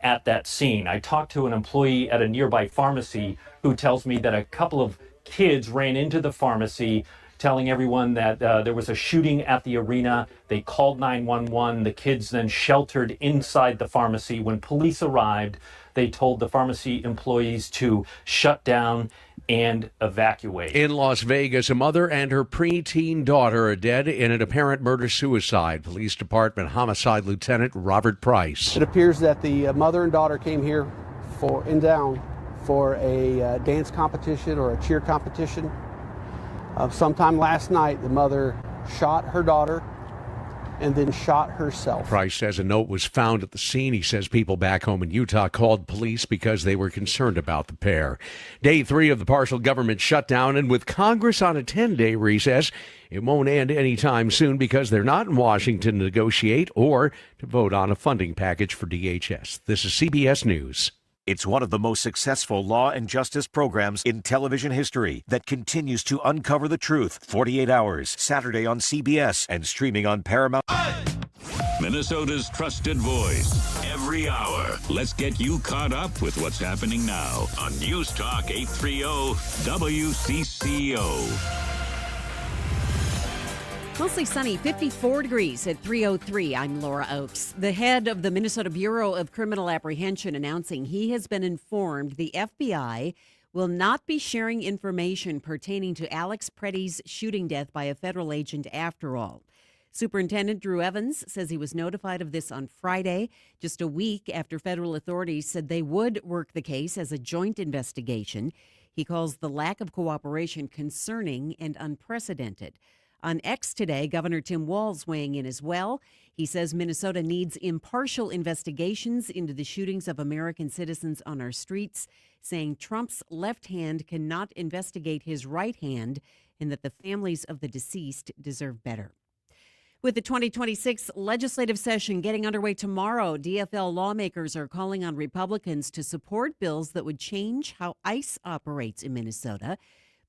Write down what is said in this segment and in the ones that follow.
at that scene. I talked to an employee at a nearby pharmacy who tells me that a couple of kids ran into the pharmacy telling everyone that there was a shooting at the arena. They called 911. The kids then sheltered inside the pharmacy. When police arrived, they told the pharmacy employees to shut down and evacuate. In Las Vegas, a mother and her preteen daughter are dead in an apparent murder-suicide. Police Department Homicide Lieutenant Robert Price. It appears that the mother and daughter came here for a dance competition or a cheer competition. Sometime last night, the mother shot her daughter and then shot herself. Price says a note was found at the scene. He says people back home in Utah called police because they were concerned about the pair. Day 3 of the partial government shutdown, and with Congress on a 10-day recess, it won't end anytime soon because they're not in Washington to negotiate or to vote on a funding package for DHS. This is CBS News. It's one of the most successful law and justice programs in television history that continues to uncover the truth. 48 Hours, Saturday on CBS and streaming on Paramount. Minnesota's trusted voice. Every hour. Let's get you caught up with what's happening now on News Talk 830 WCCO. Mostly sunny, 54 degrees at 3:03. I'm Laura Oakes. The head of the Minnesota Bureau of Criminal Apprehension announcing he has been informed the FBI will not be sharing information pertaining to Alex Pretty's shooting death by a federal agent after all. Superintendent Drew Evans says he was notified of this on Friday, just a week after federal authorities said they would work the case as a joint investigation. He calls the lack of cooperation concerning and unprecedented. On X today, Governor Tim Walz weighing in as well. He says Minnesota needs impartial investigations into the shootings of American citizens on our streets, saying Trump's left hand cannot investigate his right hand and that the families of the deceased deserve better. With the 2026 legislative session getting underway tomorrow, DFL lawmakers are calling on Republicans to support bills that would change how ICE operates in Minnesota.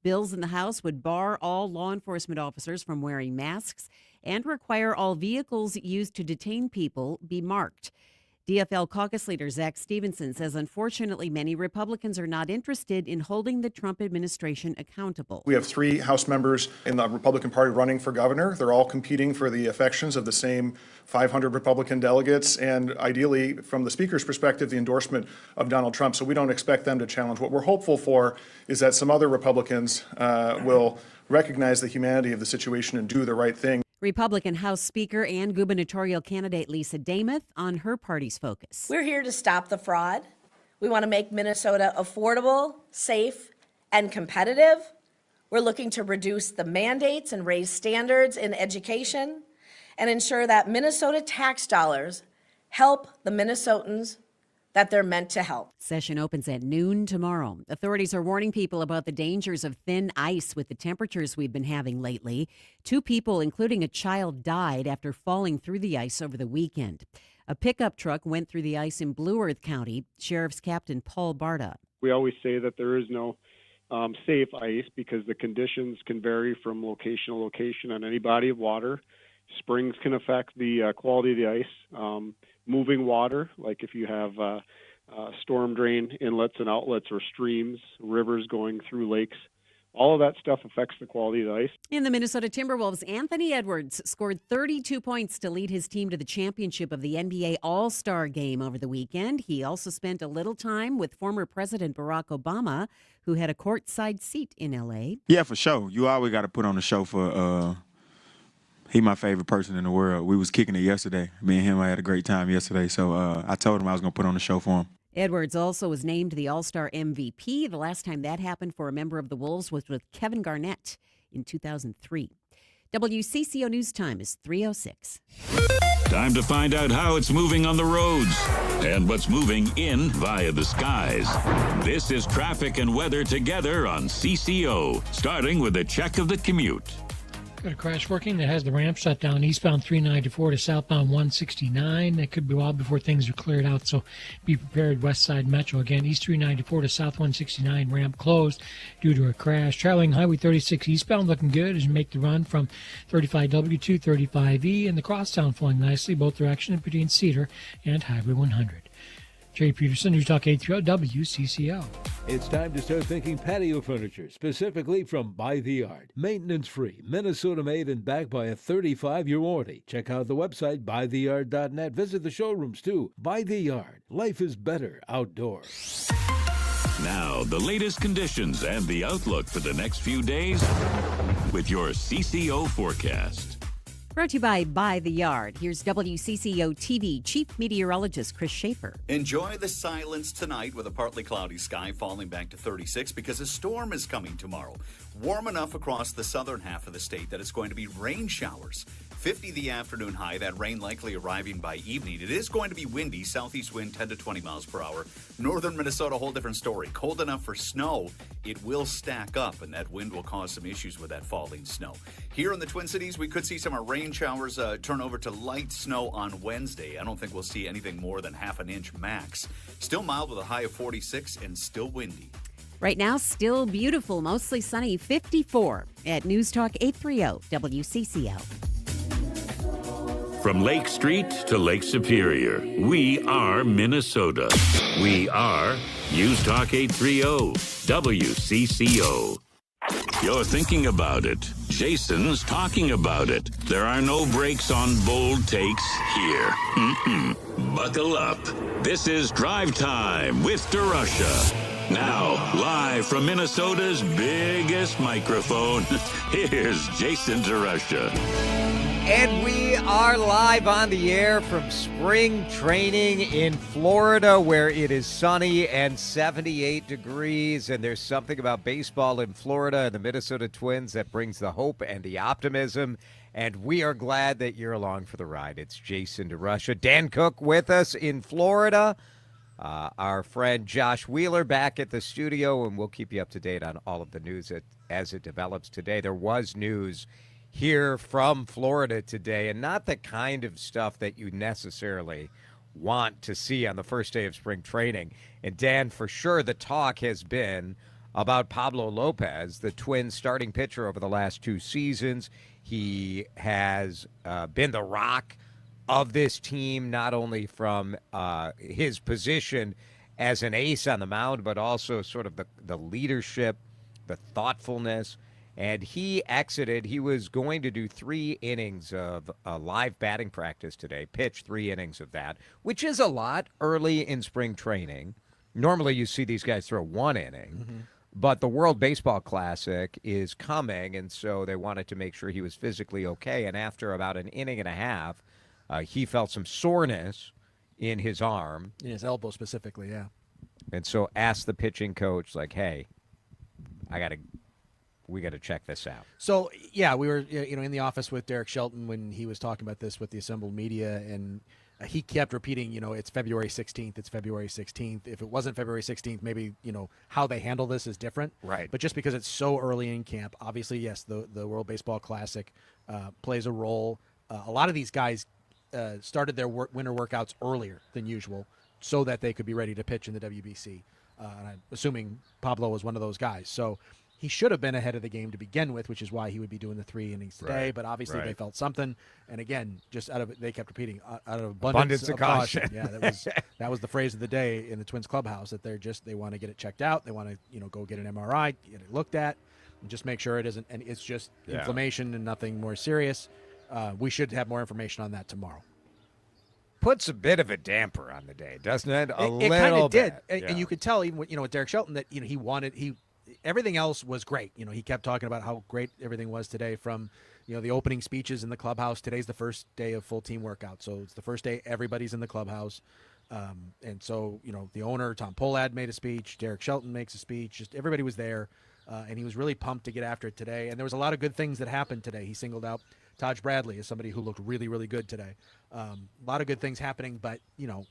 Bills in the House would bar all law enforcement officers from wearing masks and require all vehicles used to detain people be marked. DFL caucus leader Zach Stevenson says, unfortunately, many Republicans are not interested in holding the Trump administration accountable. We have 3 House members in the Republican Party running for governor. They're all competing for the affections of the same 500 Republican delegates and ideally, from the Speaker's perspective, the endorsement of Donald Trump. So we don't expect them to challenge. What we're hopeful for is that some other Republicans will recognize the humanity of the situation and do the right thing. Republican House Speaker and gubernatorial candidate Lisa Damuth on her party's focus. We're here to stop the fraud. We want to make Minnesota affordable, safe, and competitive. We're looking to reduce the mandates and raise standards in education and ensure that Minnesota tax dollars help the Minnesotans that they're meant to help. Session opens at noon tomorrow. Authorities are warning people about the dangers of thin ice with the temperatures we've been having lately. 2 people, including a child, died after falling through the ice over the weekend. A pickup truck went through the ice in Blue Earth County. Sheriff's Captain Paul Barta. We always say that there is no safe ice because the conditions can vary from location to location on any body of water. Springs can affect the quality of the ice. Moving water, like if you have storm drain inlets and outlets or streams, rivers going through lakes, all of that stuff affects the quality of the ice. In the Minnesota Timberwolves, Anthony Edwards scored 32 points to lead his team to the championship of the NBA All-Star Game over the weekend. He also spent a little time with former President Barack Obama, who had a courtside seat in L.A. Yeah, for sure. You always got to put on a show for he my favorite person in the world. We was kicking it yesterday. Me and him, I had a great time yesterday. So I told him I was going to put on a show for him. Edwards also was named the All-Star MVP. The last time that happened for a member of the Wolves was with Kevin Garnett in 2003. WCCO News Time is 3:06. Time to find out how it's moving on the roads and what's moving in via the skies. This is traffic and weather together on CCO, starting with a check of the commute. Got a crash working that has the ramp shut down eastbound 394 to southbound 169. It could be a while before things are cleared out, so be prepared. West Side Metro again, east 394 to south 169, ramp closed due to a crash. Traveling Highway 36 eastbound looking good as you make the run from 35W to 35E, and the crosstown flowing nicely both directions between Cedar and Highway 100. Jay Peterson, News Talk 830 WCCO. It's time to start thinking patio furniture, specifically from By the Yard. Maintenance-free, Minnesota-made, and backed by a 35-year warranty. Check out the website, bytheyard.net. Visit the showrooms, too. By the Yard. Life is better outdoors. Now, the latest conditions and the outlook for the next few days with your CCO forecast. Brought to you by the Yard. Here's WCCO TV Chief Meteorologist Chris Schaefer. Enjoy the silence tonight with a partly cloudy sky falling back to 36 because a storm is coming tomorrow. Warm enough across the southern half of the state that it's going to be rain showers. 50 the afternoon high, that rain likely arriving by evening. It is going to be windy, southeast wind 10 to 20 miles per hour. Northern Minnesota, a whole different story. Cold enough for snow, it will stack up, and that wind will cause some issues with that falling snow. Here in the Twin Cities, we could see some rain showers turn over to light snow on Wednesday. I don't think we'll see anything more than half an inch max. Still mild with a high of 46 and still windy. Right now, still beautiful, mostly sunny, 54 at News Talk 830 WCCO. From Lake Street to Lake Superior, we are Minnesota. We are News Talk 830 WCCO. You're thinking about it. Jason's talking about it. There are no breaks on bold takes here. Buckle up. This is Drive Time with DeRusha. Now, live from Minnesota's biggest microphone, here's Jason DeRusha. And we are live on the air from spring training in Florida, where it is sunny and 78 degrees. And there's something about baseball in Florida and the Minnesota Twins that brings the hope and the optimism. And we are glad that you're along for the ride. It's Jason DeRusha. Dan Cook with us in Florida. Our friend Josh Wheeler back at the studio, and we'll keep you up to date on all of the news as it develops today. There was news here from Florida today, and not the kind of stuff that you necessarily want to see on the first day of spring training. And Dan, for sure, the talk has been about Pablo Lopez, the Twins starting pitcher over the last 2 seasons. He has been the rock of this team, not only from his position as an ace on the mound, but also sort of the leadership, the thoughtfulness. And he exited. He was going to do 3 innings of live batting practice today, pitch 3 innings of that, which is a lot early in spring training. Normally you see these guys throw 1 inning, but the World Baseball Classic is coming, and so they wanted to make sure he was physically okay. And after about an inning and a half, he felt some soreness in his arm. In his elbow specifically, yeah. And so asked the pitching coach, like, hey, we got to check this out. So, yeah, we were in the office with Derek Shelton when he was talking about this with the assembled media, and he kept repeating, it's February 16th, it's February 16th. If it wasn't February 16th, maybe, how they handle this is different. Right. But just because it's so early in camp, obviously, yes, the World Baseball Classic plays a role. A lot of these guys started their winter workouts earlier than usual so that they could be ready to pitch in the WBC. And I'm assuming Pablo was one of those guys. So he should have been ahead of the game to begin with, which is why he would be doing the 3 innings today. Right, but obviously right. They felt something. And again, just they kept repeating, out of abundance of caution. Yeah, that was the phrase of the day in the Twins clubhouse, that they want to get it checked out. They want to, go get an MRI, get it looked at, and just make sure it isn't, and it's just inflammation and nothing more serious. We should have more information on that tomorrow. Puts a bit of a damper on the day, doesn't it? It kind of did. And you could tell even with Derek Shelton that everything else was great. He kept talking about how great everything was today, from the opening speeches in the clubhouse. Today's the first day of full team workout, so it's the first day everybody's in the clubhouse. And so the owner, Tom Pohlad, made a speech. Derek Shelton makes a speech. Just everybody was there, and he was really pumped to get after it today. And there was a lot of good things that happened today. He singled out Taj Bradley as somebody who looked really, really good today. A lot of good things happening, but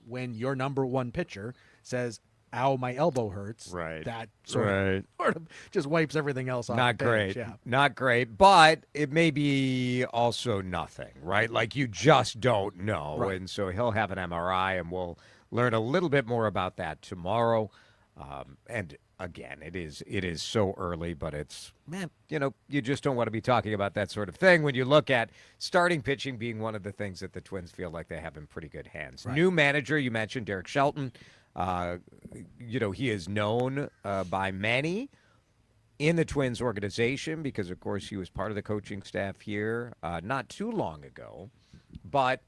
when your number one pitcher says, "Ow, my elbow hurts," right, that sort of just wipes everything else off. Not the great, page. Yeah. Not great, but it may be also nothing, right? Like you just don't know, Right. And so he'll have an MRI, and we'll learn a little bit more about that tomorrow. And again, it is so early, but you just don't want to be talking about that sort of thing when you look at starting pitching being one of the things that the Twins feel like they have in pretty good hands. Right. New manager, you mentioned Derek Shelton. He is known by many in the Twins organization because, of course, he was part of the coaching staff here not too long ago. But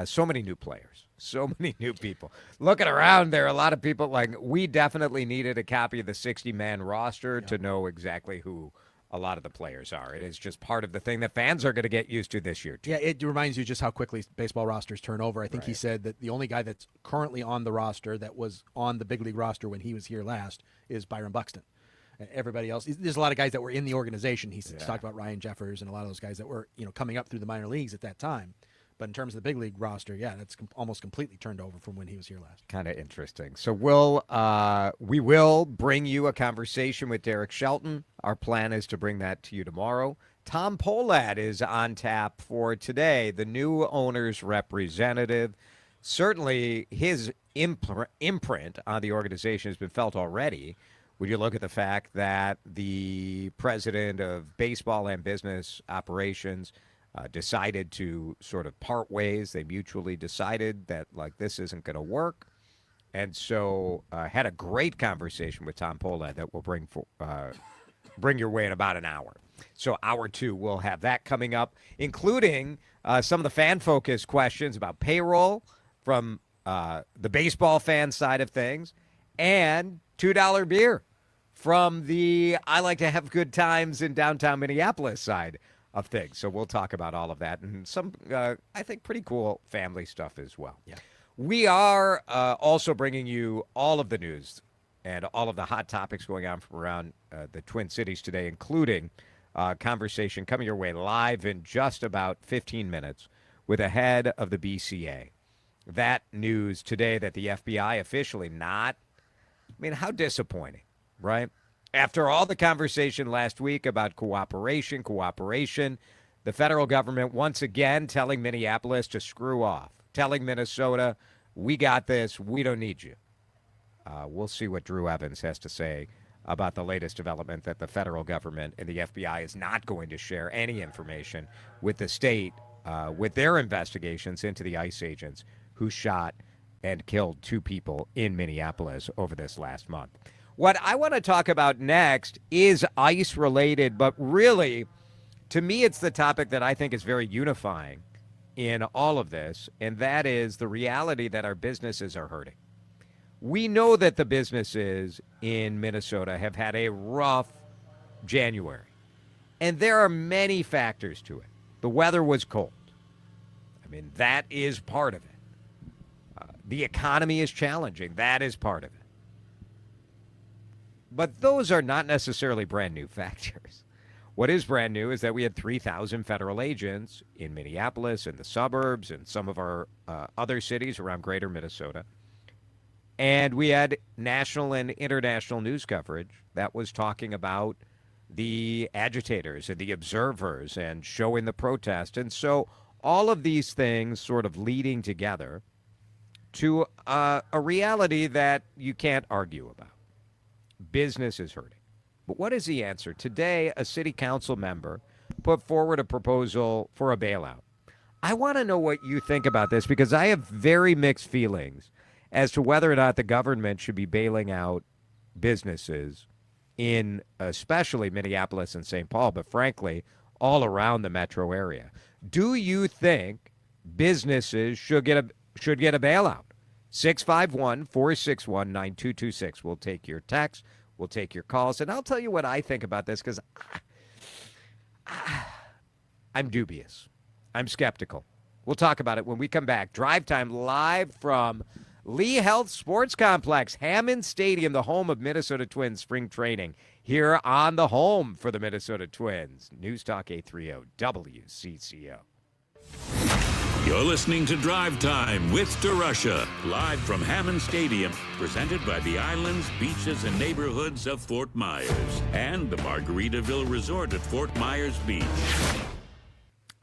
so many new players, so many new people. Looking around, there are a lot of people we definitely needed a copy of the 60-man roster to know exactly who a lot of the players are. It is just part of the thing that fans are going to get used to this year, too. Yeah, it reminds you just how quickly baseball rosters turn over. I think he said that the only guy that's currently on the roster that was on the big league roster when he was here last is Byron Buxton. Everybody else, there's a lot of guys that were in the organization. He's talked about Ryan Jeffers and a lot of those guys that were coming up through the minor leagues at that time. But in terms of the big league roster, that's almost completely turned over from when he was here last. Kind of interesting. So we will bring you a conversation with Derek Shelton. Our plan is to bring that to you tomorrow. Tom Pohlad is on tap for today, the new owner's representative. Certainly his imprint on the organization has been felt already. Would you look at the fact that the president of baseball and business operations decided to sort of part ways. They mutually decided that, this isn't going to work. And so had a great conversation with Tom Pohlad that will bring your way in about an hour. So hour 2, we'll have that coming up, including some of the fan-focused questions about payroll from the baseball fan side of things and $2 beer from the I like to have good times in downtown Minneapolis side of things. So we'll talk about all of that and some, I think, pretty cool family stuff as well. Yeah. We are also bringing you all of the news and all of the hot topics going on from around the Twin Cities today, including conversation coming your way live in just about 15 minutes with the head of the BCA. That news today that the FBI officially how disappointing, right? After all the conversation last week about cooperation, the federal government once again telling Minneapolis to screw off, telling Minnesota, we got this, we don't need you. We'll see what Drew Evans has to say about the latest development that the federal government and the FBI is not going to share any information with the state with their investigations into the ICE agents who shot and killed 2 people in Minneapolis over this last month. What I want to talk about next is ICE-related, but really, to me, it's the topic that I think is very unifying in all of this, and that is the reality that our businesses are hurting. We know that the businesses in Minnesota have had a rough January, and there are many factors to it. The weather was cold. That is part of it. The economy is challenging. That is part of it. But those are not necessarily brand new factors. What is brand new is that we had 3,000 federal agents in Minneapolis, in the suburbs, and some of our other cities around greater Minnesota. And we had national and international news coverage that was talking about the agitators and the observers and showing the protest. And so all of these things sort of leading together to a reality that you can't argue about. Business is hurting. But what is the answer? Today, a city council member put forward a proposal for a bailout. I want to know what you think about this because I have very mixed feelings as to whether or not the government should be bailing out businesses in especially Minneapolis and St. Paul, but frankly, all around the metro area. Do you think businesses should get a bailout? 651-461-9226. We'll take your texts. We'll take your calls. And I'll tell you what I think about this because I'm dubious. I'm skeptical. We'll talk about it when we come back. Drive Time live from Lee Health Sports Complex, Hammond Stadium, the home of Minnesota Twins spring training, here on the home for the Minnesota Twins. News Talk 830 WCCO. You're listening to Drive Time with DeRusha, live from Hammond Stadium, presented by the islands, beaches, and neighborhoods of Fort Myers and the Margaritaville Resort at Fort Myers Beach.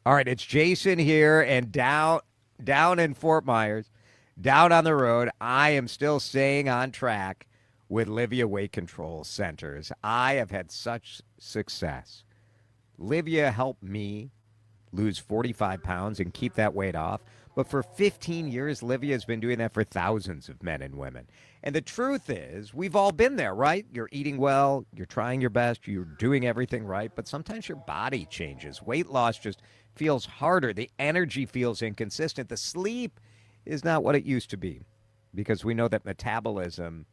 All right, it's Jason here, and down in Fort Myers, down on the road, I am still staying on track with Livia Weight Control Centers. I have had such success. Livia helped me lose 45 pounds and keep that weight off. But for 15 years, Livia has been doing that for thousands of men and women. And the truth is, we've all been there, right? You're eating well, you're trying your best, you're doing everything right, but sometimes your body changes. Weight loss just feels harder. The energy feels inconsistent. The sleep is not what it used to be, because we know that metabolism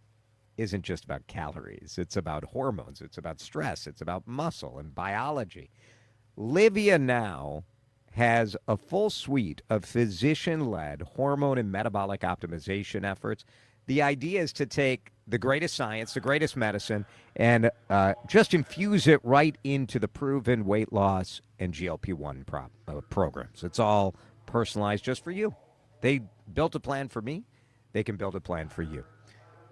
isn't just about calories. It's about hormones. It's about stress. It's about muscle and biology. Livia now has a full suite of physician-led hormone and metabolic optimization efforts. The idea is to take the greatest science, the greatest medicine, and just infuse it right into the proven weight loss and GLP-1 programs. It's all personalized just for you. They built a plan for me. They can build a plan for you.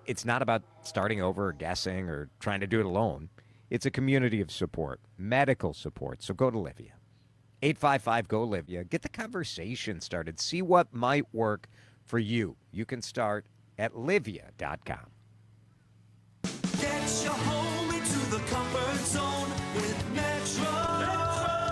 It's not about starting over or guessing or trying to do it alone. It's a community of support, medical support. So go to Livia. 855-GO-LIVIA. Get the conversation started. See what might work for you. You can start at livia.com. Get your home into the comfort zone with Metro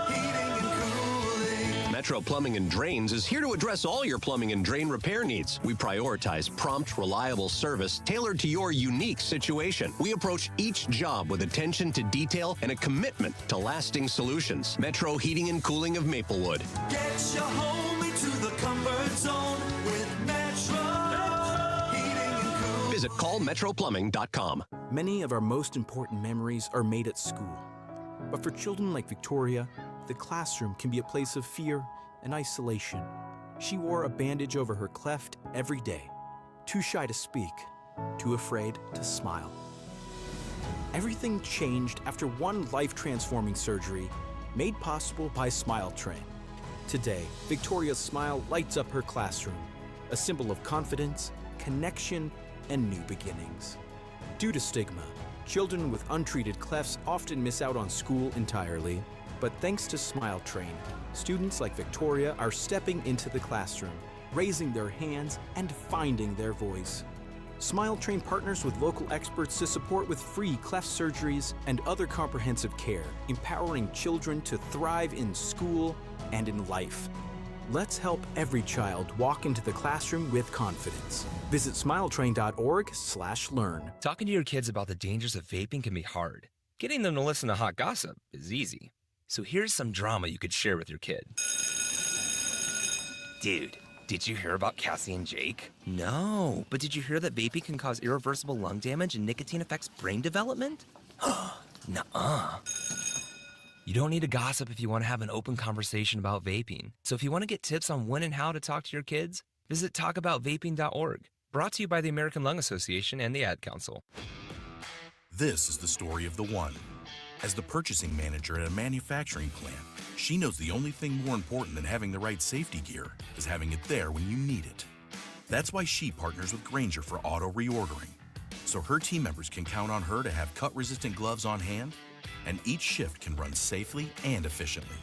Heating and Cooling. Metro Plumbing and Drains is here to address all your plumbing and drain repair needs. We prioritize prompt, reliable service tailored to your unique situation. We approach each job with attention to detail and a commitment to lasting solutions. Metro Heating and Cooling of Maplewood. Get your home into the comfort zone with Metro Heating and Cooling. Visit callmetroplumbing.com. Many of our most important memories are made at school. But for children like Victoria, the classroom can be a place of fear and isolation. She wore a bandage over her cleft every day, too shy to speak, too afraid to smile. Everything changed after one life-transforming surgery made possible by Smile Train. Today, Victoria's smile lights up her classroom, a symbol of confidence, connection, and new beginnings. Due to stigma, children with untreated clefts often miss out on school entirely. But thanks to Smile Train, students like Victoria are stepping into the classroom, raising their hands, and finding their voice. Smile Train partners with local experts to support with free cleft surgeries and other comprehensive care, empowering children to thrive in school and in life. Let's help every child walk into the classroom with confidence. Visit smiletrain.org/learn. Talking to your kids about the dangers of vaping can be hard. Getting them to listen to hot gossip is easy. So here's some drama you could share with your kid. Dude, did you hear about Cassie and Jake? No, but did you hear that vaping can cause irreversible lung damage and nicotine affects brain development? Nuh-uh. You don't need to gossip if you want to have an open conversation about vaping. So if you want to get tips on when and how to talk to your kids, visit talkaboutvaping.org. Brought to you by the American Lung Association and the Ad Council. This is the story of the one. As the purchasing manager at a manufacturing plant, she knows the only thing more important than having the right safety gear is having it there when you need it. That's why she partners with Grainger for auto reordering, so her team members can count on her to have cut-resistant gloves on hand, and each shift can run safely and efficiently.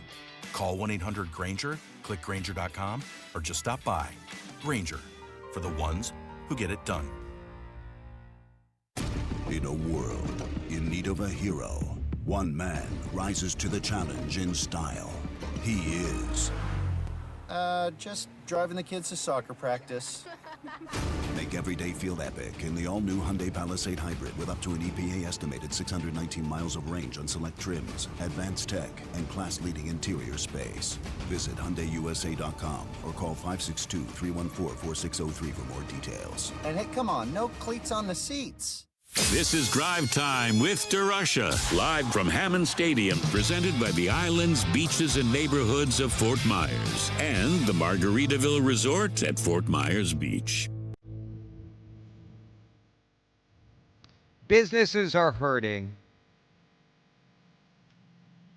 Call 1-800-GRAINGER, click Grainger.com, or just stop by. Grainger, for the ones who get it done. In a world in need of a hero, one man rises to the challenge in style. He is... just driving the kids to soccer practice. Make every day feel epic in the all-new Hyundai Palisade Hybrid with up to an EPA-estimated 619 miles of range on select trims, advanced tech, and class-leading interior space. Visit HyundaiUSA.com or call 562-314-4603 for more details. And hey, come on, no cleats on the seats. This is Drive Time with DeRusha, live from Hammond Stadium, presented by the islands, beaches, and neighborhoods of Fort Myers and the Margaritaville Resort at Fort Myers Beach. Businesses are hurting.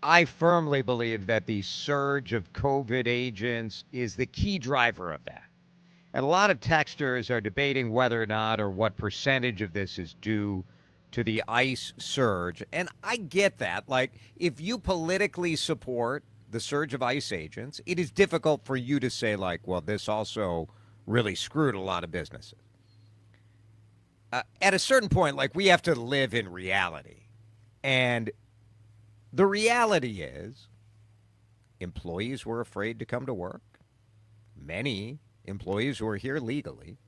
I firmly believe that the surge of COVID agents is the key driver of that. And a lot of texters are debating whether or not or what percentage of this is due to the ICE surge. And I get that. Like, if you politically support the surge of ICE agents, it is difficult for you to say, like, well, this also really screwed a lot of businesses. At a certain point, like, we have to live in reality. And the reality is employees were afraid to come to work. Many employees who are here legally,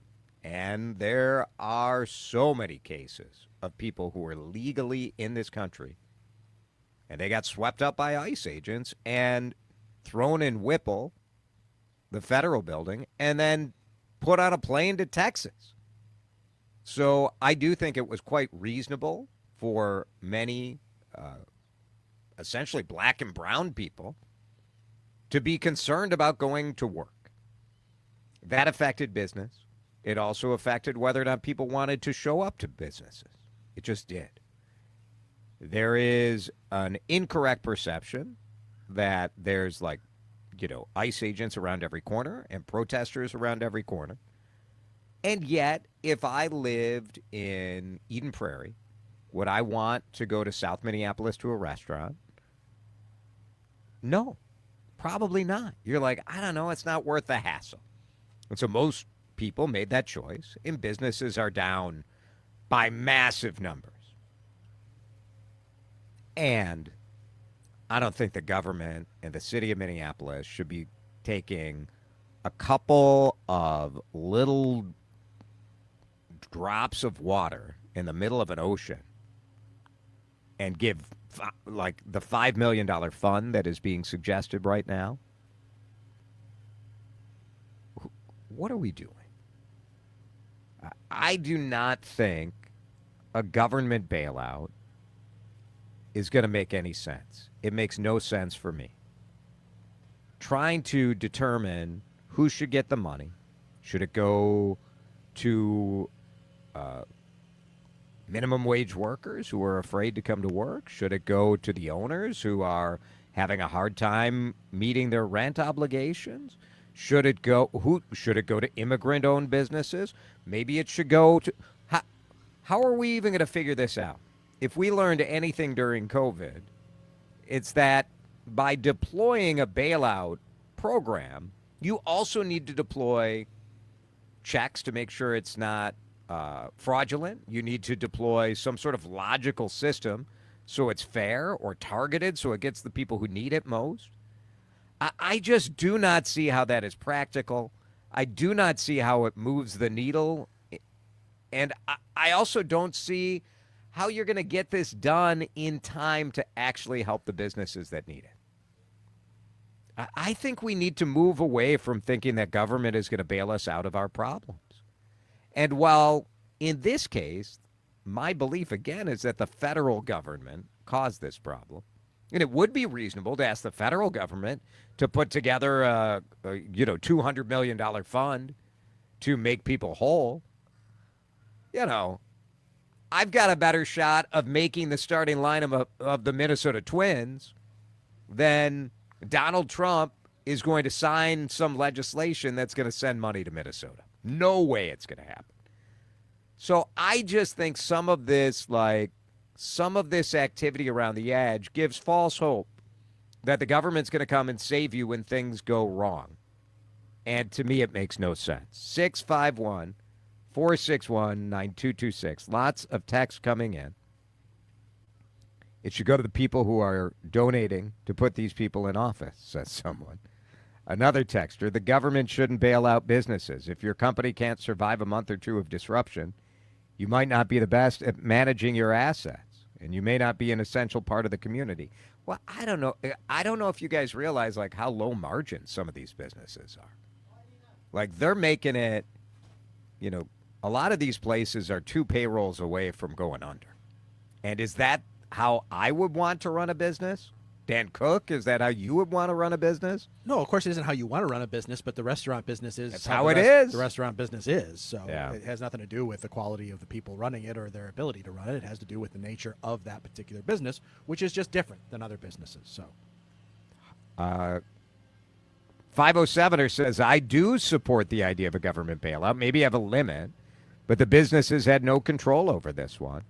and there are so many cases of people who are legally in this country, and they got swept up by ICE agents and thrown in Whipple, the federal building, and then put on a plane to Texas. So I do think it was quite reasonable for many essentially black and brown people to be concerned about going to work. That affected business. It also affected whether or not people wanted to show up to businesses. It just did. There is an incorrect perception that there's ICE agents around every corner and protesters around every corner. And yet, if I lived in Eden Prairie, would I want to go to South Minneapolis to a restaurant? No, probably not. You're like, I don't know, it's not worth the hassle. And so most people made that choice, and businesses are down by massive numbers. And I don't think the government and the city of Minneapolis should be taking a couple of little drops of water in the middle of an ocean and give the $5 million fund that is being suggested right now. What are we doing? I do not think a government bailout is going to make any sense. It makes no sense for me. Trying to determine who should get the money. Should it go to minimum wage workers who are afraid to come to work? Should it go to the owners who are having a hard time meeting their rent obligations? Should it go to immigrant-owned businesses? Maybe it should go to how are we even going to figure this out? If we learned anything during COVID, it's that by deploying a bailout program, you also need to deploy checks to make sure it's not fraudulent. You need to deploy some sort of logical system so it's fair or targeted so it gets the people who need it most. I just do not see how that is practical. I do not see how it moves the needle. And I also don't see how you're going to get this done in time to actually help the businesses that need it. I think we need to move away from thinking that government is going to bail us out of our problems. And while in this case, my belief again is that the federal government caused this problem, and it would be reasonable to ask the federal government to put together a $200 million fund to make people whole. I've got a better shot of making the starting lineup of the Minnesota Twins than Donald Trump is going to sign some legislation that's going to send money to Minnesota. No way it's going to happen. So I just think some of this activity around the edge gives false hope that the government's going to come and save you when things go wrong. And to me, it makes no sense. 651-461-9226. Lots of text coming in. It should go to the people who are donating to put these people in office, says someone. Another texter, the government shouldn't bail out businesses. If your company can't survive a month or two of disruption, you might not be the best at managing your assets, and you may not be an essential part of the community. Well, I don't know. I don't know if you guys realize how low margin some of these businesses are. They're making it, a lot of these places are 2 payrolls away from going under. And is that how I would want to run a business? Dan Cook, is that how you would want to run a business? No, of course it isn't how you want to run a business, but the restaurant business is. That's how it is. The restaurant business is. So yeah. It has nothing to do with the quality of the people running it or their ability to run it. It has to do with the nature of that particular business, which is just different than other businesses. So. 507er says, I do support the idea of a government bailout. Maybe have a limit, but the businesses had no control over this one.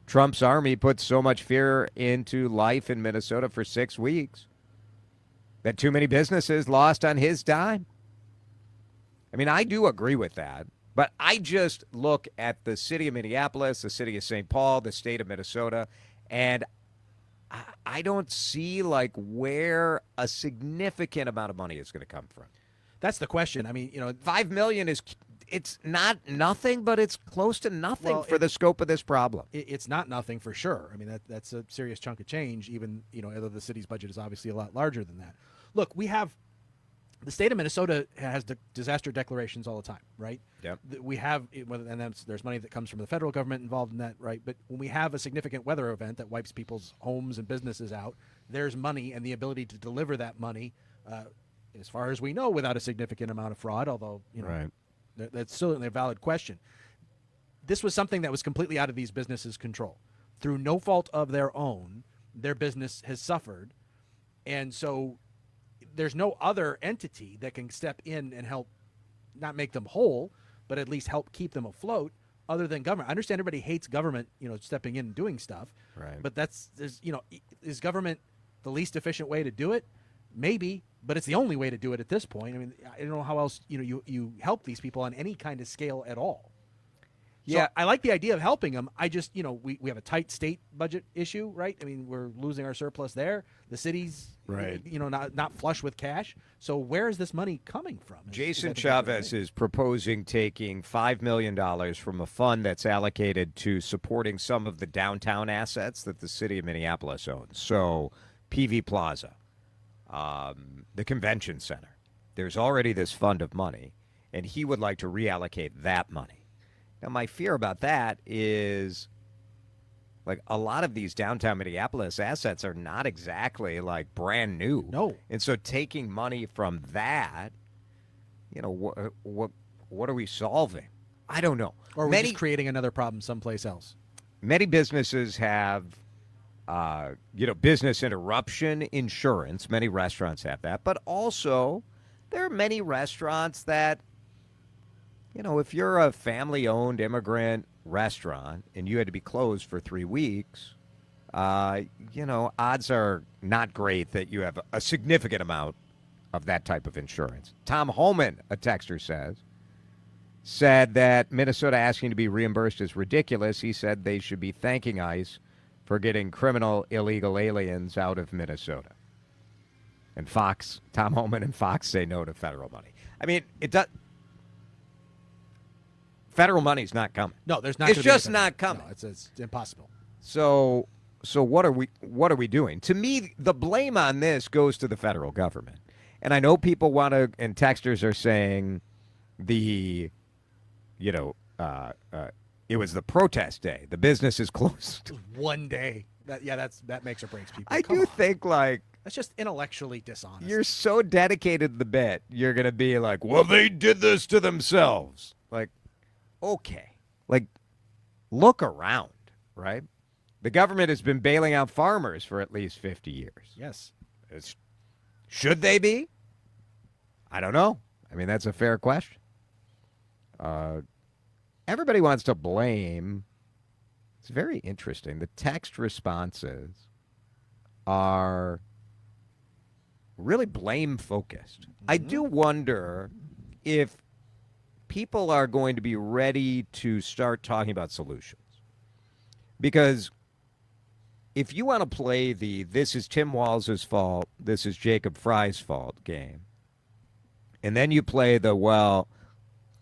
Trump's army put so much fear into life in Minnesota for 6 weeks that too many businesses lost on his dime. I mean, I do agree with that, but I just look at the city of Minneapolis, the city of St. Paul, the state of Minnesota, and I don't see where a significant amount of money is going to come from. That's the question. I mean, $5 million it's not nothing, but it's close to nothing for the scope of this problem. It's not nothing for sure. I mean, that's a serious chunk of change, even, although the city's budget is obviously a lot larger than that. Look, the state of Minnesota has disaster declarations all the time, right? Yep. We have, and there's money that comes from the federal government involved in that, right? But when we have a significant weather event that wipes people's homes and businesses out, there's money and the ability to deliver that money, as far as we know, without a significant amount of fraud, although, right. That's certainly a valid question. This was something that was completely out of these businesses' control. Through no fault of their own, their business has suffered. And so there's no other entity that can step in and help not make them whole, but at least help keep them afloat other than government. I understand everybody hates government, stepping in and doing stuff. Right. But is government the least efficient way to do it? Maybe, but it's the only way to do it at this point. I mean, I don't know how else you help these people on any kind of scale at all. So I like the idea of helping them. I just, we have a tight state budget issue, right? I mean, we're losing our surplus there. The city's, right. Not flush with cash. So where is this money coming from? Jason Chavez is proposing taking $5 million from a fund that's allocated to supporting some of the downtown assets that the city of Minneapolis owns. So PV Plaza. The convention center. There's already this fund of money, and he would like to reallocate that money. Now, my fear about that is, like, a lot of these downtown Minneapolis assets are not exactly, like, brand new. No. And so taking money from that, what are we solving? I don't know. Or we're just creating another problem someplace else. Many businesses have business interruption insurance. Many restaurants have that. But also, there are many restaurants that, if you're a family-owned immigrant restaurant and you had to be closed for 3 weeks, odds are not great that you have a significant amount of that type of insurance. Tom Holman, a texter said that Minnesota asking to be reimbursed is ridiculous. He said they should be thanking ICE for getting criminal illegal aliens out of Minnesota. And Tom Holman and Fox say no to federal money. I mean, federal money's not coming. No, there's not. It's just not coming. No, it's impossible. So what are we doing? To me, the blame on this goes to the federal government. And I know people want to, and texters are saying it was the protest day. The business is closed. One day. That makes or breaks people. I do think, like, that's just intellectually dishonest. You're so dedicated to the bit, you're going to be like, well, they did this to themselves. Like, okay. Like, look around, right? The government has been bailing out farmers for at least 50 years. Yes. Should they be? I don't know. I mean, that's a fair question. Everybody wants to blame. It's very interesting. The text responses are really blame-focused. I do wonder if people are going to be ready to start talking about solutions. Because if you want to play the this is Tim Walz's fault, this is Jacob Fry's fault game, and then you play the, well,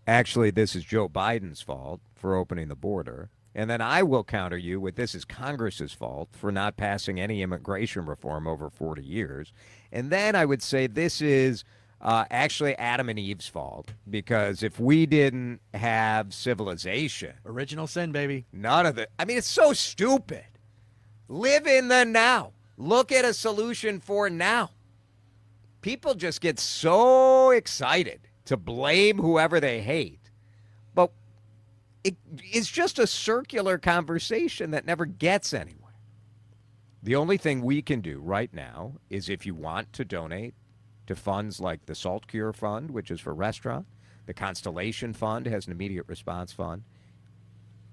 actually, this is Joe Biden's fault for opening the border. And then I will counter you with this is Congress's fault for not passing any immigration reform over 40 years. And then I would say this is actually Adam and Eve's fault, because if we didn't have civilization. Original sin, baby. None of it. I mean, it's so stupid. Live in the now. Look at a solution for now. People just get so excited to blame whoever they hate. But it's just a circular conversation that never gets anywhere. The only thing we can do right now is, if you want to donate to funds like the Salt Cure Fund, which is for restaurant, the Constellation Fund has an immediate response fund,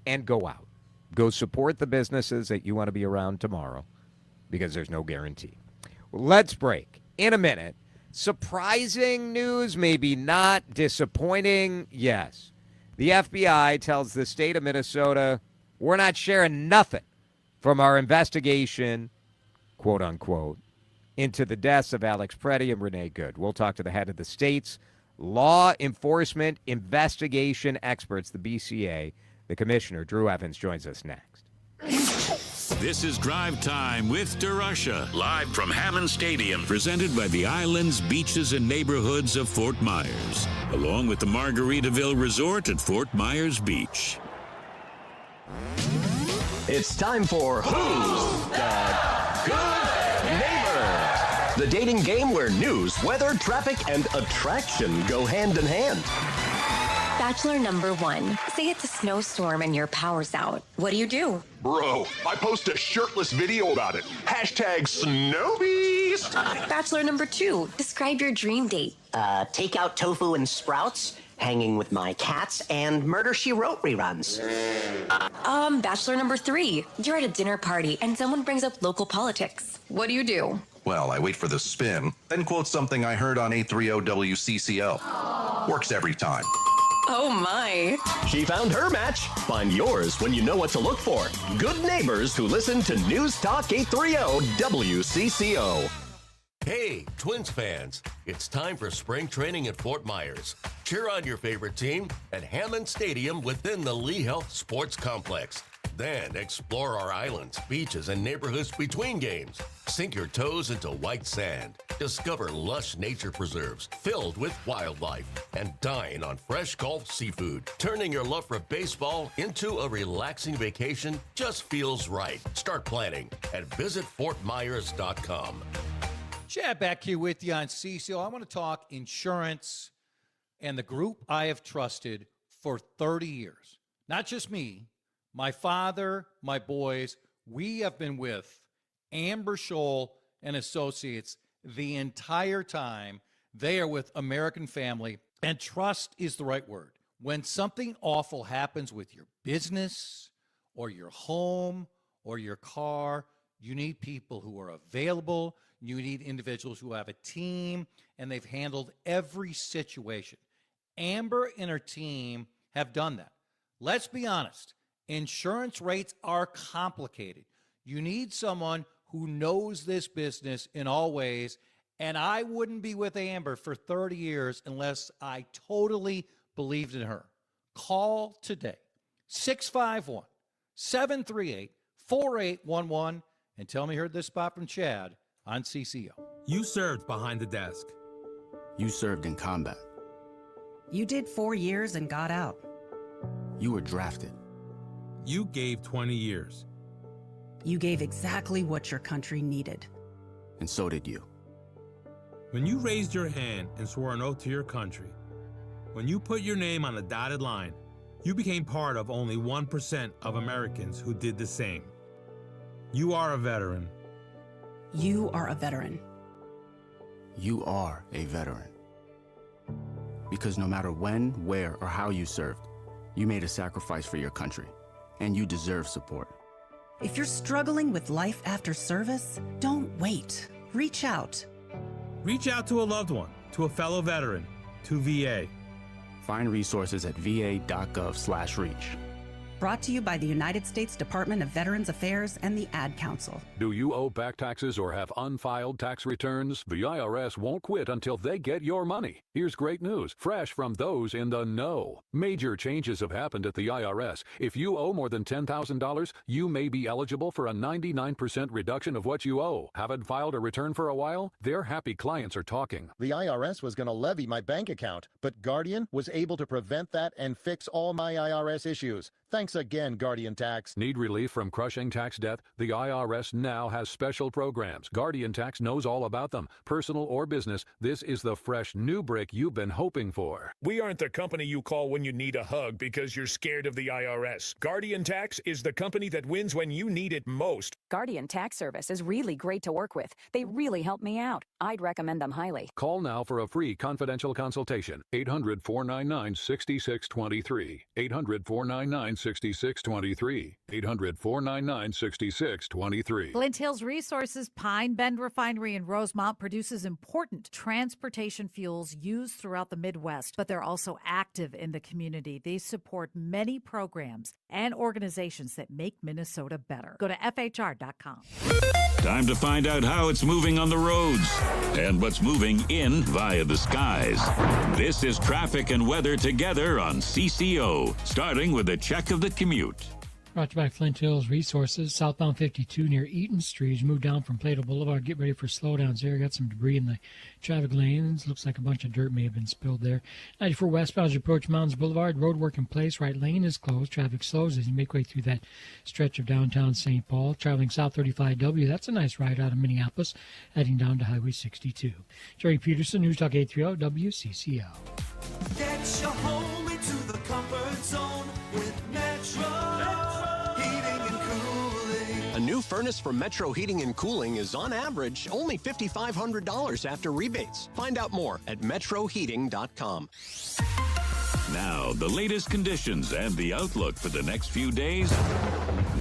and go out. Go support the businesses that you want to be around tomorrow, because there's no guarantee. Well, let's break. In a minute, surprising news, maybe not. Disappointing, yes. The FBI tells the state of Minnesota, we're not sharing nothing from our investigation, quote unquote, into the deaths of Alex Preddy and Renee Good. We'll talk to the head of the state's law enforcement investigation experts, the BCA. The Commissioner, Drew Evans, joins us next. This is Drive Time with DeRusha, live from Hammond Stadium, presented by the islands, beaches, and neighborhoods of Fort Myers, along with the Margaritaville Resort at Fort Myers Beach. It's time for Who's the Good Neighbor? The dating game where news, weather, traffic, and attraction go hand in hand. Bachelor number 1. Say it's a snowstorm and your power's out. What do? Bro, I post a shirtless video about it. Hashtag Snowbeast. Bachelor number 2. Describe your dream date. Take out tofu and sprouts, hanging with my cats, and Murder, She Wrote reruns. Bachelor number 3. You're at a dinner party and someone brings up local politics. What do? Well, I wait for the spin, then quote something I heard on 830 WCCO. Works every time. Oh my. She found her match. Find yours when you know what to look for. Good neighbors who listen to News Talk 830 WCCO. Hey, Twins fans, it's time for spring training at Fort Myers. Cheer on your favorite team at Hammond Stadium within the Lee Health Sports Complex. Then explore our islands, beaches, and neighborhoods between games. Sink your toes into white sand. Discover lush nature preserves filled with wildlife. And dine on fresh Gulf seafood. Turning your love for baseball into a relaxing vacation just feels right. Start planning at visitfortmyers.com. Chad back here with you on CCO. I want to talk insurance and the group I have trusted for 30 years. Not just me. My father, my boys, we have been with Amber Scholl and Associates the entire time. They are with American Family, and trust is the right word. When something awful happens with your business or your home or your car, you need people who are available. You need individuals who have a team, and they've handled every situation. Amber and her team have done that. Let's be honest. Insurance rates are complicated. You need someone who knows this business in all ways, and I wouldn't be with Amber for 30 years unless I totally believed in her. Call today, 651-738-4811, and tell me you heard this spot from Chad on CCO. You served behind the desk. You served in combat. You did 4 years and got out. You were drafted. You gave 20 years. You gave exactly what your country needed. And so did you. When you raised your hand and swore an oath to your country, when you put your name on a dotted line, you became part of only 1% of Americans who did the same. You are a veteran. You are a veteran. You are a veteran. Because no matter when, where, or how you served, you made a sacrifice for your country. And you deserve support. If you're struggling with life after service, don't wait. Reach out. Reach out to a loved one, to a fellow veteran, to VA. Find resources at va.gov/reach. Brought to you by the United States Department of Veterans Affairs and the Ad Council. Do you owe back taxes or have unfiled tax returns? The IRS won't quit until they get your money. Here's great news, fresh from those in the know. Major changes have happened at the IRS. If you owe more than $10,000, you may be eligible for a 99% reduction of what you owe. Haven't filed a return for a while? Their happy clients are talking. The IRS was going to levy my bank account, but Guardian was able to prevent that and fix all my IRS issues. Thanks again, Guardian Tax. Need relief from crushing tax debt? The IRS now has special programs. Guardian Tax knows all about them. Personal or business, this is the fresh new brick you've been hoping for. We aren't the company you call when you need a hug because you're scared of the IRS. Guardian Tax is the company that wins when you need it most. Guardian Tax Service is really great to work with. They really help me out. I'd recommend them highly. Call now for a free confidential consultation. 800-499-6623. 800-499-6623. 800-499-6623. 800-499-6623. Flint Hills Resources Pine Bend Refinery in Rosemont produces important transportation fuels used throughout the Midwest, but they're also active in the community. They support many programs and organizations that make Minnesota better. Go to FHR.com. Time to find out how it's moving on the roads and what's moving in via the skies. This is traffic and weather together on CCO, starting with a check of the commute. Brought to you by Flint Hills Resources. Southbound 52 near Eaton Street. As you move down from Plato Boulevard, get ready for slowdowns there. Got some debris in the traffic lanes. Looks like a bunch of dirt may have been spilled there. 94 westbound as you approach Mounds Boulevard. Road work in place. Right lane is closed. Traffic slows as you make way through that stretch of downtown St. Paul. Traveling south 35W. That's a nice ride out of Minneapolis, heading down to Highway 62. Jerry Peterson, News Talk 830 WCCO. Get your home into the comfort zone with Metro. A new furnace from Metro Heating and Cooling is on average only $5,500 after rebates. Find out more at metroheating.com. Now, the latest conditions and the outlook for the next few days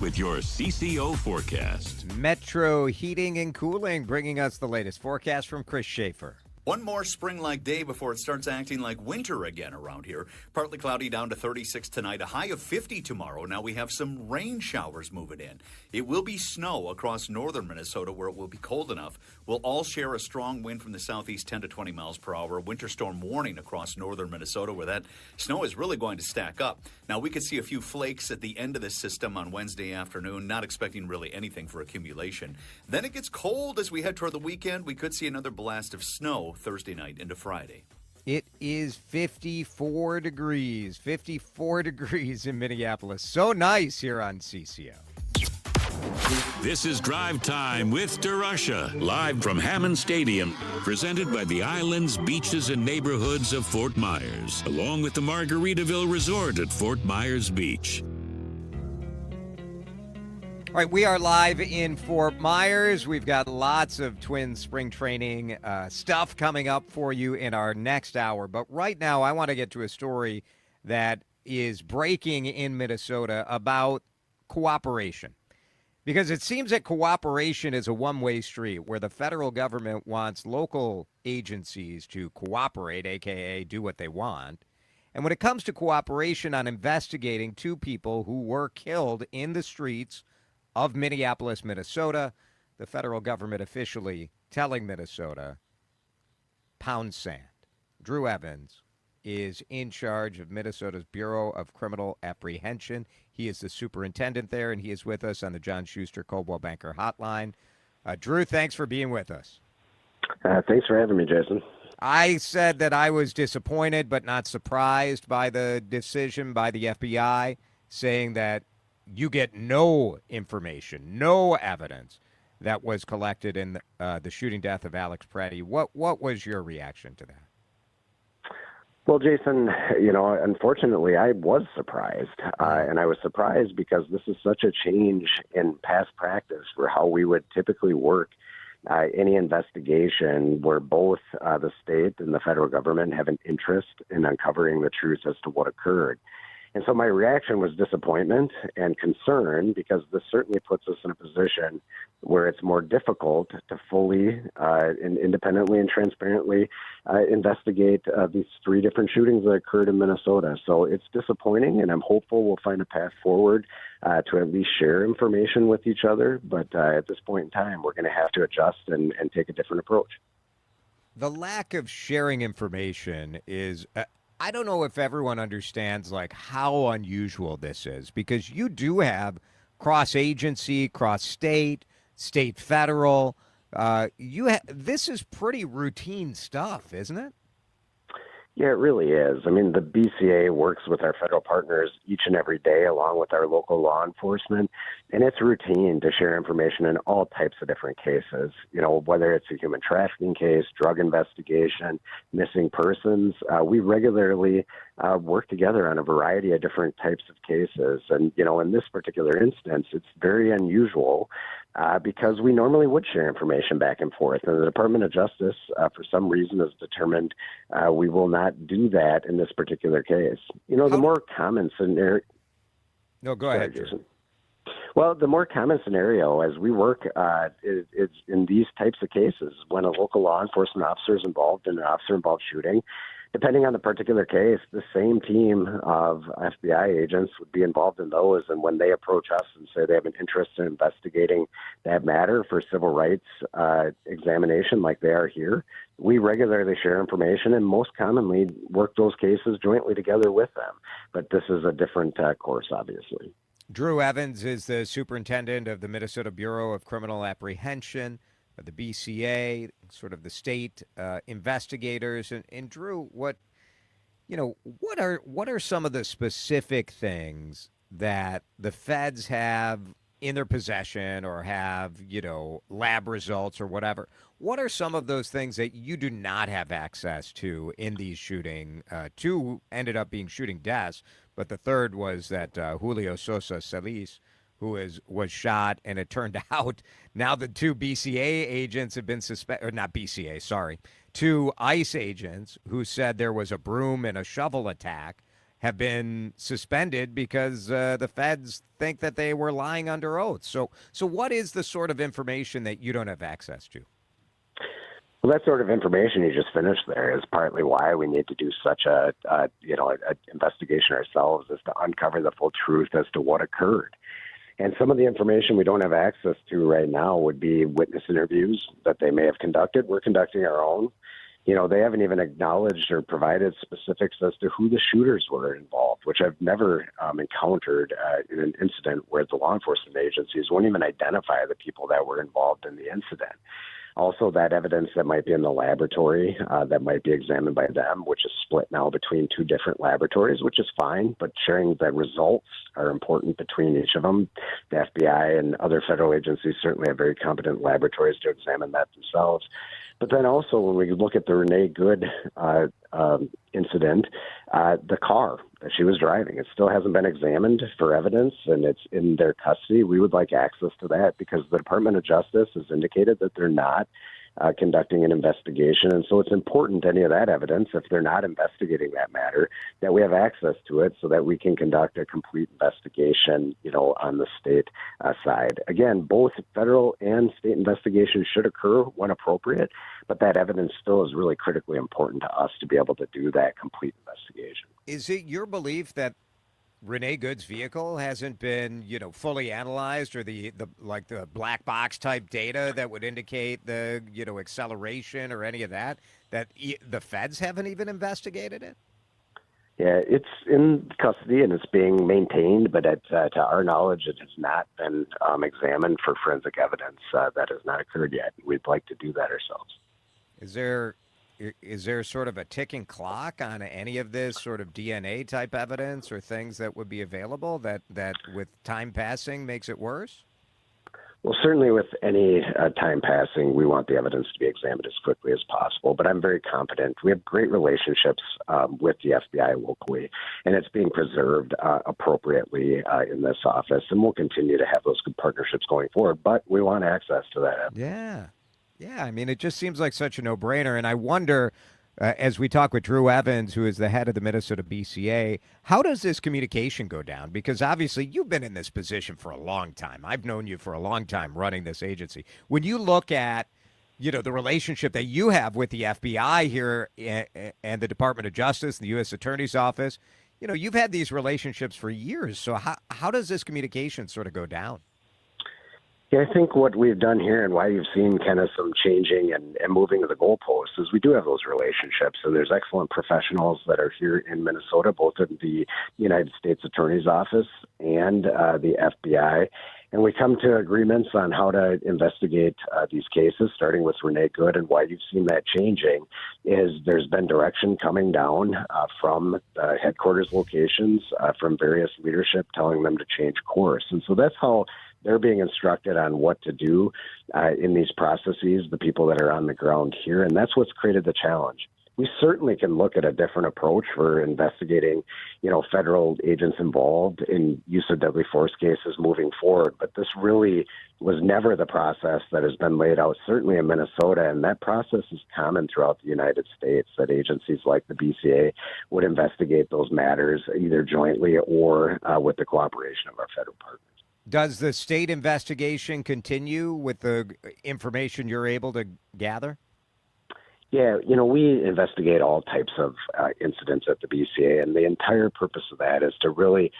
with your CCO forecast. Metro Heating and Cooling bringing us the latest forecast from Chris Schaefer. One more spring-like day before it starts acting like winter again around here. Partly cloudy down to 36 tonight, a high of 50 tomorrow. Now we have some rain showers moving in. It will be snow across northern Minnesota where it will be cold enough. We'll all share a strong wind from the southeast, 10 to 20 miles per hour. Winter storm warning across northern Minnesota where that snow is really going to stack up. Now we could see a few flakes at the end of this system on Wednesday afternoon, not expecting really anything for accumulation. Then it gets cold as we head toward the weekend. We could see another blast of snow Thursday night into Friday. It is 54 degrees in Minneapolis. So nice here on CCO. This is Drive Time with DeRusha, live from Hammond Stadium, presented by the islands, beaches, and neighborhoods of Fort Myers, along with the Margaritaville Resort at Fort Myers Beach. All right, we are live in Fort Myers. We've got lots of Twins spring training stuff coming up for you in our next hour. But right now, I want to get to a story that is breaking in Minnesota about cooperation. Because it seems that cooperation is a one-way street where the federal government wants local agencies to cooperate, a.k.a. do what they want. And when it comes to cooperation on investigating two people who were killed in the streets of Minneapolis, Minnesota, the federal government officially telling Minnesota, pound sand. Drew Evans is in charge of Minnesota's Bureau of Criminal Apprehension. He is the superintendent there, and he is with us on the John Schuster Coldwell Banker Hotline. Drew, thanks for being with us. Thanks for having me, Jason. I said that I was disappointed but not surprised by the decision by the FBI, saying that you get no information, no evidence that was collected in the shooting death of Alex Preddy. What was your reaction to that? Well, Jason, unfortunately, I was surprised. And I was surprised because this is such a change in past practice for how we would typically work any investigation where both the state and the federal government have an interest in uncovering the truth as to what occurred. And so my reaction was disappointment and concern because this certainly puts us in a position where it's more difficult to fully and independently and transparently investigate these three different shootings that occurred in Minnesota. So it's disappointing, and I'm hopeful we'll find a path forward to at least share information with each other. But at this point in time, we're going to have to adjust and take a different approach. The lack of sharing information is... I don't know if everyone understands how unusual this is, because you do have cross-agency, cross-state, state-federal. This is pretty routine stuff, isn't it? Yeah, it really is. I mean, the BCA works with our federal partners each and every day, along with our local law enforcement, and it's routine to share information in all types of different cases. Whether it's a human trafficking case, drug investigation, missing persons, we regularly work together on a variety of different types of cases. And, in this particular instance, it's very unusual because we normally would share information back and forth. And the Department of Justice, for some reason, has determined we will not do that in this particular case. The more common scenario... No, go ahead, Jason. Well, the more common scenario as we work is in these types of cases when a local law enforcement officer is involved in an officer-involved shooting. Depending on the particular case, the same team of FBI agents would be involved in those. And when they approach us and say they have an interest in investigating that matter for civil rights examination like they are here, we regularly share information and most commonly work those cases jointly together with them. But this is a different course, obviously. Drew Evans is the superintendent of the Minnesota Bureau of Criminal Apprehension, the BCA, sort of the state investigators. And Drew, what are some of the specific things that the feds have in their possession or have, lab results or whatever? What are some of those things that you do not have access to in these shooting? Two ended up being shooting deaths, but the third was that Julio Sosa Celis, who was shot, and it turned out now the two BCA agents have been suspended, or not BCA, sorry, two ICE agents who said there was a broom and a shovel attack have been suspended because the feds think that they were lying under oath. So what is the sort of information that you don't have access to? Well, that sort of information you just finished there is partly why we need to do such a investigation ourselves, is to uncover the full truth as to what occurred. And some of the information we don't have access to right now would be witness interviews that they may have conducted. We're conducting our own. They haven't even acknowledged or provided specifics as to who the shooters were involved, which I've never encountered in an incident where the law enforcement agencies won't even identify the people that were involved in the incident. Also, that evidence that might be in the laboratory that might be examined by them, which is split now between two different laboratories, which is fine, but sharing the results are important between each of them. The FBI and other federal agencies certainly have very competent laboratories to examine that themselves. But then also, when we look at the Renee Good incident, the car that she was driving, it still hasn't been examined for evidence, and it's in their custody. We would like access to that because the Department of Justice has indicated that they're not conducting an investigation. And so it's important, any of that evidence, if they're not investigating that matter, that we have access to it so that we can conduct a complete investigation, on the state side. Again, both federal and state investigations should occur when appropriate, but that evidence still is really critically important to us to be able to do that complete investigation. Is it your belief that Renee Good's vehicle hasn't been, fully analyzed, or the black box type data that would indicate the, acceleration or any of that the feds haven't even investigated it? Yeah, it's in custody and it's being maintained, but to our knowledge, it has not been examined for forensic evidence. That has not occurred yet. We'd like to do that ourselves. Is there sort of a ticking clock on any of this sort of DNA type evidence or things that would be available that with time passing makes it worse? Well, certainly with any time passing, we want the evidence to be examined as quickly as possible. But I'm very confident. We have great relationships with the FBI locally, and it's being preserved appropriately in this office. And we'll continue to have those good partnerships going forward. But we want access to that evidence. Yeah, I mean, it just seems like such a no-brainer. And I wonder, as we talk with Drew Evans, who is the head of the Minnesota BCA, how does this communication go down? Because obviously you've been in this position for a long time. I've known you for a long time running this agency. When you look at, the relationship that you have with the FBI here and the Department of Justice, the U.S. Attorney's Office, you've had these relationships for years. So how does this communication sort of go down? Yeah, I think what we've done here and why you've seen kind of some changing and moving of the goalposts is we do have those relationships. And there's excellent professionals that are here in Minnesota, both in the United States Attorney's Office and the FBI. And we come to agreements on how to investigate these cases, starting with Renee Good. And why you've seen that changing is there's been direction coming down from headquarters locations, from various leadership telling them to change course. And so that's how they're being instructed on what to do in these processes, the people that are on the ground here. And that's what's created the challenge. we certainly can look at a different approach for investigating, federal agents involved in use of deadly force cases moving forward. But this really was never the process that has been laid out, certainly in Minnesota. And that process is common throughout the United States, that agencies like the BCA would investigate those matters either jointly or with the cooperation of our federal partners. Does the state investigation continue with the information you're able to gather? Yeah, we investigate all types of incidents at the BCA, and the entire purpose of that is to really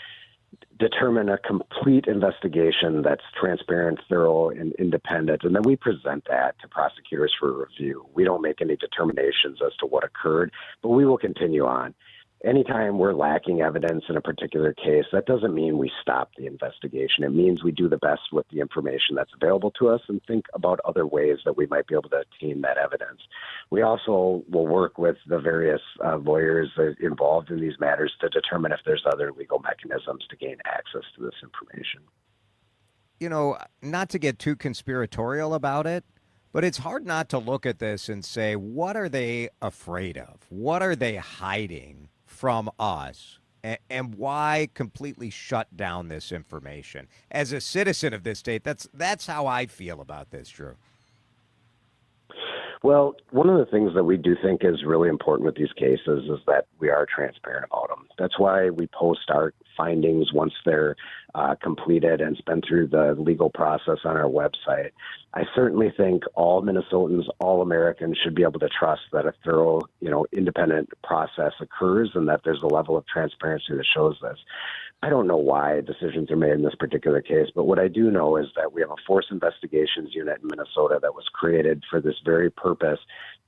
determine a complete investigation that's transparent, thorough, and independent, and then we present that to prosecutors for review. We don't make any determinations as to what occurred, but we will continue on. Anytime we're lacking evidence in a particular case, that doesn't mean we stop the investigation. It means we do the best with the information that's available to us and think about other ways that we might be able to obtain that evidence. We also will work with the various lawyers involved in these matters to determine if there's other legal mechanisms to gain access to this information. Not to get too conspiratorial about it, but it's hard not to look at this and say, what are they afraid of? What are they hiding from us, and why completely shut down this information? As a citizen of this state, that's how I feel about this, Drew. Well, one of the things that we do think is really important with these cases is that we are transparent about them. That's why we post our findings once they're completed and it's been through the legal process on our website. I certainly think all Minnesotans, all Americans should be able to trust that a thorough, independent process occurs and that there's a level of transparency that shows this. I don't know why decisions are made in this particular case, but what I do know is that we have a force investigations unit in Minnesota that was created for this very purpose,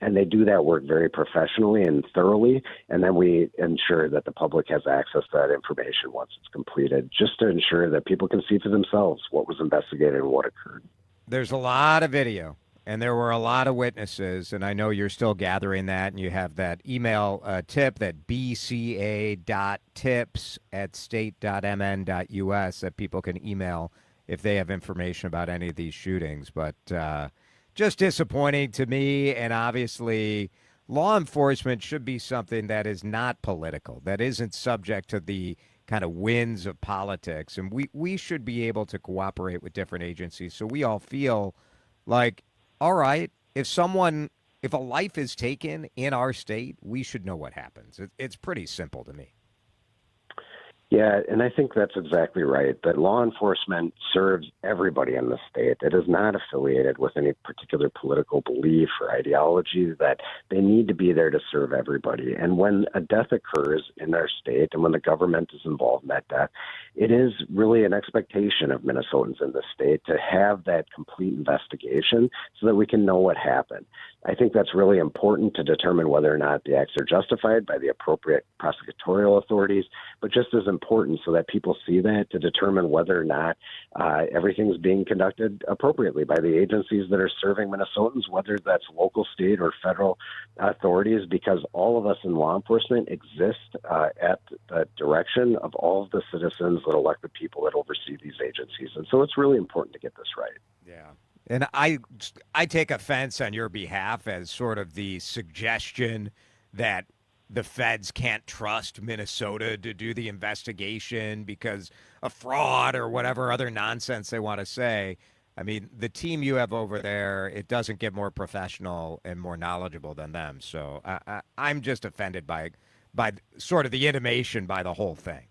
and they do that work very professionally and thoroughly, and then we ensure that the public has access to that information once it's completed, just to ensure that people can see for themselves what was investigated and what occurred. There's a lot of video, and there were a lot of witnesses, and I know you're still gathering that, and you have that email tip, that bca.tips@state.mn.us that people can email if they have information about any of these shootings. But just disappointing to me, and obviously law enforcement should be something that is not political, that isn't subject to the kind of winds of politics, and we should be able to cooperate with different agencies so we all feel like, all right, if a life is taken in our state, we should know what happens. It's pretty simple to me. Yeah, and I think that's exactly right, that law enforcement serves everybody in the state. It is not affiliated with any particular political belief or ideology, that they need to be there to serve everybody. And when a death occurs in our state and when the government is involved in that death, it is really an expectation of Minnesotans in the state to have that complete investigation so that we can know what happened. I think that's really important to determine whether or not the acts are justified by the appropriate prosecutorial authorities, but just as important so that people see that, to determine whether or not everything's being conducted appropriately by the agencies that are serving Minnesotans, whether that's local, state, or federal authorities, because all of us in law enforcement exist at the direction of all of the citizens that elect the people that oversee these agencies. And so it's really important to get this right. Yeah. And I take offense on your behalf as sort of the suggestion that the feds can't trust Minnesota to do the investigation because of fraud or whatever other nonsense they want to say. I mean, the team you have over there, it doesn't get more professional and more knowledgeable than them. So I'm just offended by sort of the intimation by the whole thing.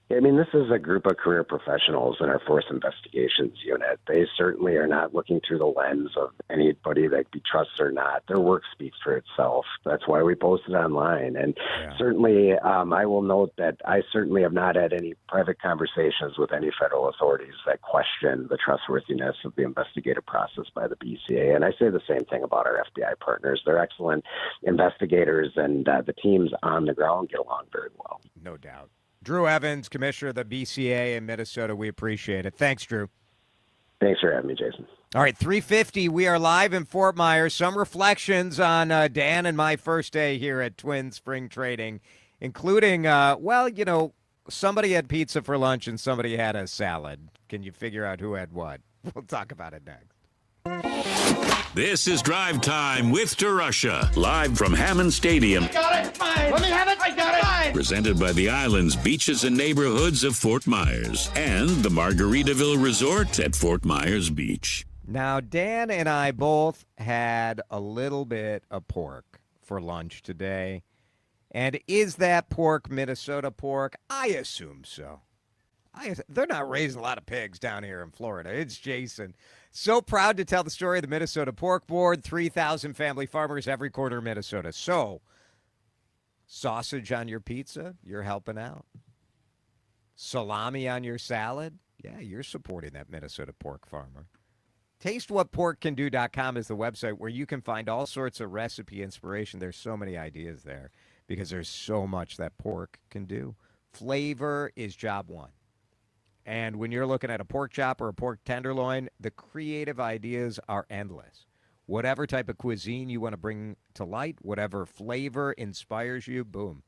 I mean, this is a group of career professionals in our Force Investigations Unit. They certainly are not looking through the lens of anybody that be trusted or not. Their work speaks for itself. That's why we post it online. And certainly, I will note that I certainly have not had any private conversations with any federal authorities that question the trustworthiness of the investigative process by the BCA. And I say the same thing about our FBI partners. They're excellent investigators, and the teams on the ground get along very well. No doubt. Drew Evans, Commissioner of the BCA in Minnesota. We appreciate it. Thanks, Drew. Thanks for having me, Jason. All right, 3:50. We are live in Fort Myers. Some reflections on Dan and my first day here at Twin Spring Trading, including, somebody had pizza for lunch and somebody had a salad. Can you figure out who had what? We'll talk about it next. This is Drive Time with DeRusha, live from Hammond Stadium. Got it! Mine! Let me have it! I got it! Mine! Presented by the islands, beaches, and neighborhoods of Fort Myers and the Margaritaville Resort at Fort Myers Beach. Now, Dan and I both had a little bit of pork for lunch today. And is that pork Minnesota pork? I assume so. They're not raising a lot of pigs down here in Florida. It's Jason. So proud to tell the story of the Minnesota Pork Board, 3,000 family farmers every corner of Minnesota. So, sausage on your pizza, you're helping out. Salami on your salad, yeah, you're supporting that Minnesota pork farmer. TasteWhatPorkCanDo.com is the website where you can find all sorts of recipe inspiration. There's so many ideas there because there's so much that pork can do. Flavor is job one. And when you're looking at a pork chop or a pork tenderloin, the creative ideas are endless. Whatever type of cuisine you want to bring to light, whatever flavor inspires you, boom.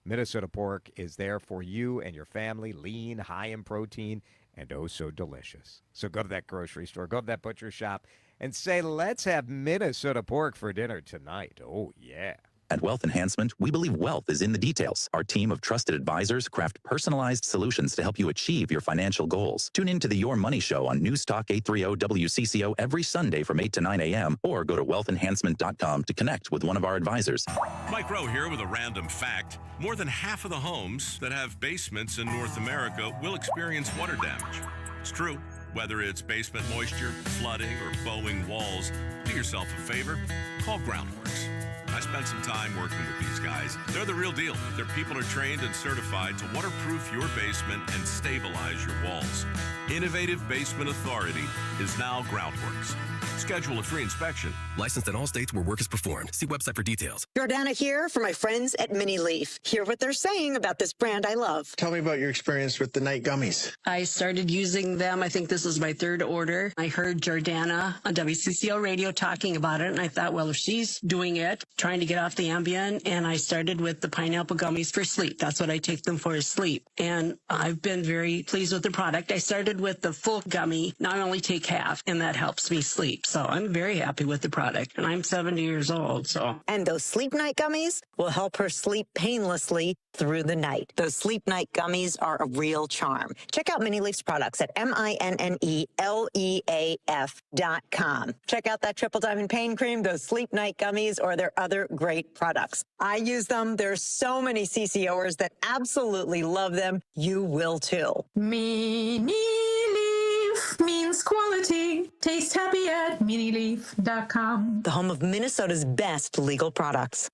Minnesota pork is there for you and your family, lean, high in protein, and oh so delicious. So go to that grocery store, go to that butcher shop, and say, let's have Minnesota pork for dinner tonight. Oh, yeah. At Wealth Enhancement, we believe wealth is in the details. Our team of trusted advisors craft personalized solutions to help you achieve your financial goals. Tune in to the Your Money Show on News Talk 830 WCCO every Sunday from 8 to 9 a.m. or go to wealthenhancement.com to connect with one of our advisors. Mike Rowe here with a random fact. More than half of the homes that have basements in North America will experience water damage. It's true. Whether it's basement moisture, flooding, or bowing walls, do yourself a favor. Call Groundworks. I spent some time working with these guys. They're the real deal. Their people are trained and certified to waterproof your basement and stabilize your walls. Innovative Basement Authority is now Groundworks. Schedule a free inspection. Licensed in all states where work is performed. See website for details. Jordana here for my friends at Mini Leaf. Hear what they're saying about this brand I love. Tell me about your experience with the night gummies. I started using them. I think this is my third order. I heard Jordana on WCCO radio talking about it, and I thought, well, if she's doing it, trying to get off the Ambien, and I started with the pineapple gummies for sleep. That's what I take them for, is sleep. And I've been very pleased with the product. I started with the full gummy. Now I only take half, and that helps me sleep. So I'm very happy with the product, and I'm 70 years old, so. And those sleep night gummies will help her sleep painlessly through the night. Those sleep night gummies are a real charm. Check out Mini Leaf's products at MINNELEAF.com. Check out that Triple Diamond Pain Cream, those sleep night gummies, or their other great products. I use them. There's so many CCOers that absolutely love them. You will too. Mini Leaf means quality. Taste happy at minileaf.com. The home of Minnesota's best legal products.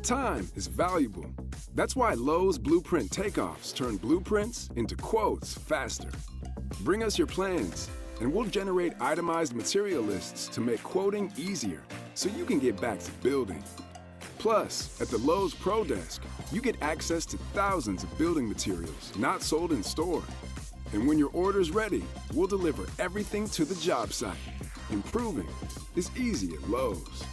Time is valuable. That's why Lowe's Blueprint Takeoffs turn blueprints into quotes faster. Bring us your plans, and we'll generate itemized material lists to make quoting easier so you can get back to building. Plus, at the Lowe's Pro Desk, you get access to thousands of building materials not sold in store. And when your order's ready, we'll deliver everything to the job site. Improving is easy at Lowe's.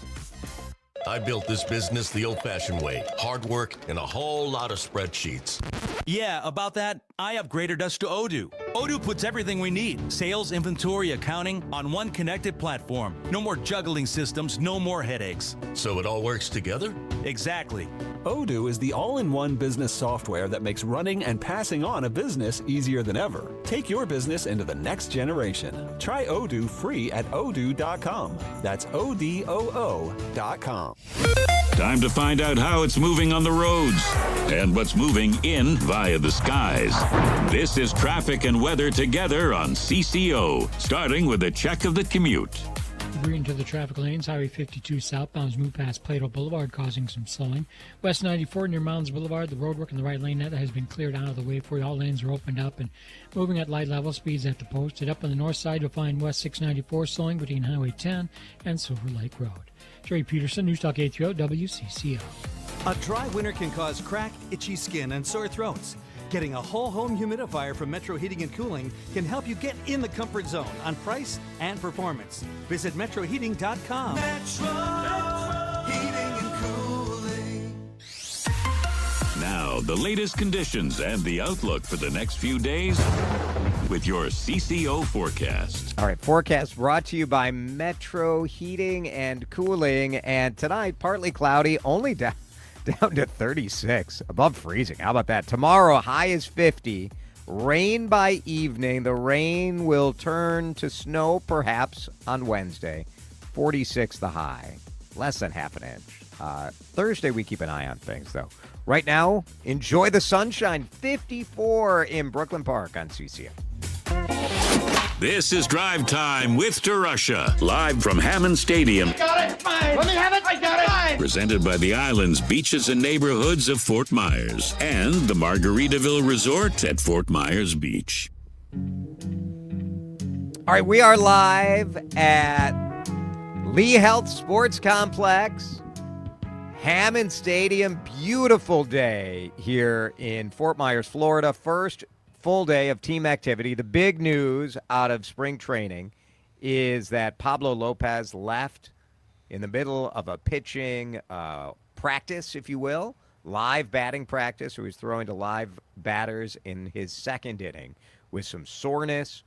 I built this business the old-fashioned way. Hard work and a whole lot of spreadsheets. Yeah, about that, I upgraded us to Odoo. Odoo puts everything we need, sales, inventory, accounting, on one connected platform. No more juggling systems, no more headaches. So it all works together? Exactly. Odoo is the all-in-one business software that makes running and passing on a business easier than ever. Take your business into the next generation. Try Odoo free at odoo.com. That's ODOO.com. Time to find out how it's moving on the roads and what's moving in via the skies. This is traffic and weather together on CCO, starting with a check of the commute. Debris into the traffic lanes. Highway 52 southbound move past Plato Boulevard, causing some slowing. West 94 near Mounds Boulevard, the roadwork in the right lane that has been cleared out of the way for you. All lanes are opened up and moving at light level. Speeds at the posted. Up on the north side, you'll find West 694 slowing between Highway 10 and Silver Lake Road. Jerry Peterson, News Talk 830 WCCO. A dry winter can cause cracked, itchy skin and sore throats. Getting a whole home humidifier from Metro Heating and Cooling can help you get in the comfort zone on price and performance. Visit metroheating.com. Metro Heating and Cooling. Now, Now, the latest conditions and the outlook for the next few days with your CCO forecast. All right, forecast brought to you by Metro Heating and Cooling. And tonight, partly cloudy, only down to 36, above freezing. How about that? Tomorrow, high is 50. Rain by evening. The rain will turn to snow perhaps on Wednesday. 46 the high, less than half an inch. Thursday, we keep an eye on things, though. Right now, enjoy the sunshine. 54 in Brooklyn Park on CCO. This is Drive Time with DeRusha, live from Hammond Stadium. Got it! Fine! Let me have it! I got it! Fine! Presented by the islands, beaches, and neighborhoods of Fort Myers and the Margaritaville Resort at Fort Myers Beach. All right, we are live at Lee Health Sports Complex, Hammond Stadium. Beautiful day here in Fort Myers, Florida. First full day of team activity. The big news out of spring training is that Pablo Lopez left in the middle of a pitching practice, if you will, live batting practice. So he's throwing to live batters in his second inning with some soreness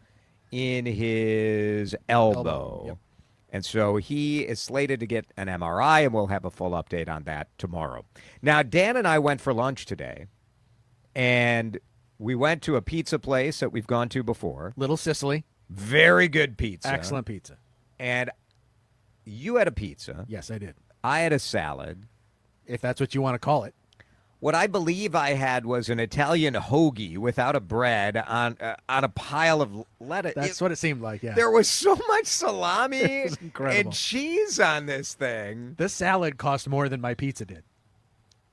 in his elbow. Yep. And so he is slated to get an MRI, and we'll have a full update on that tomorrow. Now, Dan and I went for lunch today, and we went to a pizza place that we've gone to before. Little Sicily. Very good pizza. Excellent pizza. And you had a pizza. Yes, I did. I had a salad. If that's what you want to call it. What I believe I had was an Italian hoagie without a bread on a pile of lettuce. That's what it seemed like, yeah. There was so much salami incredible. and cheese on this thing. This salad cost more than my pizza did.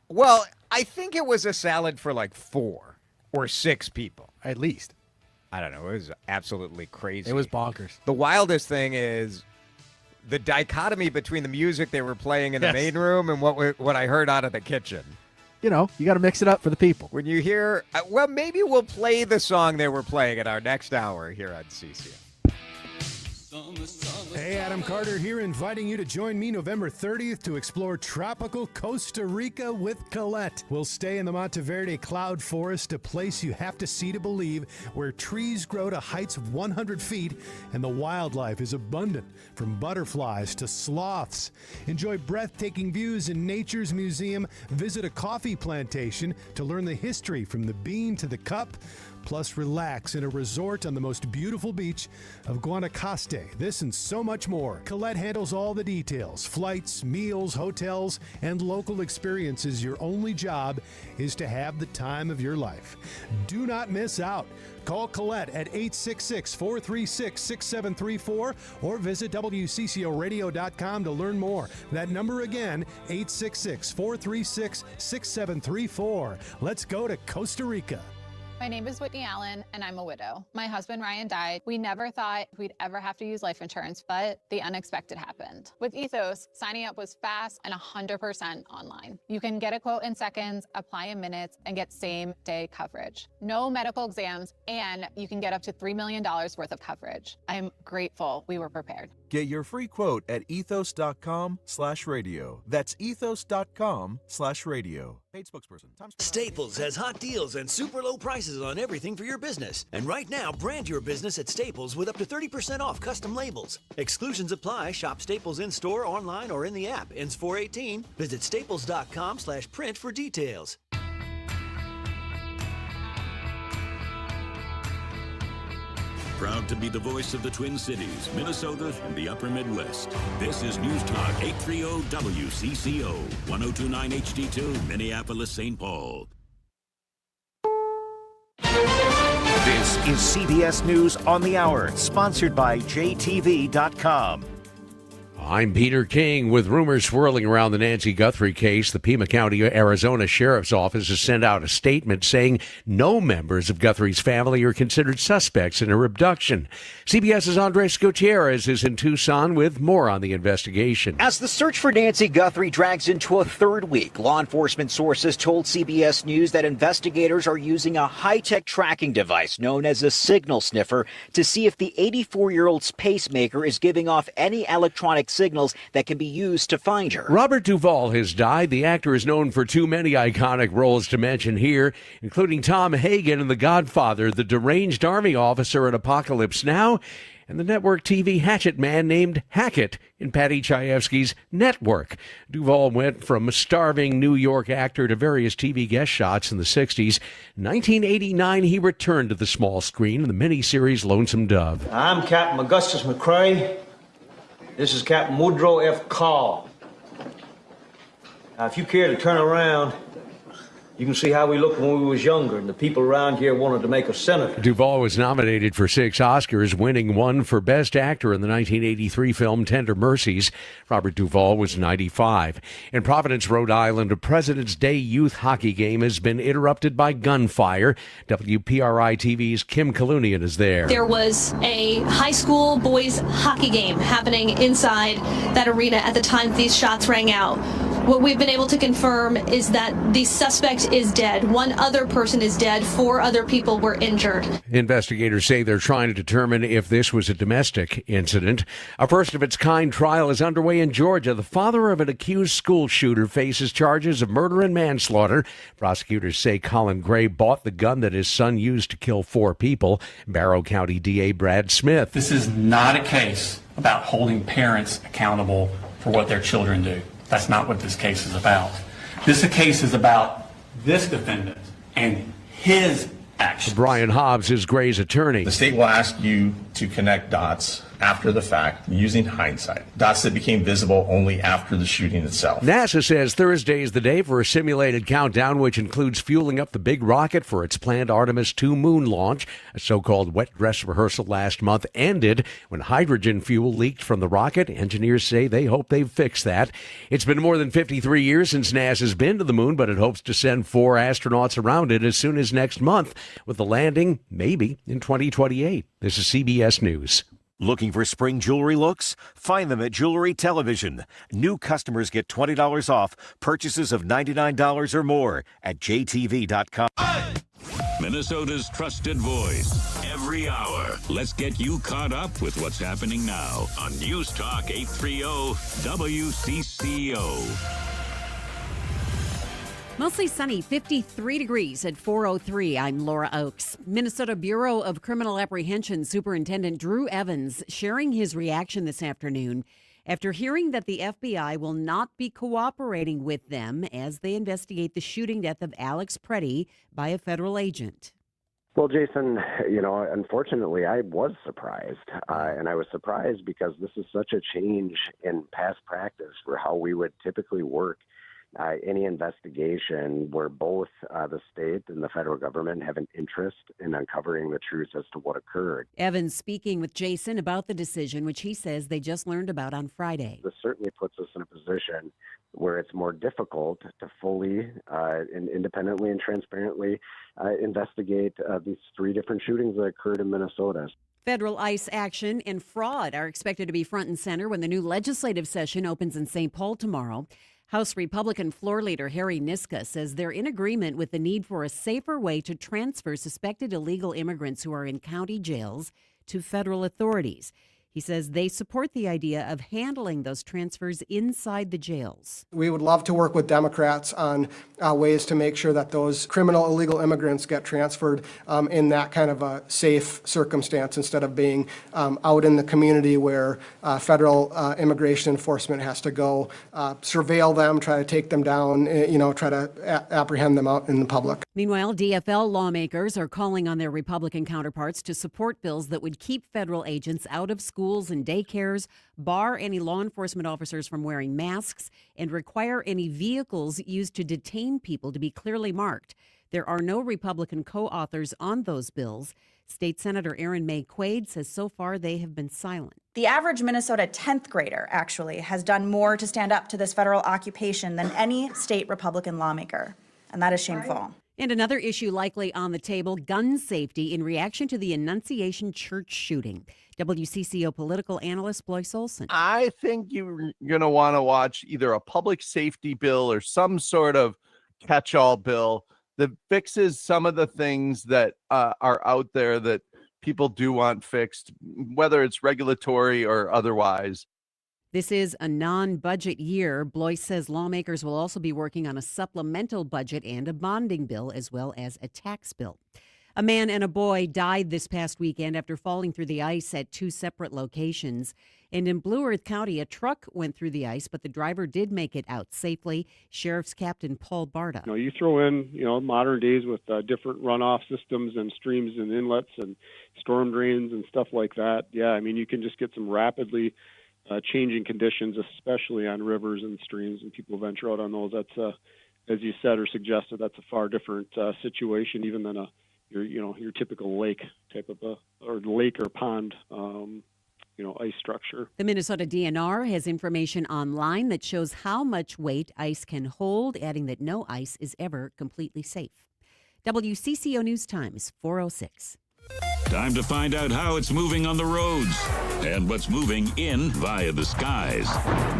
Well, I think it was a salad for like 4 or 6 people. At least. I don't know. It was absolutely crazy. It was bonkers. The wildest thing is the dichotomy between the music they were playing in the main room and what I heard out of the kitchen. You know, you got to mix it up for the people. When you hear, well, maybe we'll play the song they were playing at our next hour here on CCO. Hey, Adam Carter here, inviting you to join me November 30th to explore tropical Costa Rica with Colette. We'll stay in the Monteverde Cloud Forest, a place you have to see to believe, where trees grow to heights of 100 feet and the wildlife is abundant, from butterflies to sloths. Enjoy breathtaking views in Nature's Museum. Visit a coffee plantation to learn the history from the bean to the cup. Plus, relax in a resort on the most beautiful beach of Guanacaste. This and so much more. Colette handles all the details: flights, meals, hotels, and local experiences. Your only job is to have the time of your life. Do not miss out. Call Colette at 866-436-6734 or visit WCCOradio.com to learn more. That number again, 866-436-6734. Let's go to Costa Rica. My name is Whitney Allen, and I'm a widow. My husband, Ryan, died. We never thought we'd ever have to use life insurance, but the unexpected happened. With Ethos, signing up was fast and 100% online. You can get a quote in seconds, apply in minutes, and get same-day coverage. No medical exams, and you can get up to $3 million worth of coverage. I'm grateful we were prepared. Get your free quote at ethos.com/radio. That's ethos.com/radio. Paid spokesperson. Staples has hot deals and super low prices on everything for your business. And right now, brand your business at Staples with up to 30% off custom labels. Exclusions apply. Shop Staples in-store, online, or in the app. Ends 4/18. Visit staples.com/print for details. Proud to be the voice of the Twin Cities, Minnesota, and the Upper Midwest. This is News Talk 830 WCCO, 1029 HD2, Minneapolis, St. Paul. This is CBS News on the Hour, sponsored by JTV.com. I'm Peter King. With rumors swirling around the Nancy Guthrie case, the Pima County, Arizona Sheriff's Office has sent out a statement saying no members of Guthrie's family are considered suspects in her abduction. CBS's Andres Gutierrez is in Tucson with more on the investigation. As the search for Nancy Guthrie drags into a third week, law enforcement sources told CBS News that investigators are using a high-tech tracking device known as a signal sniffer to see if the 84-year-old's pacemaker is giving off any electronic signals that can be used to find her. Robert Duvall has died. The actor is known for too many iconic roles to mention here, including Tom Hagen in The Godfather, the deranged army officer in Apocalypse Now, and the network TV hatchet man named Hackett in Patty Chayefsky's Network. Duvall went from a starving New York actor to various TV guest shots in the 60s. In 1989, he returned to the small screen in the miniseries Lonesome Dove. I'm Captain Augustus McCrae. This is Captain Woodrow F. Call. Now, if you care to turn around, you can see how we looked when we was younger, and the people around here wanted to make us senator. Duvall was nominated for 6 Oscars, winning one for Best Actor in the 1983 film Tender Mercies. Robert Duvall was 95. In Providence, Rhode Island, a President's Day youth hockey game has been interrupted by gunfire. WPRI TV's Kim Kalunian is there. There was a high school boys hockey game happening inside that arena at the time these shots rang out. What we've been able to confirm is that the suspect is dead. One other person is dead. 4 other people were injured. Investigators say they're trying to determine if this was a domestic incident. A first-of-its-kind trial is underway in Georgia. The father of an accused school shooter faces charges of murder and manslaughter. Prosecutors say Colin Gray bought the gun that his son used to kill 4 people. Barrow County DA Brad Smith. This is not a case about holding parents accountable for what their children do. That's not what this case is about. This case is about this defendant and his actions. Brian Hobbs is Gray's attorney. The state will ask you to connect dots after the fact using hindsight, dots that became visible only after the shooting itself. NASA says Thursday is the day for a simulated countdown, which includes fueling up the big rocket for its planned Artemis 2 moon launch. A so-called wet dress rehearsal last month ended when hydrogen fuel leaked from the rocket. Engineers say they hope they've fixed that. It's been more than 53 years since NASA's been to the moon, but it hopes to send 4 astronauts around it as soon as next month, with the landing maybe in 2028. This is CBS News. Looking for spring jewelry looks? Find them at Jewelry Television. New customers get $20 off purchases of $99 or more at jtv.com. Minnesota's trusted voice every hour. Let's get you caught up with what's happening now on News Talk 830 WCCO. Mostly sunny, 53 degrees at 4:03. I'm Laura Oakes. Minnesota Bureau of Criminal Apprehension Superintendent Drew Evans sharing his reaction this afternoon after hearing that the FBI will not be cooperating with them as they investigate the shooting death of Alex Preddy by a federal agent. Well, Jason, unfortunately, I was surprised. And I was surprised because this is such a change in past practice for how we would typically work any investigation where both the state and the federal government have an interest in uncovering the truth as to what occurred. Evans speaking with Jason about the decision, which he says they just learned about on Friday. This certainly puts us in a position where it's more difficult to fully and independently and transparently investigate these 3 different shootings that occurred in Minnesota. Federal ICE action and fraud are expected to be front and center when the new legislative session opens in St. Paul tomorrow. House Republican floor leader Harry Niska says they're in agreement with the need for a safer way to transfer suspected illegal immigrants who are in county jails to federal authorities. He says they support the idea of handling those transfers inside the jails. We would love to work with Democrats on ways to make sure that those criminal illegal immigrants get transferred in that kind of a safe circumstance instead of being out in the community where federal immigration enforcement has to go surveil them, try to take them down, try to apprehend them out in the public. Meanwhile, DFL lawmakers are calling on their Republican counterparts to support bills that would keep federal agents out of schools and daycares, bar any law enforcement officers from wearing masks, and require any vehicles used to detain people to be clearly marked. There are no Republican co-authors on those bills. State Senator Erin May Quaid says so far they have been silent. The average Minnesota 10th grader actually has done more to stand up to this federal occupation than any state Republican lawmaker, and that is shameful. And another issue likely on the table, gun safety in reaction to the Annunciation Church shooting. WCCO political analyst Blois Olson. I think you're going to want to watch either a public safety bill or some sort of catch-all bill that fixes some of the things that are out there that people do want fixed, whether it's regulatory or otherwise. This is a non-budget year. Blois says lawmakers will also be working on a supplemental budget and a bonding bill, as well as a tax bill. A man and a boy died this past weekend after falling through the ice at two separate locations. And in Blue Earth County, a truck went through the ice, but the driver did make it out safely. Sheriff's Captain Paul Barta. You throw in, modern days with different runoff systems and streams and inlets and storm drains and stuff like that. Yeah, I mean, you can just get some rapidly changing conditions, especially on rivers and streams, and people venture out on those. That's, as you said or suggested, that's a far different situation even than your typical lake type of or lake or pond, ice structure. The Minnesota DNR has information online that shows how much weight ice can hold, adding that no ice is ever completely safe. WCCO News Times, 4:06. Time to find out how it's moving on the roads and what's moving in via the skies.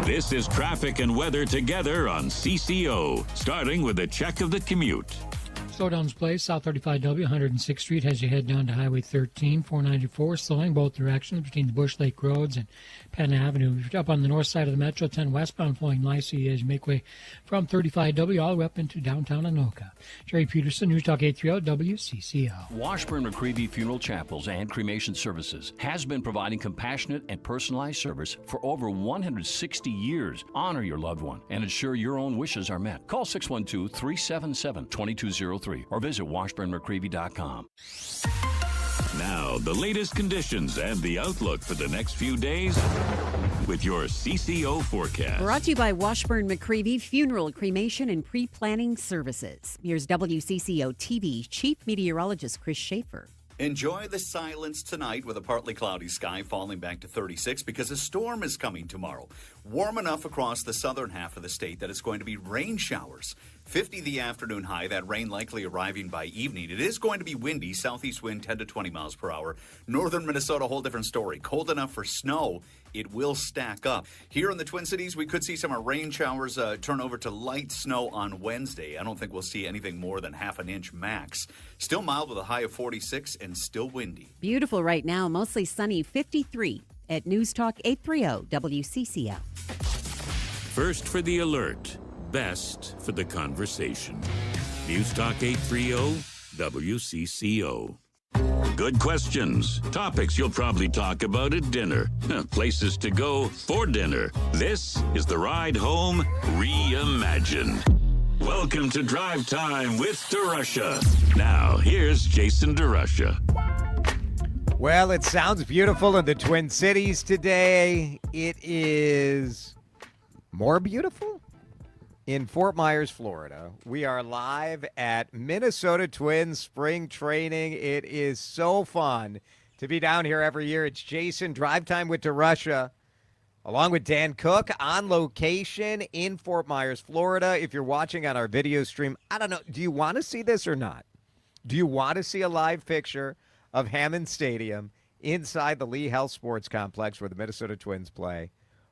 This is traffic and weather together on CCO, starting with a check of the commute. Slowdowns place, South 35W, 106th Street, as you head down to Highway 13, 494, slowing both directions between the Bush Lake Roads and Penn Avenue. Up on the north side of the Metro 10 westbound, flowing nicely as you make way from 35W all the way up into downtown Anoka. Jerry Peterson, News Talk 830 WCCO. Washburn-McCreevy Funeral Chapels and Cremation Services has been providing compassionate and personalized service for over 160 years. Honor your loved one and ensure your own wishes are met. Call 612-377-2203 or visit washburnmccreevy.com. Now, the latest conditions and the outlook for the next few days with your CCO forecast. Brought to you by Washburn McCreevy Funeral, Cremation, and Pre-Planning Services. Here's WCCO TV Chief Meteorologist Chris Schaefer. Enjoy the silence tonight with a partly cloudy sky falling back to 36 because a storm is coming tomorrow. Warm enough across the southern half of the state that it's going to be rain showers. 50 the afternoon high, that rain likely arriving by evening. It is going to be windy, southeast wind 10 to 20 miles per hour. Northern Minnesota, a whole different story. Cold enough for snow. It will stack up. Here in the Twin Cities, we could see some rain showers turn over to light snow on Wednesday. I don't think we'll see anything more than half an inch max. Still mild with a high of 46 and still windy. Beautiful right now, mostly sunny, 53 at News Talk 830 WCCO. First for the alert, best for the conversation. News Talk 830 WCCO. Good questions. Topics you'll probably talk about at dinner. Places to go for dinner. This is the Ride Home Reimagined. Welcome to Drive Time with DeRusha. Now, here's Jason DeRusha. Well, it sounds beautiful in the Twin Cities today. It is more beautiful in Fort Myers, Florida. We are live at Minnesota Twins spring training. It is so fun to be down here every year. It's Jason, Drive Time with DeRusha, along with Dan Cook on location in Fort Myers, Florida. If you're watching on our video stream, I don't know, do you want to see this or not? Do you want to see a live picture of Hammond Stadium inside the Lee Health Sports Complex where the Minnesota Twins play?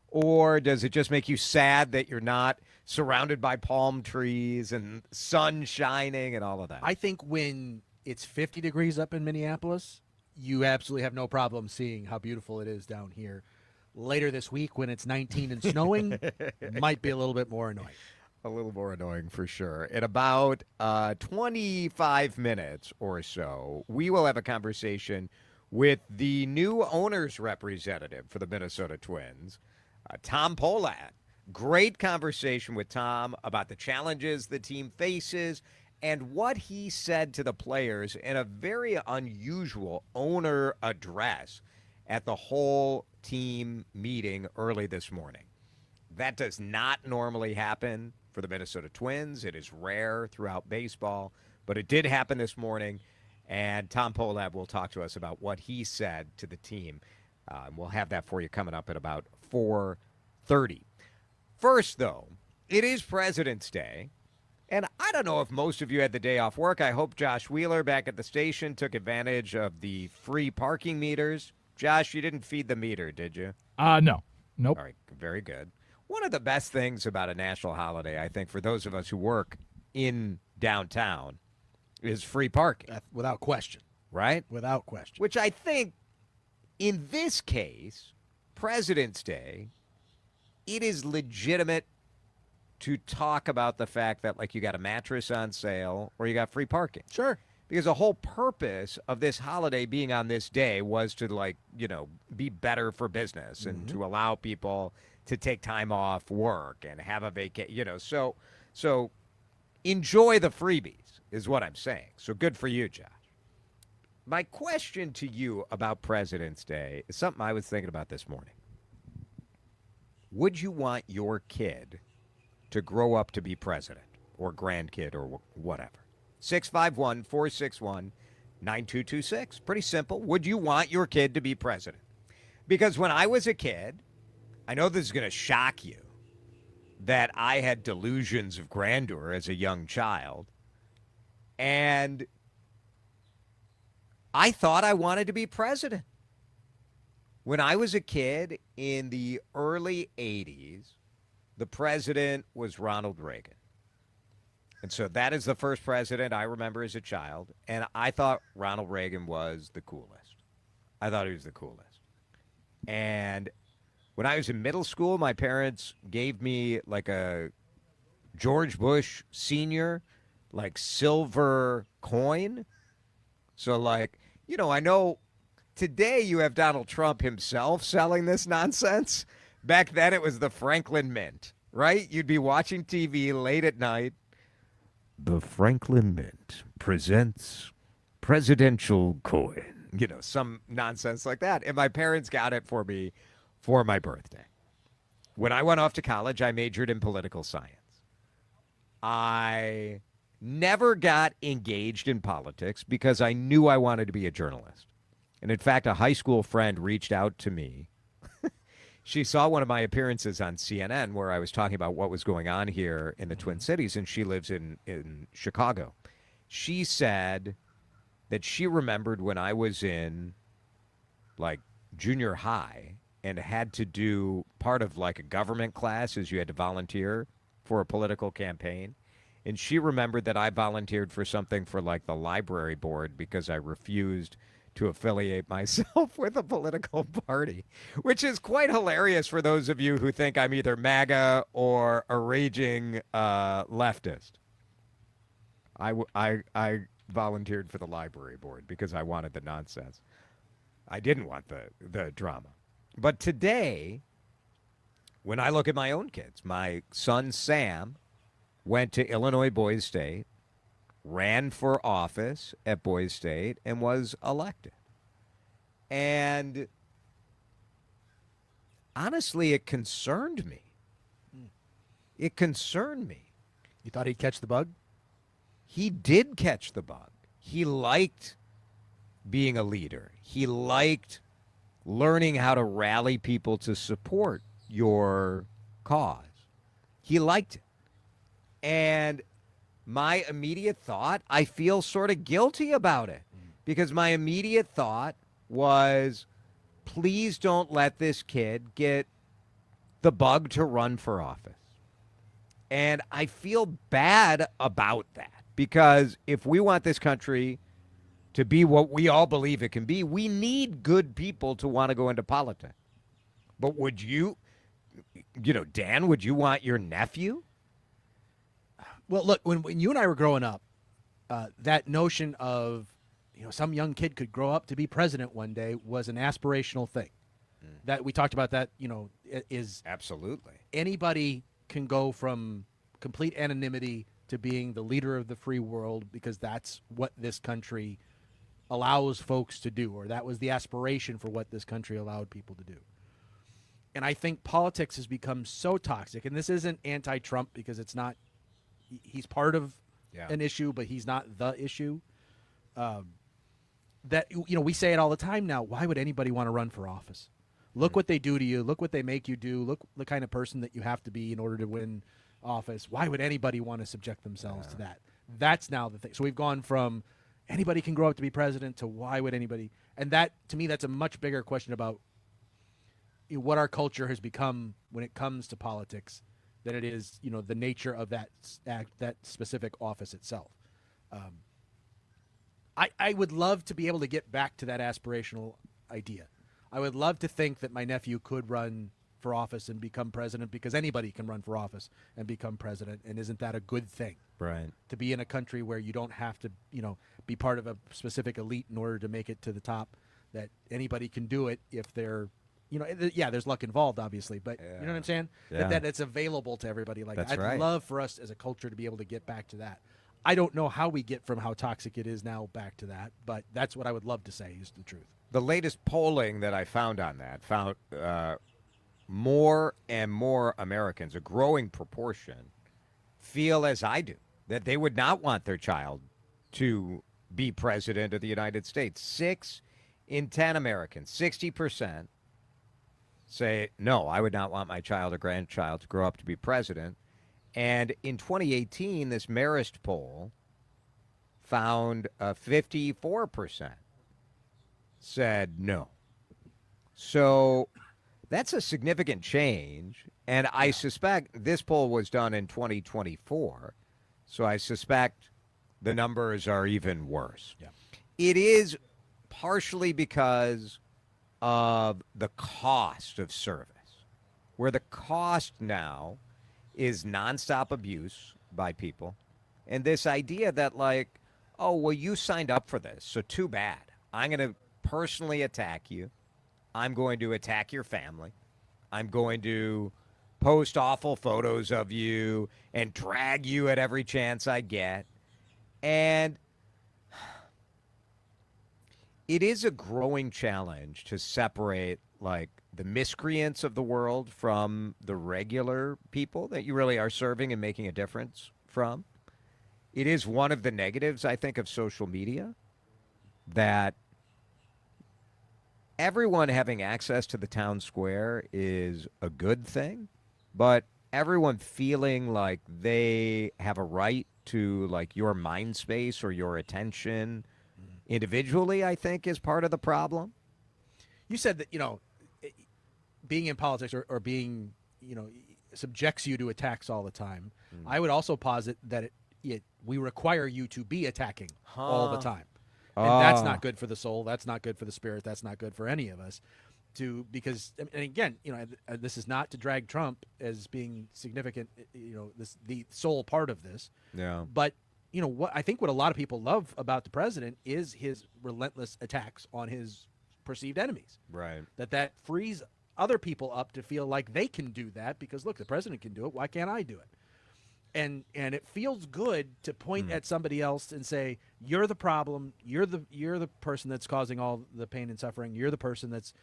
Or does it just make you sad that you're not surrounded by palm trees and sun shining and all of that? I think when it's 50 degrees up in Minneapolis, you absolutely have no problem seeing how beautiful it is down here. Later this week when it's 19 and snowing, it might be a little bit more annoying. A little more annoying for sure. In about 25 minutes or so, we will have a conversation with the new owner's representative for the Minnesota Twins, Tom Pohlad. Great conversation with Tom about the challenges the team faces and what he said to the players in a very unusual owner address at the whole team meeting early this morning. That does not normally happen for the Minnesota Twins. It is rare throughout baseball, but it did happen this morning, and Tom Pohlad will talk to us about what he said to the team. We'll have that for you coming up at about 4:30. First, though, it is President's Day, and I don't know if most of you had the day off work. I hope Josh Wheeler back at the station took advantage of the free parking meters. Josh, you didn't feed the meter, did you? No. Nope. All right, very good. One of the best things about a national holiday, I think, for those of us who work in downtown is free parking. Without question. Right? Without question. Which I think, in this case, President's Day, it is legitimate to talk about the fact that, like, you got a mattress on sale or you got free parking. Sure. Because the whole purpose of this holiday being on this day was to, like, be better for business and to allow people to take time off work and have a vacation, so enjoy the freebies is what I'm saying. So good for you, Josh. My question to you about President's Day is something I was thinking about this morning. Would you want your kid to grow up to be president or grandkid or whatever? 651-461-9226. Pretty simple. Would you want your kid to be president? Because when I was a kid, I know this is going to shock you, that I had delusions of grandeur as a young child. And I thought I wanted to be president. When I was a kid in the early 80s, the president was Ronald Reagan. And so that is the first president I remember as a child. And I thought Ronald Reagan was the coolest. I thought he was the coolest. And when I was in middle school, my parents gave me like a George Bush Sr., like silver coin. So like, I know today you have Donald Trump himself selling this nonsense. Back then it was the Franklin Mint, right? You'd be watching TV late at night. The Franklin Mint presents presidential coin. Some nonsense like that. And my parents got it for me for my birthday. When I went off to college, I majored in political science. I never got engaged in politics because I knew I wanted to be a journalist. And in fact, a high school friend reached out to me. She saw one of my appearances on CNN where I was talking about what was going on here in the Twin Cities, and she lives in Chicago. She said that she remembered when I was in, like, junior high and had to do part of, like, a government class is you had to volunteer for a political campaign. And she remembered that I volunteered for something for, like, the library board because I refused to affiliate myself with a political party, which is quite hilarious for those of you who think I'm either MAGA or a raging leftist. I volunteered for the library board because I wanted the nonsense. I didn't want the drama. But today, when I look at my own kids, my son Sam went to Illinois Boys State, ran for office at Boys State, and was elected. And honestly, it concerned me. It concerned me. You thought he'd catch the bug? He did catch the bug. He liked being a leader. He liked learning how to rally people to support your cause. He liked it. And my immediate thought, I feel sort of guilty about it because my immediate thought was, please don't let this kid get the bug to run for office. And I feel bad about that because if we want this country to be what we all believe it can be, we need good people to want to go into politics. But would you, Dan, would you want your nephew? Well, look, when you and I were growing up, that notion of, some young kid could grow up to be president one day was an aspirational thing. That we talked about that, is absolutely anybody can go from complete anonymity to being the leader of the free world because that's what this country allows folks to do, or that was the aspiration for what this country allowed people to do. And I think politics has become so toxic, and this isn't anti-Trump because it's not. He's part of an issue, but he's not the issue. That we say it all the time now. Why would anybody want to run for office? Look what they do to you. Look what they make you do. Look the kind of person that you have to be in order to win office. Why would anybody want to subject themselves to that? That's now the thing. So we've gone from anybody can grow up to be president to why would anybody? And that, to me, that's a much bigger question about what our culture has become when it comes to politics than it is, the nature of that specific office itself. I would love to be able to get back to that aspirational idea. I would love to think that my nephew could run for office and become president, because anybody can run for office and become president. And isn't that a good thing? Right. To be in a country where you don't have to, be part of a specific elite in order to make it to the top, that anybody can do it if they're, there's luck involved, obviously, but you know what I'm saying? Yeah. That it's available to everybody. Like, That's I'd right. love for us as a culture to be able to get back to that. I don't know how we get from how toxic it is now back to that, but that's what I would love to say is the truth. The latest polling that I found on that found more and more Americans, a growing proportion, feel as I do, that they would not want their child to be president of the United States. 6 in 10 Americans, 60%, say, no, I would not want my child or grandchild to grow up to be president. And in 2018, this Marist poll found 54% said no. So that's a significant change. And I suspect this poll was done in 2024. So I suspect the numbers are even worse. Yeah. It is partially because of the cost of service, where the cost now is nonstop abuse by people. And this idea that, like, oh, well, you signed up for this, so too bad. I'm going to personally attack you. I'm going to attack your family. I'm going to post awful photos of you and drag you at every chance I get. And it is a growing challenge to separate, like, the miscreants of the world from the regular people that you really are serving and making a difference from. It is one of the negatives, I think, of social media, that everyone having access to the town square is a good thing, but everyone feeling like they have a right to, like, your mind space or your attention individually, I think, is part of the problem. You said that, being in politics or being, subjects you to attacks all the time. I would also posit that we require you to be attacking all the time. And that's not good for the soul. That's not good for the spirit. That's not good for any of us. Because, and again, this is not to drag Trump as being significant, the sole part of this. Yeah. But, what a lot of people love about the president is his relentless attacks on his perceived enemies. Right. That frees other people up to feel like they can do that because, look, the president can do it. Why can't I do it? And it feels good to point at somebody else and say, you're the problem. You're the person that's causing all the pain and suffering. You're the person that's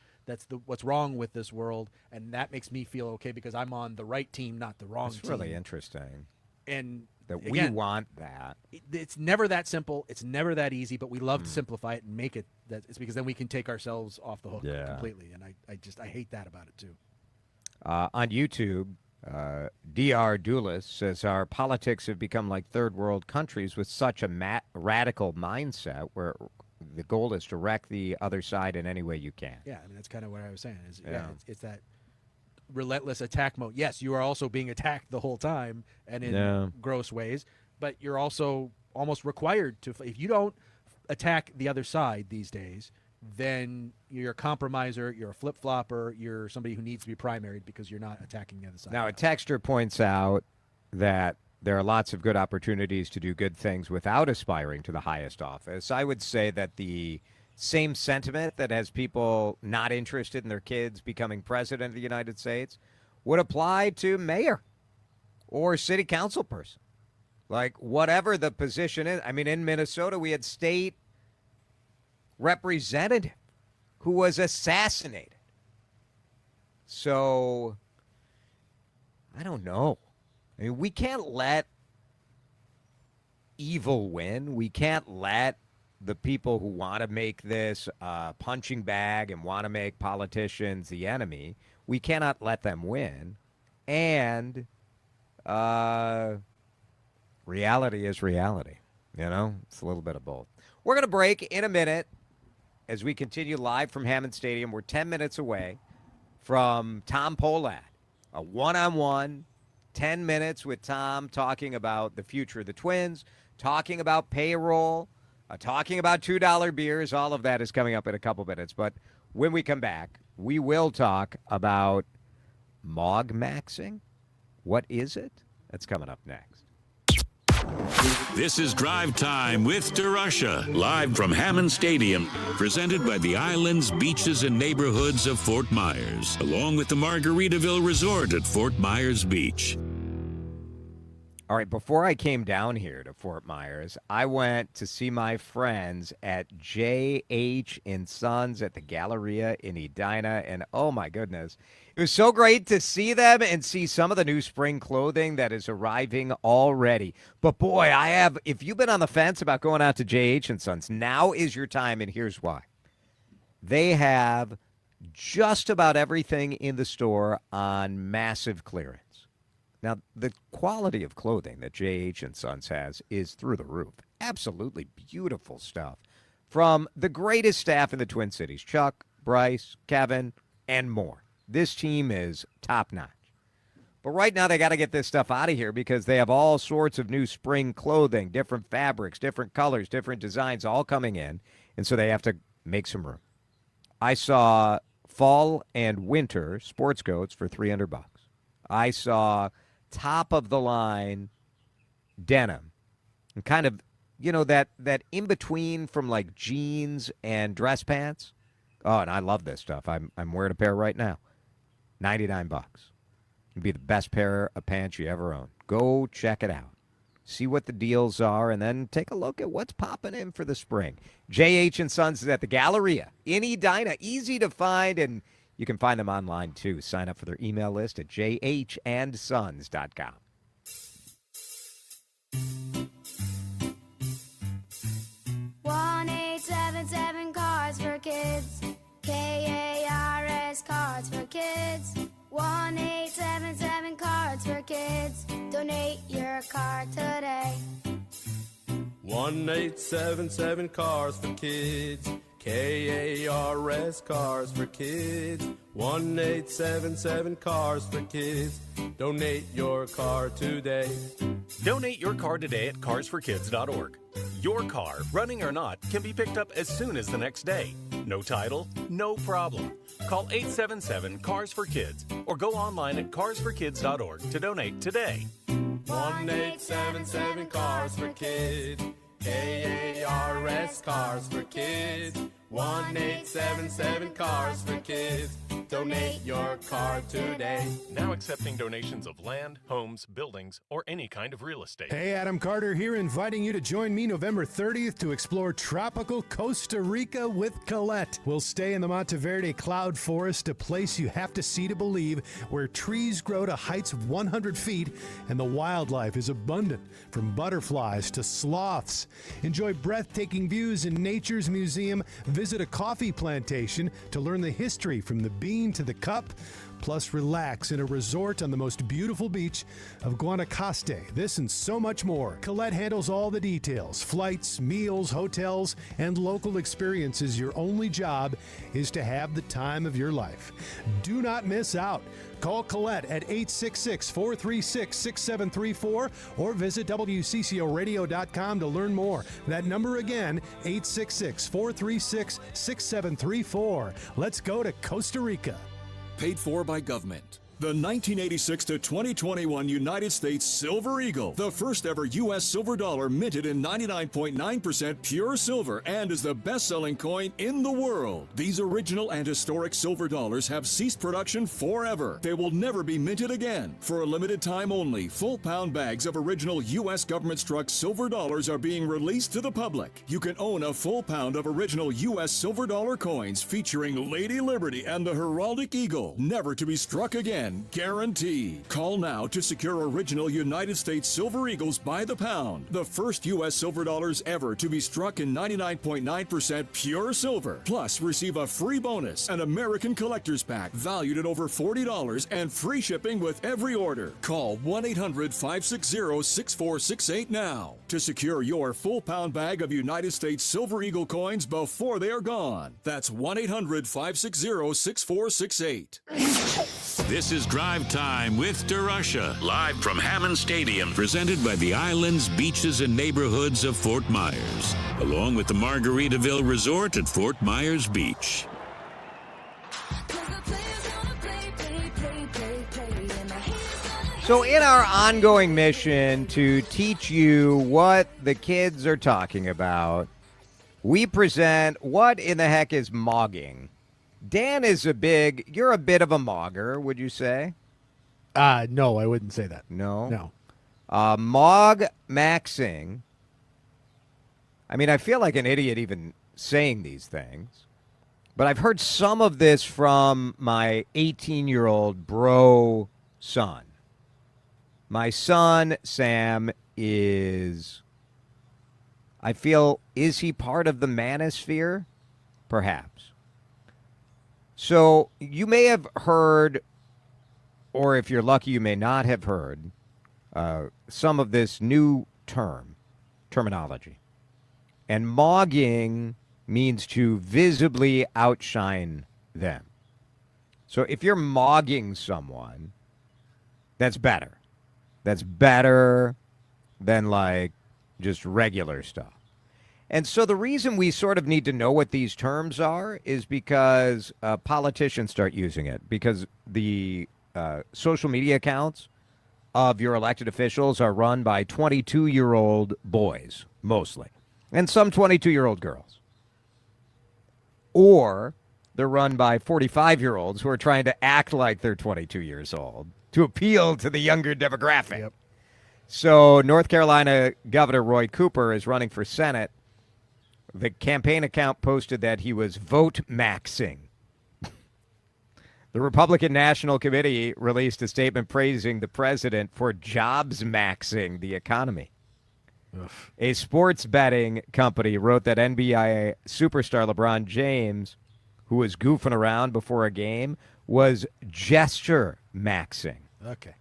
what's wrong with this world. And that makes me feel okay because I'm on the right team, not the wrong team. It's really interesting. And that again, we want that. It's never that simple. It's never that easy, but we love to simplify it and make it that it's because then we can take ourselves off the hook completely. And I hate that about it too. On YouTube, DR Doulis says our politics have become like third world countries with such a radical mindset where the goal is to wreck the other side in any way you can. Yeah, I mean, that's kind of what I was saying. It's that relentless attack mode. Yes, you are also being attacked the whole time and in gross ways, but you're also almost required to. If you don't attack the other side these days, then you're a compromiser, you're a flip-flopper, you're somebody who needs to be primaried because you're not attacking the other side. Now, a texter points out that there are lots of good opportunities to do good things without aspiring to the highest office. I would say that the same sentiment that has people not interested in their kids becoming president of the United States would apply to mayor or city council person. Like, whatever the position is. I mean, in Minnesota, we had state representative who was assassinated. So, I don't know. I mean, we can't let evil win. We can't let the people who want to make this a punching bag and want to make politicians the enemy, we cannot let them win. And reality is reality. It's a little bit of both. We're going to break in a minute. As we continue live from Hammond Stadium, we're 10 minutes away from Tom Pohlad, a one-on-one, 10 minutes with Tom talking about the future of the Twins, talking about payroll, talking about $2 beers. All of that is coming up in a couple minutes. But when we come back, we will talk about Mogmaxing? What is it? That's coming up next. This is Drive Time with DeRusha, live from Hammond Stadium, presented by the islands, beaches, and neighborhoods of Fort Myers, along with the Margaritaville Resort at Fort Myers Beach. All right, before I came down here to Fort Myers, I went to see my friends at J.H. & Sons at the Galleria in Edina, and oh my goodness, it was so great to see them and see some of the new spring clothing that is arriving already. But boy, if you've been on the fence about going out to J.H. & Sons, now is your time, and here's why. They have just about everything in the store on massive clearance. Now, the quality of clothing that J.H. & Sons has is through the roof. Absolutely beautiful stuff from the greatest staff in the Twin Cities, Chuck, Bryce, Kevin, and more. This team is top-notch. But right now, they got to get this stuff out of here because they have all sorts of new spring clothing, different fabrics, different colors, different designs all coming in, and so they have to make some room. I saw fall and winter sports coats for $300. I saw top-of-the-line denim, and kind of, that in-between from, like, jeans and dress pants. Oh, and I love this stuff. I'm wearing a pair right now. $99. It'd be the best pair of pants you ever own. Go check it out. See what the deals are, and then take a look at what's popping in for the spring. J.H. & Sons is at the Galleria in Edina. Easy to find, and you can find them online, too. Sign up for their email list at jhandsons.com. Cars for Kids. KARS Cards for Kids. 1-877 Cards for Kids. Donate your card today. 1-877 Cars for Kids. KARS Cars for Kids. 1-877 Cars for Kids. Donate your car today. Donate your car today at carsforkids.org. Your car, running or not, can be picked up as soon as the next day. No title? No problem. Call 877-CARS-FOR-KIDS or go online at carsforkids.org to donate today. 1-877 Cars for Kids. KARS Cars for Kids. 1-877 Cars for Kids. Donate your car today. Now accepting donations of land, homes, buildings, or any kind of real estate. Hey, Adam Carter here, inviting you to join me November 30th to explore tropical Costa Rica with Colette. We'll stay in the Monteverde Cloud Forest, a place you have to see to believe, where trees grow to heights of 100 feet and the wildlife is abundant, from butterflies to sloths. Enjoy breathtaking views in Nature's Museum. Visit a coffee plantation to learn the history from the bean to the cup, plus relax in a resort on the most beautiful beach of Guanacaste. This and so much more. Colette handles all the details: flights, meals, hotels, and local experiences. Your only job is to have the time of your life. Do not miss out. Call Colette at 866-436-6734 or visit WCCOradio.com to learn more. That number again, 866-436-6734. Let's go to Costa Rica. Paid for by government. The 1986 to 2021 United States Silver Eagle, the first ever U.S. silver dollar minted in 99.9% pure silver and is the best-selling coin in the world. These original and historic silver dollars have ceased production forever. They will never be minted again. For a limited time only, full-pound bags of original U.S. government-struck silver dollars are being released to the public. You can own a full pound of original U.S. silver dollar coins featuring Lady Liberty and the heraldic eagle, never to be struck again. Guaranteed. Call now to secure original United States Silver Eagles by the pound. The first U.S. silver dollars ever to be struck in 99.9% pure silver. Plus, receive a free bonus, an American Collector's Pack valued at over $40 and free shipping with every order. Call 1-800-560-6468 now to secure your full pound bag of United States Silver Eagle coins before they are gone. That's 1-800-560-6468. This is Drive Time with DeRusha, live from Hammond Stadium, presented by the islands, beaches, and neighborhoods of Fort Myers, along with the Margaritaville Resort at Fort Myers Beach. So in our ongoing mission to teach you what the kids are talking about, we present what in the heck is mogging. Dan is you're a bit of a mogger, would you say? No, I wouldn't say that. No? No. Mog maxing. I mean, I feel like an idiot even saying these things, but I've heard some of this from my 18-year-old bro son. My son, Sam, is he part of the manosphere? Perhaps. So you may have heard, or if you're lucky, you may not have heard some of this new terminology. And mogging means to visibly outshine them. So if you're mogging someone, that's better. That's better than like just regular stuff. And so the reason we sort of need to know what these terms are is because politicians start using it, because the social media accounts of your elected officials are run by 22-year-old boys, mostly, and some 22-year-old girls. Or they're run by 45-year-olds who are trying to act like they're 22 years old to appeal to the younger demographic. Yep. So North Carolina Governor Roy Cooper is running for Senate. The campaign account posted that he was vote maxing. The Republican National Committee released a statement praising the president for jobs maxing the economy. Ugh. A sports betting company wrote that NBA superstar LeBron James, who was goofing around before a game, was gesture maxing. Okay.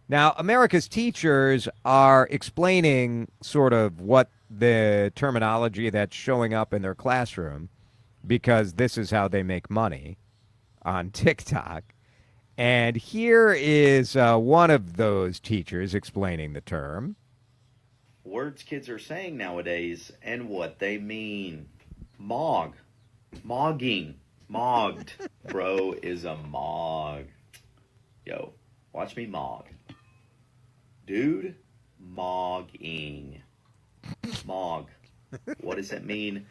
Now, America's teachers are explaining sort of what the terminology that's showing up in their classroom, because this is how they make money on TikTok. And here is one of those teachers explaining the term. Words kids are saying nowadays and what they mean. Mog. Mogging. Mogged. Bro is a mog. Yo, watch me mog. Dude, mogging. Mog. What does it mean?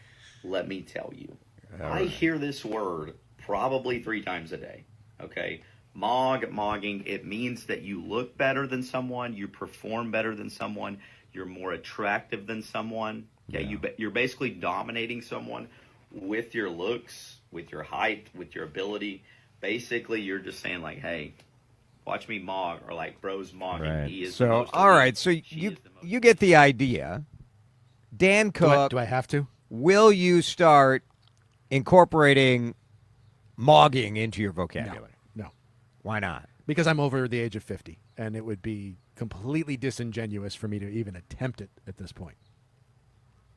Let me tell you. I hear this word probably 3 times a day. Okay? Mogging. It means that you look better than someone, you perform better than someone, you're more attractive than someone. Yeah. You're basically dominating someone with your looks, with your height, with your ability. Basically, you're just saying like, hey, watch me mog, or like bro's mogging. Right. He is so, the most all elite. right. So you get the idea. Dan Cook. Do I have to? Will you start incorporating mogging into your vocabulary? No. Why not? Because I'm over the age of 50, and it would be completely disingenuous for me to even attempt it at this point.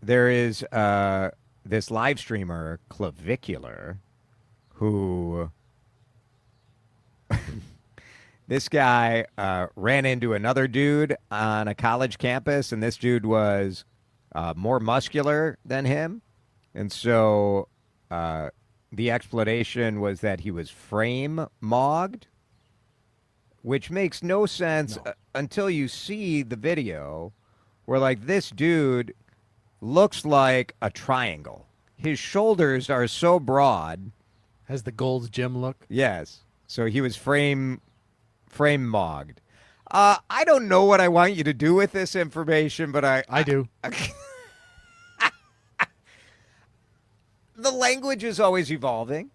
There is this live streamer, Clavicular, who this guy ran into another dude on a college campus, and this dude was more muscular than him. And so the explanation was that he was frame mogged, which makes no sense until you see the video where, like, this dude looks like a triangle. His shoulders are so broad. Has the Gold's Gym look? Yes. So he was frame mogged. I don't know what I want you to do with this information, but I do. The language is always evolving.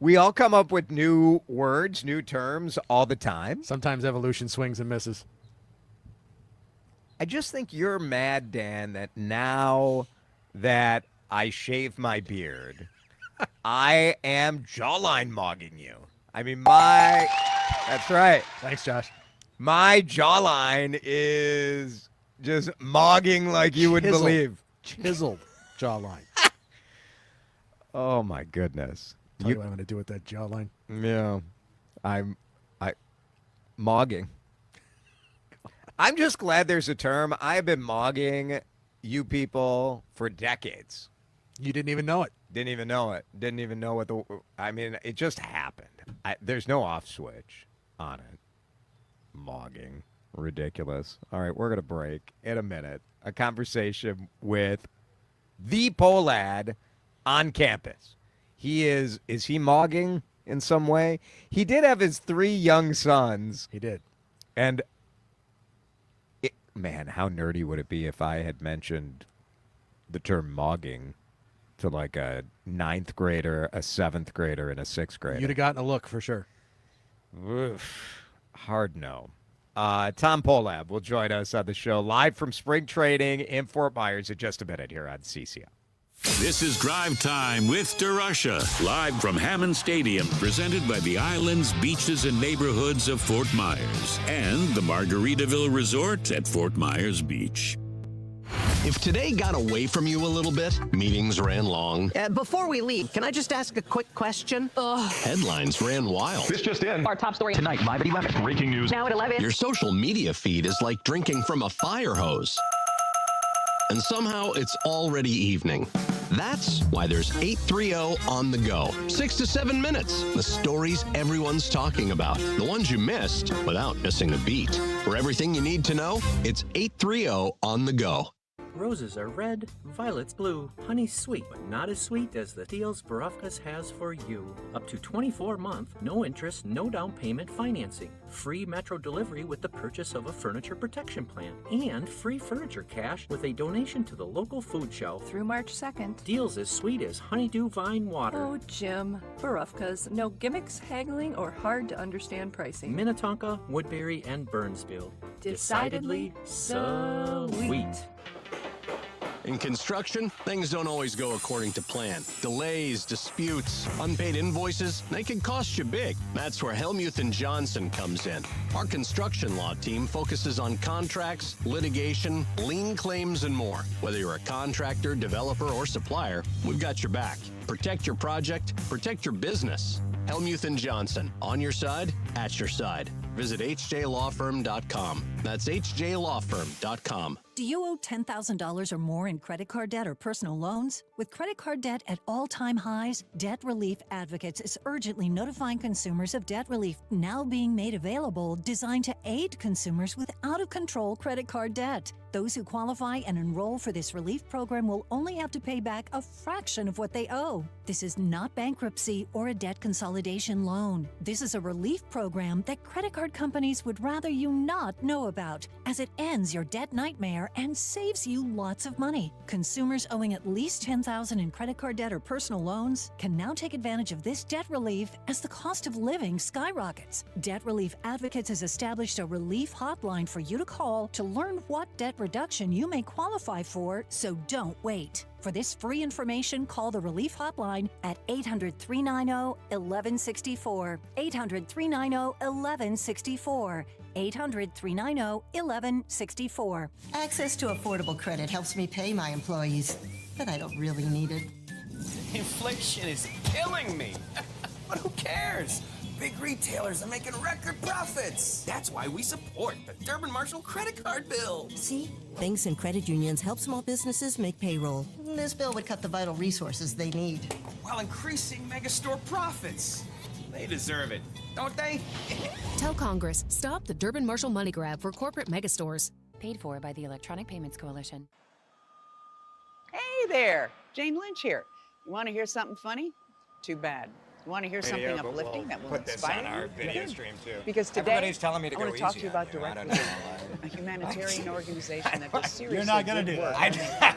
We all come up with new words, new terms all the time. Sometimes evolution swings and misses. I just think you're mad, Dan, that now that I shave my beard, I am jawline mogging you. I mean, that's right. Thanks, Josh. My jawline is just mogging like you wouldn't believe. Chiseled jawline. Oh, my goodness. Tell you what I'm going to do with that jawline. Yeah. Mogging. I'm just glad there's a term. I've been mogging you people for decades. You didn't even know it. Didn't even know it. Didn't even know what it just happened. There's no off switch on it. Mogging. Ridiculous. All right, we're going to break in a minute. A conversation with the Pohlad on campus. Is he mogging in some way? He did have his 3 young sons. He did. And, man, how nerdy would it be if I had mentioned the term mogging to like a 9th grader, a 7th grader, and a 6th grader? You'd have gotten a look for sure. Oof. Hard no. Tom Pohlad will join us on the show live from spring training in Fort Myers in just a minute here on CCO. This is Drive Time with DeRusha, live from Hammond Stadium, presented by the islands, beaches, and neighborhoods of Fort Myers and the Margaritaville Resort at Fort Myers Beach. If today got away from you a little bit, meetings ran long. Before we leave, can I just ask a quick question? Headlines ran wild. This just in. Our top story tonight, live at 11. Breaking news. Now at 11. Your social media feed is like drinking from a fire hose. And somehow it's already evening. That's why there's 830 on the go. 6 to 7 minutes. The stories everyone's talking about. The ones you missed without missing a beat. For everything you need to know, it's 830 on the go. Roses are red, violets blue, honey sweet, but not as sweet as the deals Borofka's has for you. Up to 24-month, no interest, no down payment financing. Free Metro delivery with the purchase of a furniture protection plan. And free furniture cash with a donation to the local food shelf. Through March 2nd. Deals as sweet as honeydew vine water. Oh, Jim. Borofka's. No gimmicks, haggling, or hard-to-understand pricing. Minnetonka, Woodbury, and Burnsville. Decidedly sweet. In construction, things don't always go according to plan. Delays, disputes, unpaid invoices, they can cost you big. That's where Helmuth & Johnson comes in. Our construction law team focuses on contracts, litigation, lien claims, and more. Whether you're a contractor, developer, or supplier, we've got your back. Protect your project, protect your business. Helmuth & Johnson, on your side, at your side. Visit hjlawfirm.com. That's hjlawfirm.com. Do you owe $10,000 or more in credit card debt or personal loans? With credit card debt at all-time highs, Debt Relief Advocates is urgently notifying consumers of debt relief now being made available, designed to aid consumers with out-of-control credit card debt. Those who qualify and enroll for this relief program will only have to pay back a fraction of what they owe. This is not bankruptcy or a debt consolidation loan. This is a relief program that credit card companies would rather you not know about, as it ends your debt nightmare and saves you lots of money. Consumers owing at least $10,000 in credit card debt or personal loans can now take advantage of this debt relief as the cost of living skyrockets. Debt Relief Advocates has established a relief hotline for you to call to learn what debt reduction you may qualify for, so don't wait. For this free information, call the Relief Hotline at 800-390-1164. 800-390-1164. 800-390-1164. Access to affordable credit helps me pay my employees, but I don't really need it. Inflation is killing me. But who cares? Big retailers are making record profits. That's why we support the Durbin Marshall credit card bill. See? Banks and credit unions help small businesses make payroll. This bill would cut the vital resources they need. While increasing megastore profits. They deserve it, don't they? Tell Congress, stop the Durbin Marshall money grab for corporate megastores. Paid for by the Electronic Payments Coalition. Hey there, Jane Lynch here. You want to hear something funny? Too bad. You want to hear something uplifting that will put this inspire on our you? video stream too. Because today, Everybody's telling me to I go want to talk to easy you about on you. I Direct don't Relief, a humanitarian organization that does seriously You're not gonna good do work. that.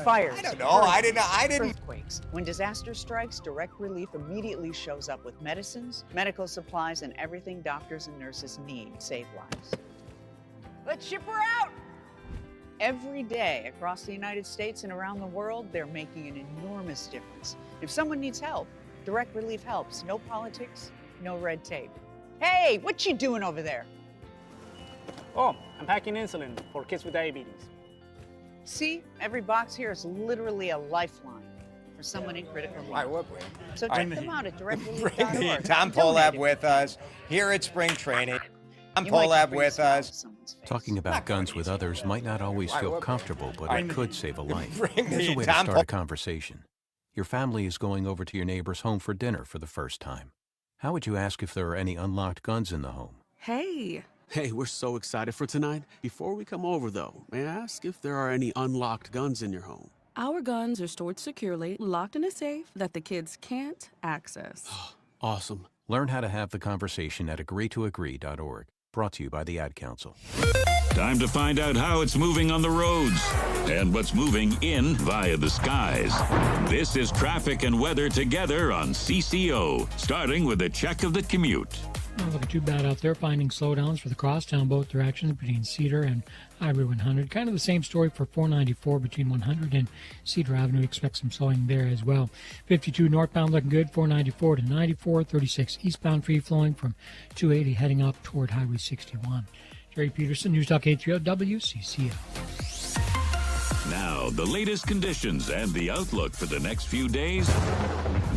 Fires. I don't know. I didn't. Earthquakes. When disaster strikes, Direct Relief immediately shows up with medicines, medical supplies, and everything doctors and nurses need to save lives. Let's ship her out! Every day across the United States and around the world, they're making an enormous difference. If someone needs help, Direct Relief helps. No politics, no red tape. Hey, what you doing over there? Oh, I'm packing insulin for kids with diabetes. See, every box here is literally a lifeline for someone in critical need. Why would we? So All check right. them out at directrelief.org. Tom Pohlad with us here at spring training. Tom You might Pohlad bring a with smile to us. someone's face. Talking about guns with others might not always Why feel would we? comfortable, but I it mean, could save a life. bring Here's a me way to Tom start a Pohl- conversation. Your family is going over to your neighbor's home for dinner for the first time. How would you ask if there are any unlocked guns in the home? Hey, Hey, we're so excited for tonight. Before we come over, though, may I ask if there are any unlocked guns in your home? Our guns are stored securely, locked in a safe that the kids can't access. Awesome. Learn how to have the conversation at agreetoagree.org. Brought to you by the Ad Council. Time to find out how it's moving on the roads and what's moving in via the skies. This is traffic and weather together on CCO, starting with a check of the commute. Not looking too bad out there. Finding slowdowns for the crosstown both directions between Cedar and Highway 100. Kind of the same story for 494 between 100 and Cedar Avenue. Expect some slowing there as well. 52 northbound looking good. 494 to 94. 36 eastbound free flowing from 280 heading up toward Highway 61. Jerry Peterson, News Talk 830 WCCO. Now, the latest conditions and the outlook for the next few days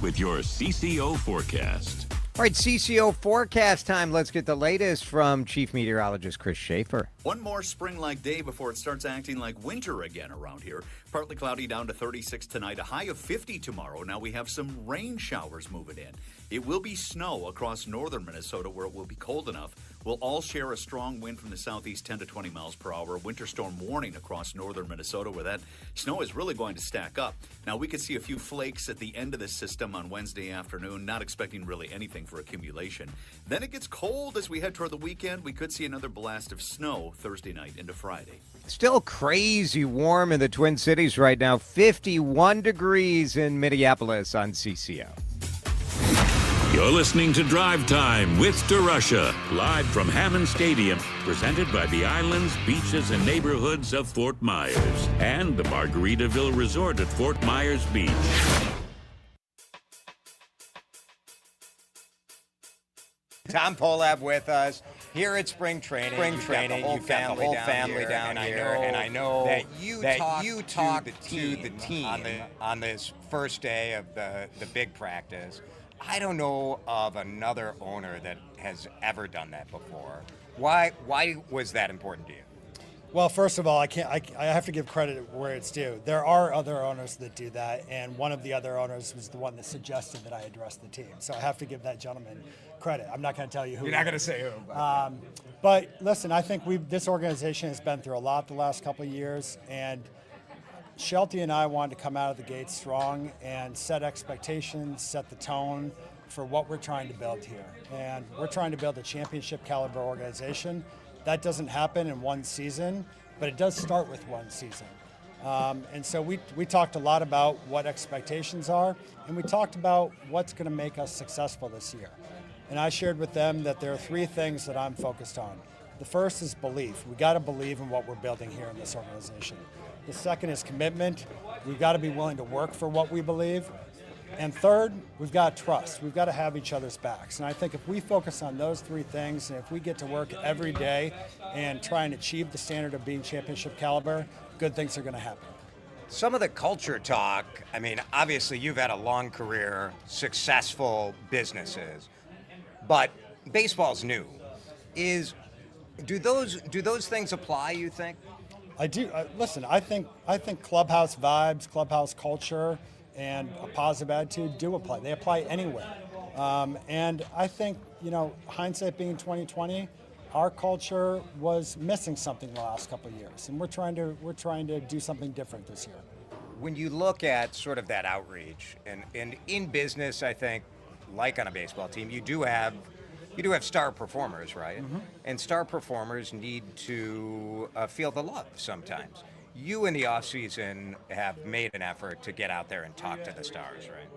with your CCO forecast. All right, CCO forecast time. Let's get the latest from Chief Meteorologist Chris Schaefer. One more spring-like day before it starts acting like winter again around here. Partly cloudy down to 36 tonight, a high of 50 tomorrow. Now we have some rain showers moving in. It will be snow across northern Minnesota where it will be cold enough. We'll all share a strong wind from the southeast, 10 to 20 miles per hour. Winter storm warning across northern Minnesota where that snow is really going to stack up. Now we could see a few flakes at the end of this system on Wednesday afternoon, not expecting really anything for accumulation. Then it gets cold as we head toward the weekend. We could see another blast of snow Thursday night into Friday. Still crazy warm in the Twin Cities right now. 51 degrees in Minneapolis on CCO. You're listening to Drive Time with DeRusha, live from Hammond Stadium, presented by the islands, beaches, and neighborhoods of Fort Myers and the Margaritaville Resort at Fort Myers Beach. Tom Pohlad with us here at spring training. You've got the whole family down here, and I know that you talked to the team on this first day of the big practice. I don't know of another owner that has ever done that before. Why was that important to you? Well, first of all, I have to give credit where it's due. There are other owners that do that, and one of the other owners was the one that suggested that I address the team. So I have to give that gentleman credit. I'm not going to tell you who. You're not going to say who. But listen, I think this organization has been through a lot the last couple of years, and Shelty and I wanted to come out of the gate strong and set expectations, set the tone for what we're trying to build here. And we're trying to build a championship caliber organization. That doesn't happen in one season, but it does start with one season. And so we talked a lot about what expectations are, and we talked about what's going to make us successful this year. And I shared with them that there are three things that I'm focused on. The first is belief. We got to believe in what we're building here in this organization. The second is commitment. We've got to be willing to work for what we believe. And third, we've got trust. We've got to have each other's backs. And I think if we focus on those three things, and if we get to work every day and try and achieve the standard of being championship caliber, good things are going to happen. Some of the culture talk, I mean, obviously you've had a long career, successful businesses, but baseball's new. Do those things apply, you think? I do. Listen, I think clubhouse vibes, clubhouse culture, and a positive attitude do apply. They apply anywhere. And I think, hindsight being 2020, our culture was missing something the last couple of years, and we're trying to do something different this year. When you look at sort of that outreach, and in business, I think, like on a baseball team, you do have star performers, right? Mm-hmm. And star performers need to feel the love sometimes. You in the offseason have made an effort to get out there and talk to the stars, right?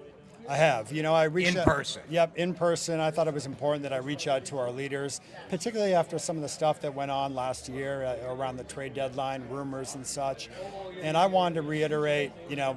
I have. I reached out. In person? Yep, in person. I thought it was important that I reach out to our leaders, particularly after some of the stuff that went on last year around the trade deadline, rumors and such. And I wanted to reiterate,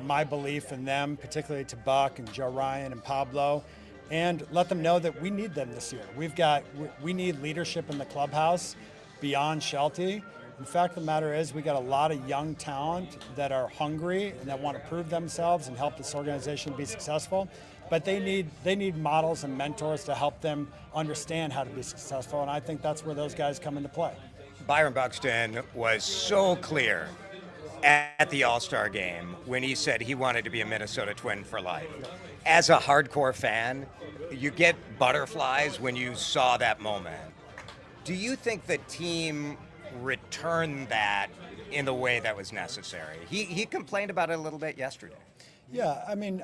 my belief in them, particularly to Buck and Joe Ryan and Pablo, and let them know that we need them this year. We need leadership in the clubhouse beyond Shelty. The fact of the matter is we got a lot of young talent that are hungry and that want to prove themselves and help this organization be successful. But they need models and mentors to help them understand how to be successful, and I think that's where those guys come into play. Byron Buxton was so clear at the All-Star game when he said he wanted to be a Minnesota Twin for life. As a hardcore fan, you get butterflies when you saw that moment. Do you think the team returned that in the way that was necessary? He complained about it a little bit yesterday. Yeah, I mean,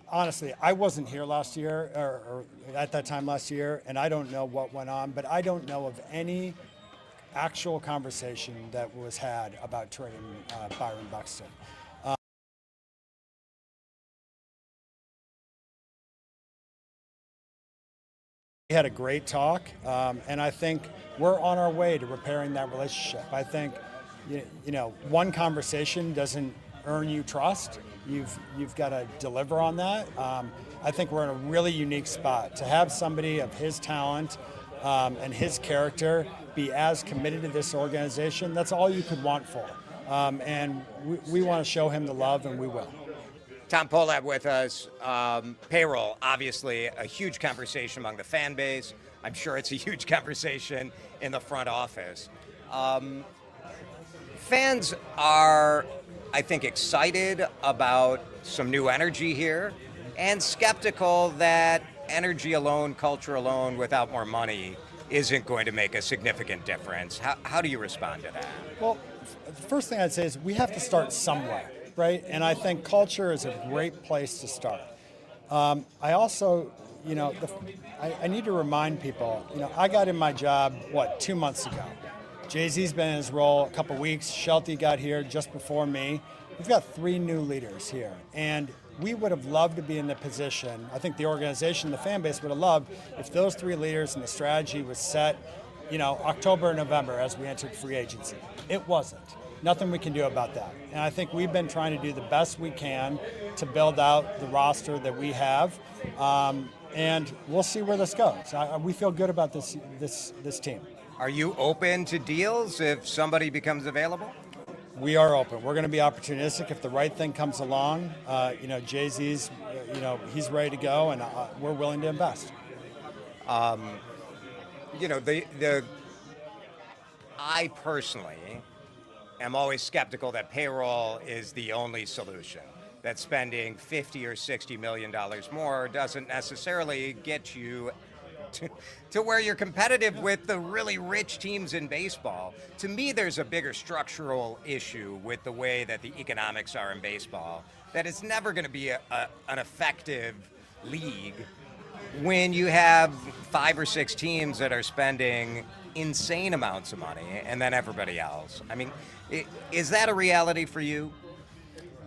honestly, I wasn't here last year, or at that time last year, and I don't know what went on, but I don't know of any actual conversation that was had about trading Byron Buxton. We had a great talk, and I think we're on our way to repairing that relationship. I think, you know, one conversation doesn't earn you trust. You've got to deliver on that. I think we're in a really unique spot to have somebody of his talent and his character be as committed to this organization. That's all you could want for. And we want to show him the love, and we will. Tom Pohlad with us. Payroll, obviously a huge conversation among the fan base. I'm sure it's a huge conversation in the front office. Fans are, I think, excited about some new energy here and skeptical that energy alone, culture alone, without more money isn't going to make a significant difference. How do you respond to that? Well, the first thing I'd say is we have to start somewhere, right? And I think culture is a great place to start. I also, you know, I need to remind people, you know, I got in my job, 2 months ago. Jay-Z's been in his role a couple weeks. Shelty got here just before me. We've got 3 new leaders here, and we would have loved to be in the position. I think the organization, the fan base would have loved if those 3 leaders and the strategy was set, you know, October and November as we entered free agency. It wasn't. Nothing we can do about that. And I think we've been trying to do the best we can to build out the roster that we have, and we'll see where this goes. We feel good about this team. Are you open to deals if somebody becomes available? We are open. We're going to be opportunistic if the right thing comes along. You know, Jay-Z's, you know, he's ready to go, and we're willing to invest. You know, I personally am always skeptical that payroll is the only solution. That spending $50 or $60 million more doesn't necessarily get you to where you're competitive with the really rich teams in baseball. To me, there's a bigger structural issue with the way that the economics are in baseball, that it's never going to be an effective league when you have 5 or 6 teams that are spending insane amounts of money and then everybody else. I mean, is that a reality for you?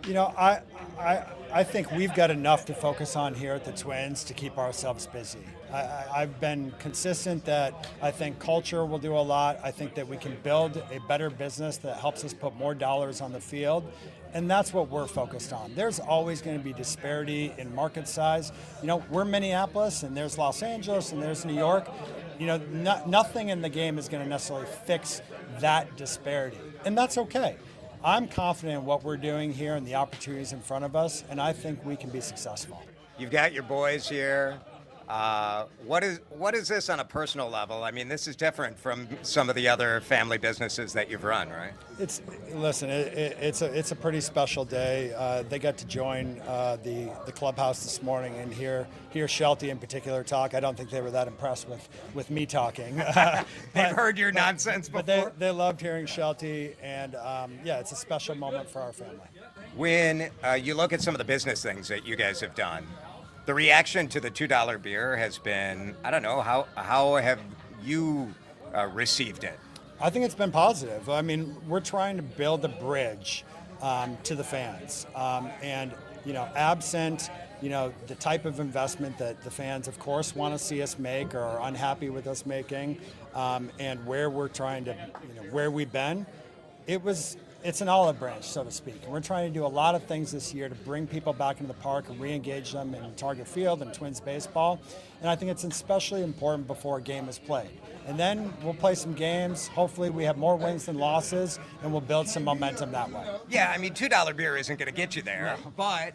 You know, I think we've got enough to focus on here at the Twins to keep ourselves busy. I've been consistent that I think culture will do a lot. I think that we can build a better business that helps us put more dollars on the field, and that's what we're focused on. There's always going to be disparity in market size. You know, we're Minneapolis, and there's Los Angeles, and there's New York. You know, nothing in the game is going to necessarily fix that disparity, and that's okay. I'm confident in what we're doing here and the opportunities in front of us, and I think we can be successful. You've got your boys here. What is this on a personal level? I mean, this is different from some of the other family businesses that you've run, right? It's a pretty special day. They got to join the clubhouse this morning and hear Shelty in particular talk. I don't think they were that impressed with me talking. They've heard your nonsense before. But they loved hearing Shelty, and yeah, it's a special moment for our family. When you look at some of the business things that you guys have done, the reaction to the $2 beer has been, I don't know, how have you received it? I think it's been positive. I mean, we're trying to build a bridge to the fans. And, you know, absent, you know, the type of investment that the fans, of course, want to see us make or are unhappy with us making, and where we're trying to, you know, where we've been, it's an olive branch, so to speak. And we're trying to do a lot of things this year to bring people back into the park and re-engage them in Target Field and Twins baseball. And I think it's especially important before a game is played. And then we'll play some games. Hopefully we have more wins than losses, and we'll build some momentum that way. Yeah, I mean, $2 beer isn't going to get you there. No. But,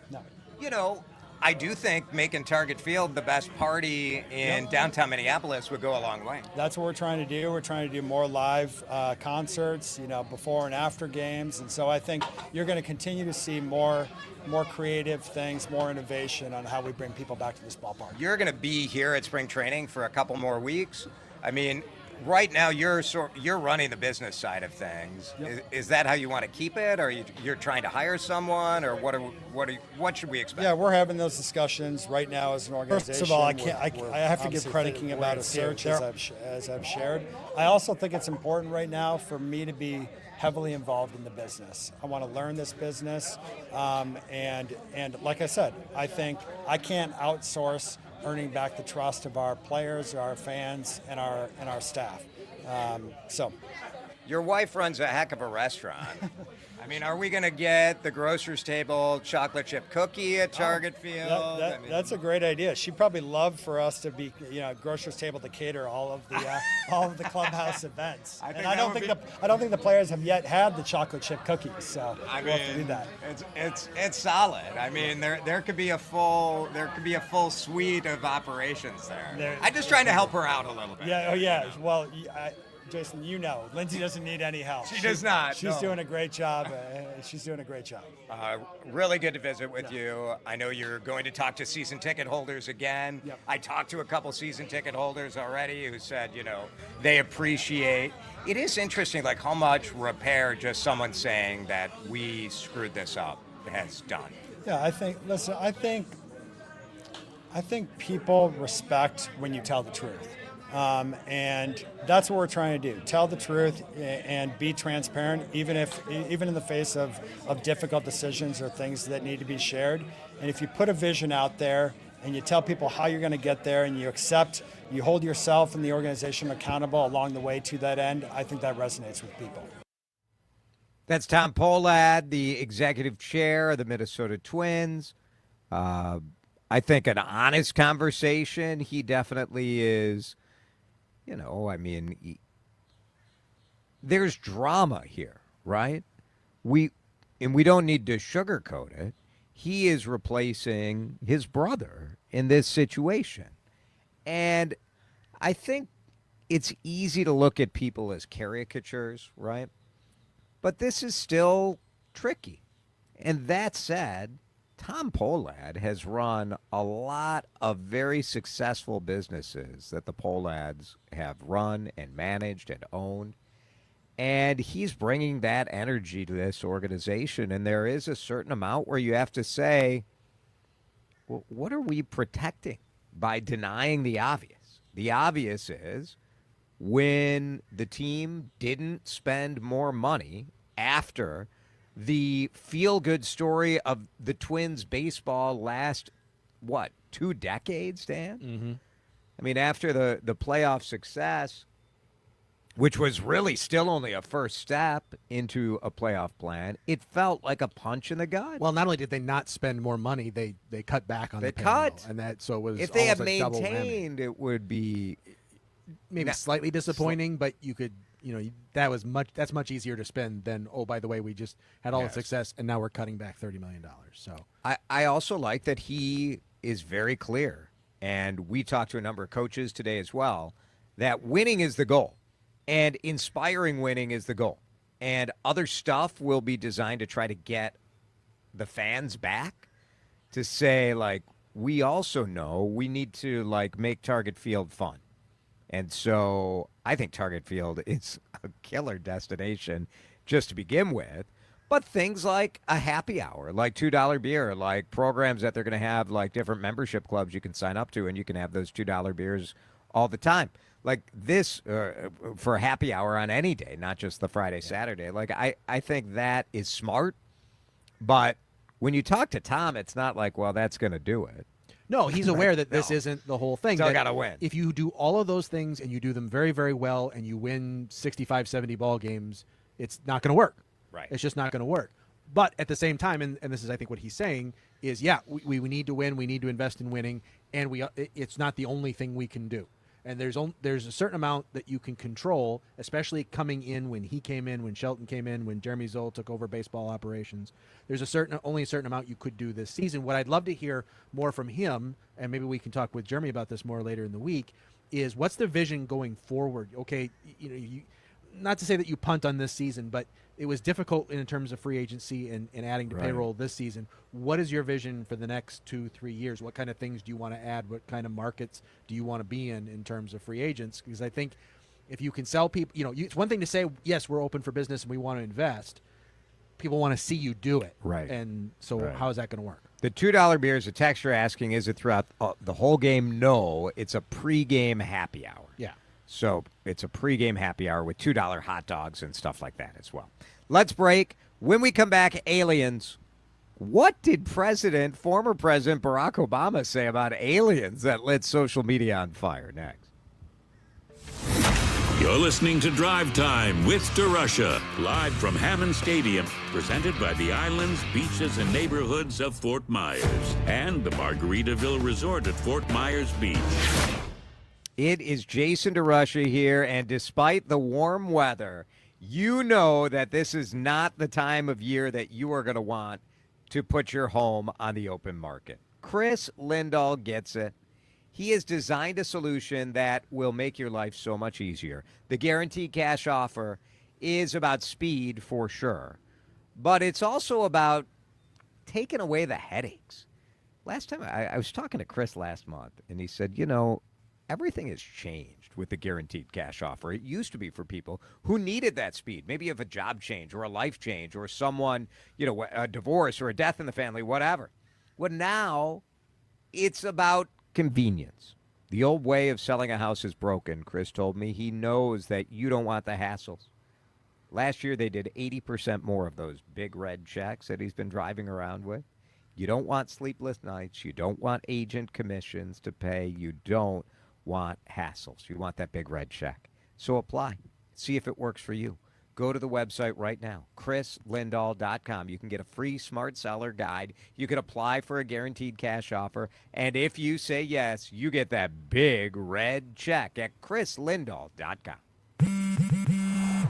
you know, I do think making Target Field the best party in downtown Minneapolis would go a long way. That's what we're trying to do. We're trying to do more live concerts, you know, before and after games. And so I think you're going to continue to see more creative things, more innovation on how we bring people back to this ballpark. You're going to be here at spring training for a couple more weeks. I mean, right now you're running the business side of things. Yep. Is that how you want to keep it, or you're trying to hire someone, or what should we expect? Yeah, we're having those discussions right now as an organization. First of all, I have to give credit thinking about a search as I've shared. I also think it's important right now for me to be heavily involved in the business. I want to learn this business, and like I said, I think I can't outsource earning back the trust of our players, our fans, and our staff. So, your wife runs a heck of a restaurant. I mean, are we going to get the grocer's table chocolate chip cookie at Target Field? That's a great idea. She'd probably love for us to be, grocer's table to cater all of the clubhouse events. I don't think the players have yet had the chocolate chip cookies. So we'll have to do that. It's solid. I mean, there could be a full suite of operations there. I'm just trying to help her out a little bit. Yeah. Oh yeah. Well. Jason, Lindsay doesn't need any help. She does not. She's doing a great job. She's doing a great job. Really good to visit with you. I know you're going to talk to season ticket holders again. Yep. I talked to a couple season ticket holders already who said, they appreciate. It is interesting, like how much repair just someone saying that we screwed this up has done. Yeah, I think people respect when you tell the truth. And that's what we're trying to do. Tell the truth and be transparent, even in the face of difficult decisions or things that need to be shared. And if you put a vision out there and you tell people how you're going to get there and you hold yourself and the organization accountable along the way to that end, I think that resonates with people. That's Tom Pohlad, the executive chair of the Minnesota Twins. I think an honest conversation. He definitely is. There's drama here, right? We don't need to sugarcoat it. He is replacing his brother in this situation. And I think it's easy to look at people as caricatures, right? But this is still tricky. And that said, Tom Pohlad has run a lot of very successful businesses that the Pohlads have run and managed and owned. And he's bringing that energy to this organization. And there is a certain amount where you have to say, well, what are we protecting by denying the obvious? The obvious is when the team didn't spend more money after the feel-good story of the Twins baseball last, 2 decades, Dan? Mm-hmm. I mean, after the playoff success, which was really still only a first step into a playoff plan, it felt like a punch in the gut. Well, not only did they not spend more money, they cut back on the payroll. And that, so it was if they had almost a maintained, it would be maybe slightly disappointing, but you could, that's much easier to spend than, oh, by the way, we just had all the success and now we're cutting back $30 million. So I also like that he is very clear, and we talked to a number of coaches today as well, that winning is the goal and inspiring winning is the goal, and other stuff will be designed to try to get the fans back to say, like, we also know we need to, like, make Target Field fun. And so I think Target Field is a killer destination just to begin with. But things like a happy hour, like $2 beer, like programs that they're going to have, like different membership clubs you can sign up to, and you can have those $2 beers all the time. Like this for a happy hour on any day, not just the Friday, Saturday. Like I think that is smart. But when you talk to Tom, it's not like, well, that's going to do it. No, he's aware that this isn't the whole thing. Still got to win. If you do all of those things and you do them very, very well and you win 65, 70 ball games, it's not going to work. Right. It's just not going to work. But at the same time, and this is, I think, what he's saying, is, we need to win. We need to invest in winning. And it's not the only thing we can do. And there's a certain amount that you can control, especially coming in when he came in, when Shelton came in, when Jeremy Zoll took over baseball operations. There's only a certain amount you could do this season. What I'd love to hear more from him, and maybe we can talk with Jeremy about this more later in the week, is what's the vision going forward? Okay, not to say that you punt on this season, but it was difficult in terms of free agency and adding to payroll this season. What is your vision for the next 2-3 years? What kind of things do you want to add? What kind of markets do you want to be in terms of free agents? Because I think If you can sell people, it's one thing to say, yes, we're open for business and we want to invest. People want to see you do it. Right. And so how is that going to work? The $2 beer is a text you're asking, is it throughout the whole game? No, it's a pregame happy hour. Yeah. So it's a pregame happy hour with $2 hot dogs and stuff like that as well. Let's break. When we come back, aliens. What did former President Barack Obama say about aliens that lit social media on fire? Next. You're listening to Drive Time with DeRusha, live from Hammond Stadium, presented by the islands, beaches, and neighborhoods of Fort Myers and the Margaritaville Resort at Fort Myers Beach. It is Jason DeRusha here, and despite the warm weather, you know that this is not the time of year that you are going to want to put your home on the open market. Chris Lindahl gets it. He has designed a solution that will make your life so much easier. The guaranteed cash offer is about speed for sure, but it's also about taking away the headaches. Last time I was talking to Chris last month, and he said, everything has changed with the guaranteed cash offer. It used to be for people who needed that speed. Maybe you have a job change or a life change or someone, a divorce or a death in the family, whatever. Well, now it's about convenience. The old way of selling a house is broken, Chris told me. He knows that you don't want the hassles. Last year, they did 80% more of those big red checks that he's been driving around with. You don't want sleepless nights. You don't want agent commissions to pay. You don't want hassles. You want that big red check. So apply. See if it works for you. Go to the website right now, chrislindahl.com. You can get a free smart seller guide. You can apply for a guaranteed cash offer. And if you say yes, you get that big red check at chrislindahl.com.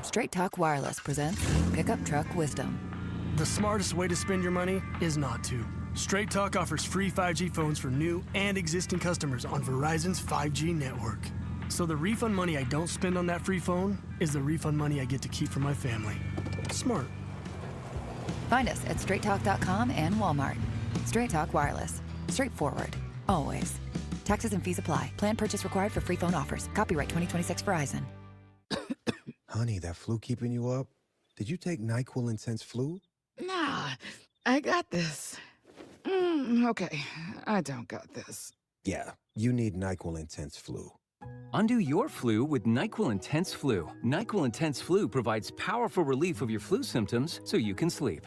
Straight Talk Wireless presents Pickup Truck Wisdom. The smartest way to spend your money is not to. Straight Talk offers free 5G phones for new and existing customers on Verizon's 5G network. So the refund money I don't spend on that free phone is the refund money I get to keep for my family. Smart. Find us at straighttalk.com and Walmart. Straight Talk Wireless. Straightforward. Always. Taxes and fees apply. Plan purchase required for free phone offers. Copyright 2026 Verizon. Honey, that flu keeping you up? Did you take NyQuil Intense Flu? Nah, I got this. Okay, I don't got this. Yeah, you need NyQuil Intense Flu. Undo your flu with NyQuil Intense Flu. NyQuil Intense Flu provides powerful relief of your flu symptoms so you can sleep.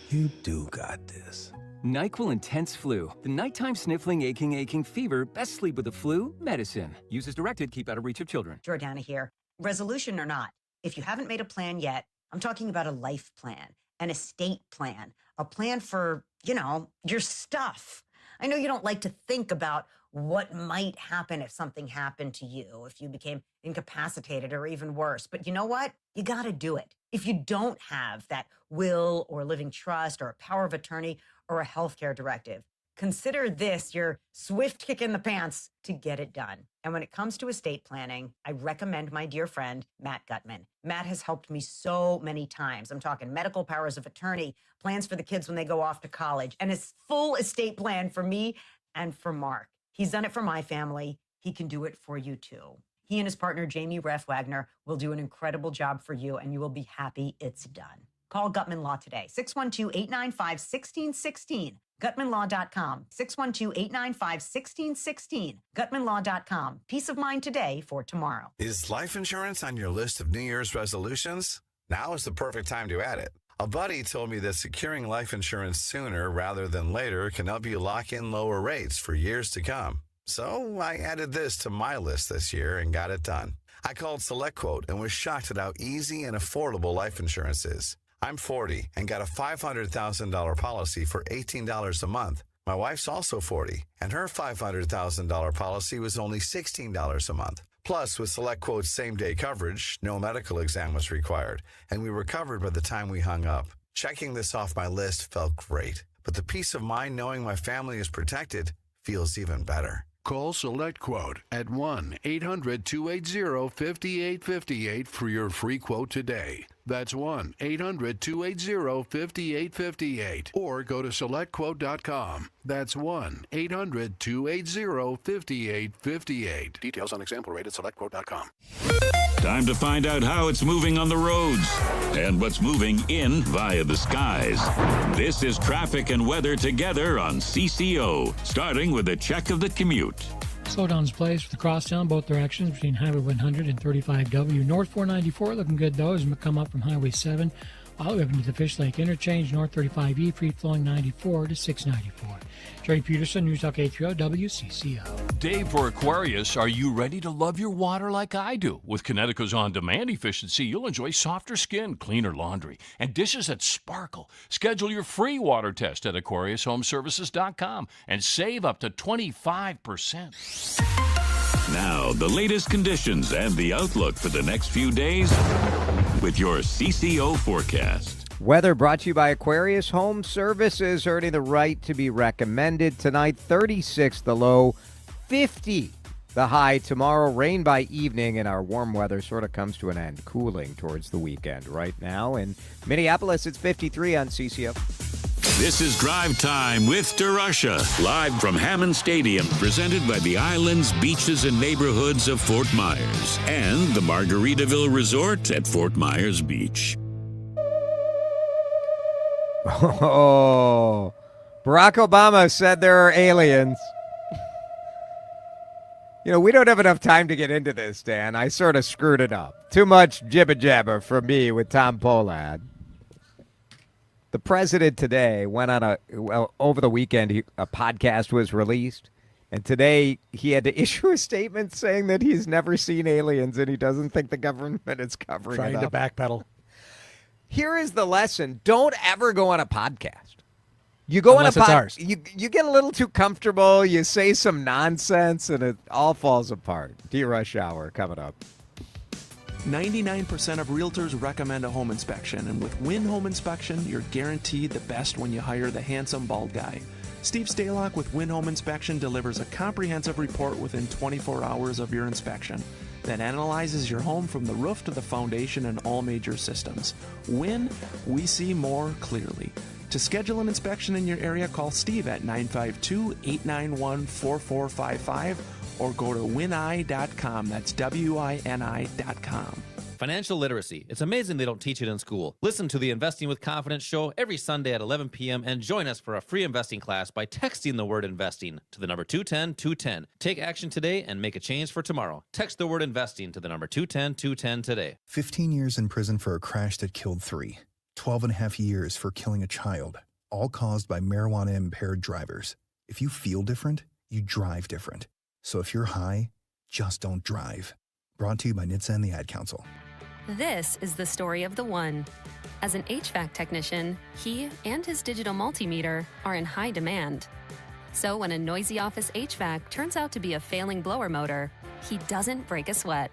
You do got this. NyQuil Intense Flu. The nighttime sniffling, aching fever. Best sleep with the flu medicine. Use as directed. Keep out of reach of children. Jordana here. Resolution or not, if you haven't made a plan yet, I'm talking about a life plan, an estate plan, a plan for, your stuff. I know you don't like to think about what might happen if something happened to you, if you became incapacitated or even worse. But you know what? You got to do it. If you don't have that will or living trust or a power of attorney or a healthcare directive, consider this your swift kick in the pants to get it done. And when it comes to estate planning, I recommend my dear friend, Matt Gutman. Matt has helped me so many times. I'm talking medical powers of attorney, plans for the kids when they go off to college, and his full estate plan for me and for Mark. He's done it for my family. He can do it for you too. He and his partner, Jamie Reff Wagner, will do an incredible job for you, and you will be happy it's done. Call Gutman Law today, 612-895-1616. GutmanLaw.com, 612-895-1616. GutmanLaw.com. Peace of mind today for tomorrow. Is life insurance on your list of New Year's resolutions? Now is the perfect time to add it. A buddy told me that securing life insurance sooner rather than later can help you lock in lower rates for years to come. So I added this to my list this year and got it done. I called SelectQuote and was shocked at how easy and affordable life insurance is. I'm 40 and got a $500,000 policy for $18 a month. My wife's also 40, and her $500,000 policy was only $16 a month. Plus, with SelectQuote's same-day coverage, no medical exam was required, and we were covered by the time we hung up. Checking this off my list felt great, but the peace of mind knowing my family is protected feels even better. Call SelectQuote at 1-800-280-5858 for your free quote today. That's 1-800-280-5858. Or go to SelectQuote.com. That's 1-800-280-5858. Details on example rate at SelectQuote.com. Time to find out how it's moving on the roads and what's moving in via the skies. This is traffic and weather together on CCO, starting with a check of the commute. Slowdowns place with the crosstown both directions between Highway 100 and 35W. North 494 looking good though as we come up from Highway 7 all the way up into the Fish Lake Interchange. North 35E free flowing 94 to 694. Jerry Peterson, News Talk 830 WCCO. Dave for Aquarius, are you ready to love your water like I do? With Connecticut's on-demand efficiency, you'll enjoy softer skin, cleaner laundry, and dishes that sparkle. Schedule your free water test at AquariusHomeservices.com and save up to 25%. Now, the latest conditions and the outlook for the next few days with your CCO forecast. Weather brought to you by Aquarius Home Services, earning the right to be recommended. Tonight, 36 the low, 50 the high. Tomorrow, rain by evening, and our warm weather sort of comes to an end, cooling towards the weekend. Right now in Minneapolis, it's 53 on CCO. This is Drive Time with DeRusha, live from Hammond Stadium, presented by the islands, beaches, and neighborhoods of Fort Myers and the Margaritaville Resort at Fort Myers Beach. Oh, Barack Obama said there are aliens. You know, we don't have enough time to get into this, Dan. I sort of screwed it up. Too much jibber-jabber from me with Tom Pohlad. The president today went on over the weekend, a podcast was released, and today he had to issue a statement saying that he's never seen aliens and he doesn't think the government is covering it up. Trying to backpedal. Here is the lesson. Don't ever go on a podcast. You go Unless on a it's ours. You get a little too comfortable, you say some nonsense, and it all falls apart. DeRush Hour coming up. 99% of realtors recommend a home inspection, and with Win Home Inspection, you're guaranteed the best when you hire the handsome bald guy. Steve Stalock with Win Home Inspection delivers a comprehensive report within 24 hours of your inspection that analyzes your home from the roof to the foundation and all major systems. Win, we see more clearly. To schedule an inspection in your area, call Steve at 952-891-4455 or go to wini.com. That's WINI.com. Financial literacy. It's amazing they don't teach it in school. Listen to the Investing with Confidence show every Sunday at 11 p.m. and join us for a free investing class by texting the word investing to the number 210-210. Take action today and make a change for tomorrow. Text the word investing to the number 210-210 today. 15 years in prison for a crash that killed 3. 12 and a half years for killing a child, all caused by marijuana-impaired drivers. If you feel different, you drive different. So if you're high, just don't drive. Brought to you by NHTSA and the Ad Council. This is the story of the one. As an HVAC technician, he and his digital multimeter are in high demand. So when a noisy office HVAC turns out to be a failing blower motor, he doesn't break a sweat.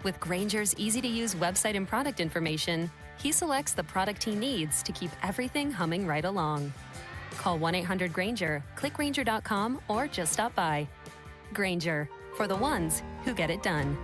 With Grainger's easy-to-use website and product information, he selects the product he needs to keep everything humming right along. Call 1-800-GRAINGER, click Grainger.com, or just stop by. Grainger, for the ones who get it done.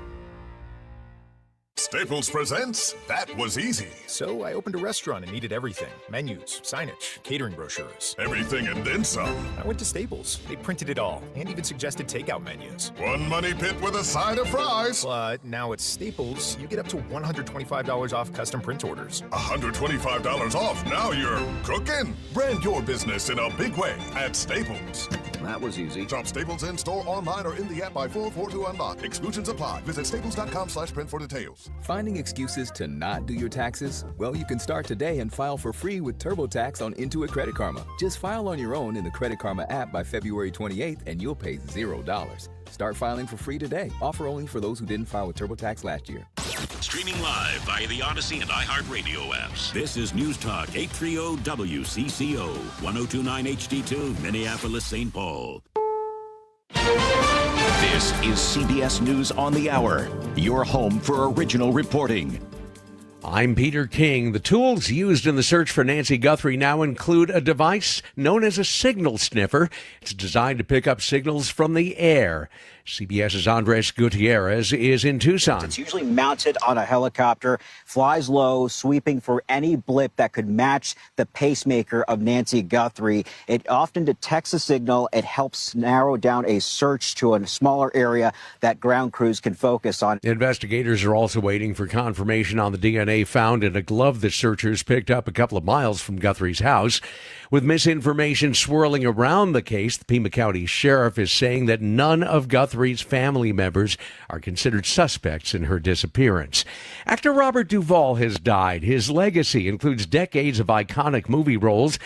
Staples presents That Was Easy. So I opened a restaurant and needed everything. Menus, signage, catering brochures. Everything and then some. I went to Staples. They printed it all and even suggested takeout menus. One money pit with a side of fries. But now at Staples, you get up to $125 off custom print orders. $125 off. Now you're cooking. Brand your business in a big way at Staples. That was easy. Shop Staples in store, online, or in the app by 4/4 to unlock. Exclusions apply. Visit staples.com/print for details. Finding excuses to not do your taxes? Well, you can start today and file for free with TurboTax on Intuit Credit Karma. Just file on your own in the Credit Karma app by February 28th and you'll pay $0. Start filing for free today. Offer only for those who didn't file with TurboTax last year. Streaming live via the Odyssey and iHeartRadio apps. This is News Talk 830 WCCO, 1029 HD2, Minneapolis, St. Paul. This is CBS News on the Hour, your home for original reporting. I'm Peter King. The tools used in the search for Nancy Guthrie now include a device known as a signal sniffer. It's designed to pick up signals from the air. CBS's Andres Gutierrez is in Tucson. It's usually mounted on a helicopter, flies low, sweeping for any blip that could match the pacemaker of Nancy Guthrie. It often detects a signal. It helps narrow down a search to a smaller area that ground crews can focus on. Investigators are also waiting for confirmation on the DNA found in a glove the searchers picked up a couple of miles from Guthrie's house. With misinformation swirling around the case, the Pima County Sheriff is saying that none of Guthrie's family members are considered suspects in her disappearance. Actor Robert Duvall has died. His legacy includes decades of iconic movie roles,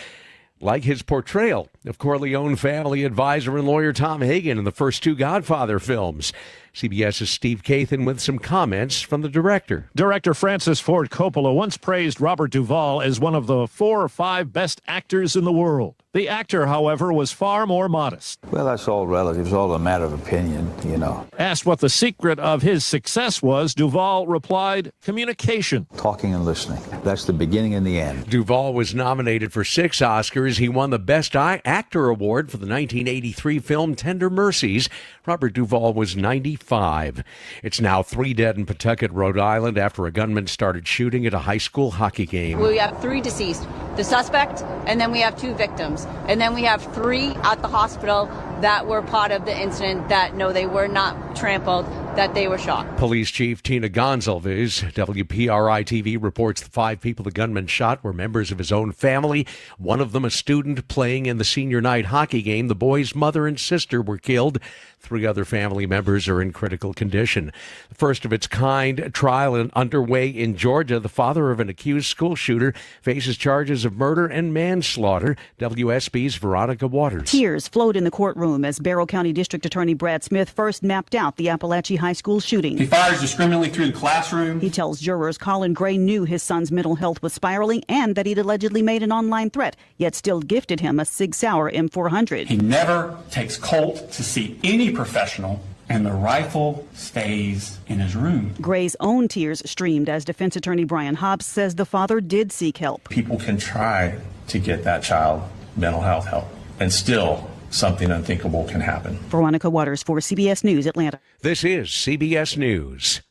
like his portrayal of Corleone family advisor and lawyer Tom Hagen in the first two Godfather films. CBS's Steve Kathan with some comments from the director. Director Francis Ford Coppola once praised Robert Duvall as one of the 4 or 5 best actors in the world. The actor, however, was far more modest. Well, that's all relative. It's all a matter of opinion, you know. Asked what the secret of his success was, Duvall replied, communication. Talking and listening. That's the beginning and the end. Duvall was nominated for 6 Oscars. He won the Best Actor Award for the 1983 film Tender Mercies. Robert Duvall was 95. It's now 3 dead in Pawtucket, Rhode Island, after a gunman started shooting at a high school hockey game. We have 3 deceased, the suspect, and then we have 2 victims. And then we have 3 at the hospital that were part of the incident that, no, they were not trampled, that they were shot. Police Chief Tina Gonsalves, WPRI-TV, reports the 5 people the gunman shot were members of his own family. One of them a student playing in the senior night hockey game. The boy's mother and sister were killed. 3 other family members are in critical condition. The first of its kind trial underway in Georgia. The father of an accused school shooter faces charges of murder and manslaughter. WSB's Veronica Waters. Tears flowed in the courtroom as Barrow County District Attorney Brad Smith first mapped out the Appalachia High School shooting. He fires discriminately through the classroom. He tells jurors Colin Gray knew his son's mental health was spiraling and that he'd allegedly made an online threat, yet still gifted him a Sig Sauer M400. He never takes Colt to see any professional, and the rifle stays in his room. Gray's own tears streamed as defense attorney Brian Hobbs says the father did seek help. People can try to get that child mental health help, and still something unthinkable can happen. Veronica Waters for CBS News, Atlanta. This is CBS News.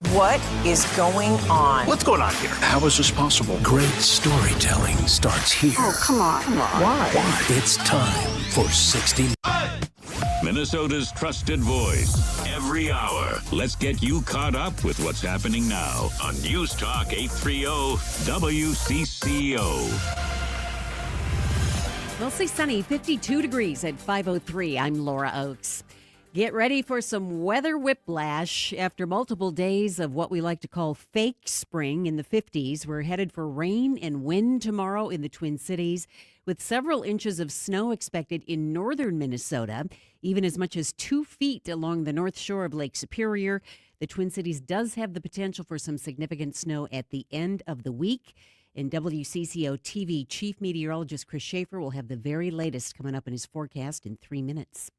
What is going on? What's going on here? How is this possible? Great storytelling starts here. Oh, come on. Why? It's time for 60 Minnesota's trusted voice, every hour. Let's get you caught up with what's happening now on News Talk 830 WCCO. Mostly sunny, 52 degrees at 5:03. I'm Laura Oakes. Get ready for some weather whiplash after multiple days of what we like to call fake spring in the 50s. We're headed for rain and wind tomorrow in the Twin Cities, with several inches of snow expected in northern Minnesota, even as much as 2 feet along the north shore of Lake Superior. The Twin Cities does have the potential for some significant snow at the end of the week. And WCCO TV Chief Meteorologist Chris Schaefer will have the very latest coming up in his forecast in 3 minutes.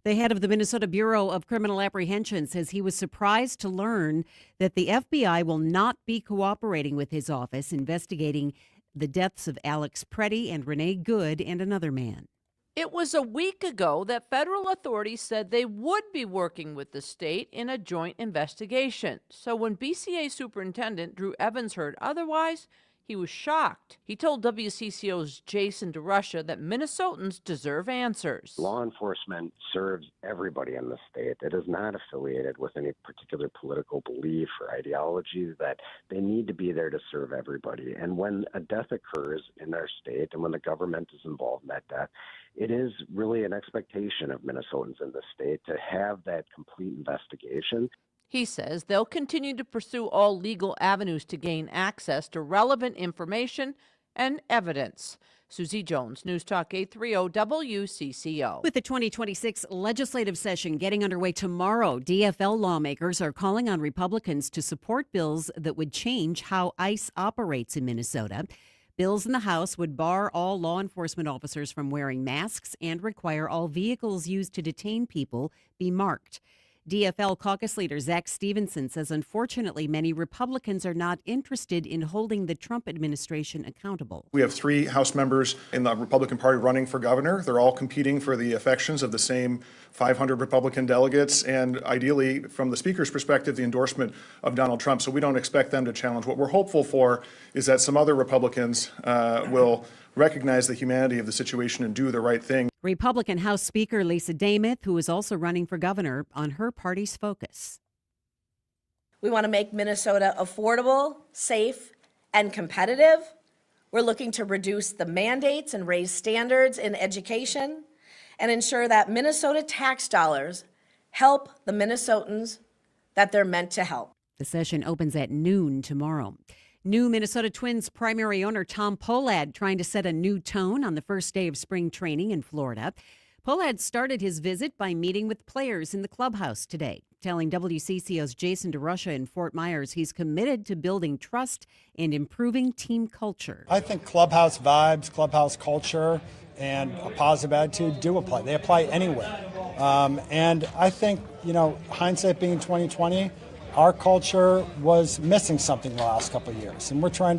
The head of the Minnesota Bureau of Criminal Apprehension says he was surprised to learn that the FBI will not be cooperating with his office investigating the deaths of Alex Preddy and Renee Good and another man. It was a week ago that federal authorities said they would be working with the state in a joint investigation. So when BCA Superintendent Drew Evans heard otherwise, he was shocked. He told WCCO's Jason DeRusha that Minnesotans deserve answers. Law enforcement serves everybody in the state. It is not affiliated with any particular political belief or ideology, that they need to be there to serve everybody. And when a death occurs in our state and when the government is involved in that death, it is really an expectation of Minnesotans in the state to have that complete investigation. He says they'll continue to pursue all legal avenues to gain access to relevant information and evidence. Susie Jones, News Talk 830 WCCO. With the 2026 legislative session getting underway tomorrow, DFL lawmakers are calling on Republicans to support bills that would change how ICE operates in Minnesota. Bills in the House would bar all law enforcement officers from wearing masks and require all vehicles used to detain people be marked. DFL caucus leader Zach Stevenson says unfortunately many Republicans are not interested in holding the Trump administration accountable. We have 3 House members in the Republican Party running for governor. They're all competing for the affections of the same 500 Republican delegates and ideally, from the Speaker's perspective, the endorsement of Donald Trump. So we don't expect them to challenge. What we're hopeful for is that some other Republicans will recognize the humanity of the situation and do the right thing. Republican House Speaker Lisa Damith, who is also running for governor, on her party's focus. We want to make Minnesota affordable, safe, and competitive. We're looking to reduce the mandates and raise standards in education and ensure that Minnesota tax dollars help the Minnesotans that they're meant to help. The session opens at noon tomorrow. New Minnesota Twins primary owner Tom Pohlad trying to set a new tone on the first day of spring training in Florida. Pohlad started his visit by meeting with players in the clubhouse today, telling WCCO's Jason DeRusha in Fort Myers he's committed to building trust and improving team culture. I think clubhouse vibes, clubhouse culture, and a positive attitude do apply. They apply anywhere. And I think, hindsight being 2020, our culture was missing something the last couple of years, and we're trying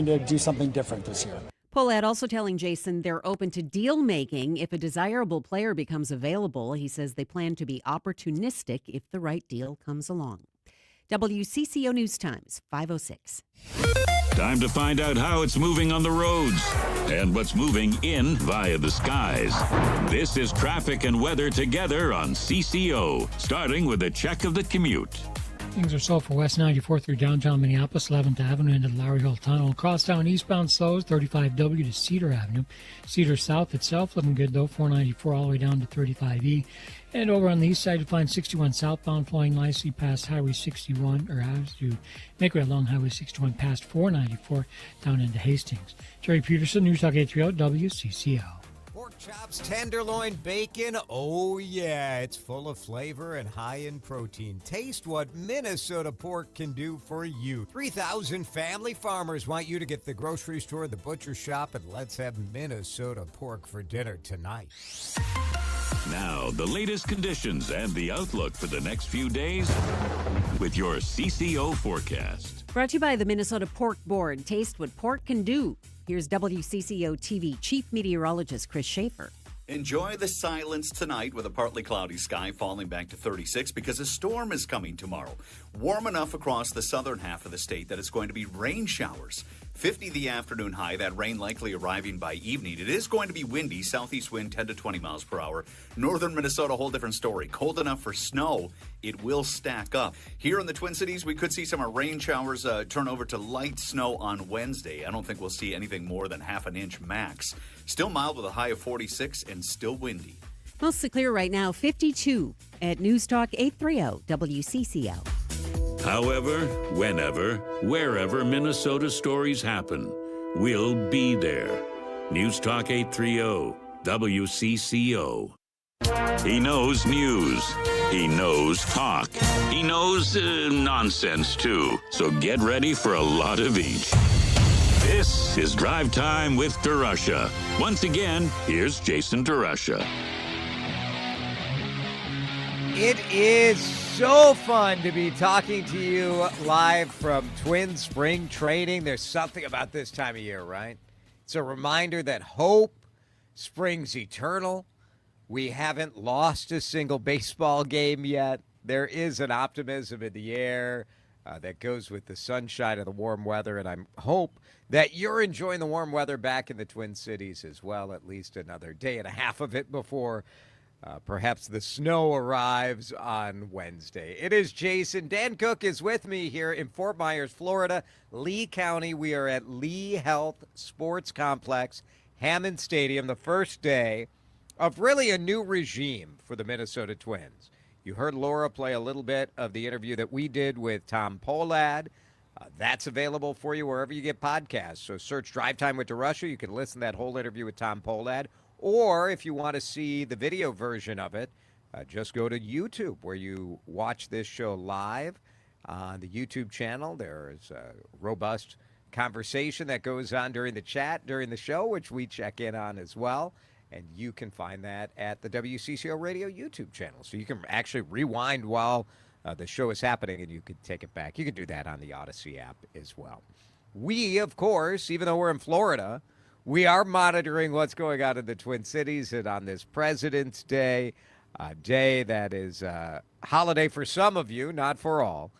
to do something different this year. Pohlad also telling Jason they're open to deal making if a desirable player becomes available. He says they plan to be opportunistic if the right deal comes along. WCCO News Times, 5:06. Time to find out how it's moving on the roads and what's moving in via the skies. This is traffic and weather together on CCO, starting with a check of the commute. Things are slow for West 94 through downtown Minneapolis, 11th Avenue into the Lowry Hill Tunnel. Crosstown eastbound slows, 35W to Cedar Avenue. Cedar South itself looking good, though, 494 all the way down to 35E. And over on the east side, you'll find 61 southbound flowing nicely past Highway 61, or as you make way along Highway 61 past 494 down into Hastings. Jerry Peterson, News Talk 830 WCCO. Pork chops, tenderloin, bacon. Oh, yeah, it's full of flavor and high in protein. Taste what Minnesota pork can do for you. 3,000 family farmers want you to get the grocery store, the butcher shop, and let's have Minnesota pork for dinner tonight. Now, the latest conditions and the outlook for the next few days with your CCO forecast. Brought to you by the Minnesota Pork Board. Taste what pork can do. Here's WCCO TV Chief Meteorologist Chris Schaefer. Enjoy the silence tonight with a partly cloudy sky falling back to 36 because a storm is coming tomorrow. Warm enough across the southern half of the state that it's going to be rain showers. 50 the afternoon high, that rain likely arriving by evening. It is going to be windy, southeast wind 10 to 20 miles per hour. Northern Minnesota, a whole different story. Cold enough for snow, it will stack up. Here in the Twin Cities, we could see some rain showers turn over to light snow on Wednesday. I don't think we'll see anything more than half an inch max. Still mild with a high of 46 and still windy. Mostly clear right now, 52 at News Talk 830 WCCO. However, whenever, wherever Minnesota stories happen, we'll be there. News Talk 830 WCCO. He knows news. He knows talk. He knows nonsense, too. So get ready for a lot of each. This is Drive Time with DeRusha. Once again, here's Jason DeRusha. It is so fun to be talking to you live from Twin Spring Training. There's something about this time of year, right? It's a reminder that hope springs eternal. We haven't lost a single baseball game yet. There is an optimism in the air that goes with the sunshine and the warm weather, and I hope that you're enjoying the warm weather back in the Twin Cities as well, at least another day and a half of it before perhaps the snow arrives on Wednesday. It is Jason. Dan Cook is with me here in Fort Myers, Florida, Lee County. We are at Lee Health Sports Complex, Hammond Stadium, the first day of really a new regime for the Minnesota Twins. You heard Laura play a little bit of the interview that we did with Tom Pohlad. That's available for you wherever you get podcasts. So search Drive Time with DeRusha. You can listen to that whole interview with Tom Pohlad. Or if you want to see the video version of it, just go to YouTube where you watch this show live on the YouTube channel. There is a robust conversation that goes on during the chat, during the show, which we check in on as well. And you can find that at the WCCO Radio YouTube channel. So you can actually rewind while the show is happening, and you can take it back. You can do that on the Odyssey app as well. We, of course, even though we're in Florida, we are monitoring what's going on in the Twin Cities. And on this President's Day, a day that is a holiday for some of you, not for all,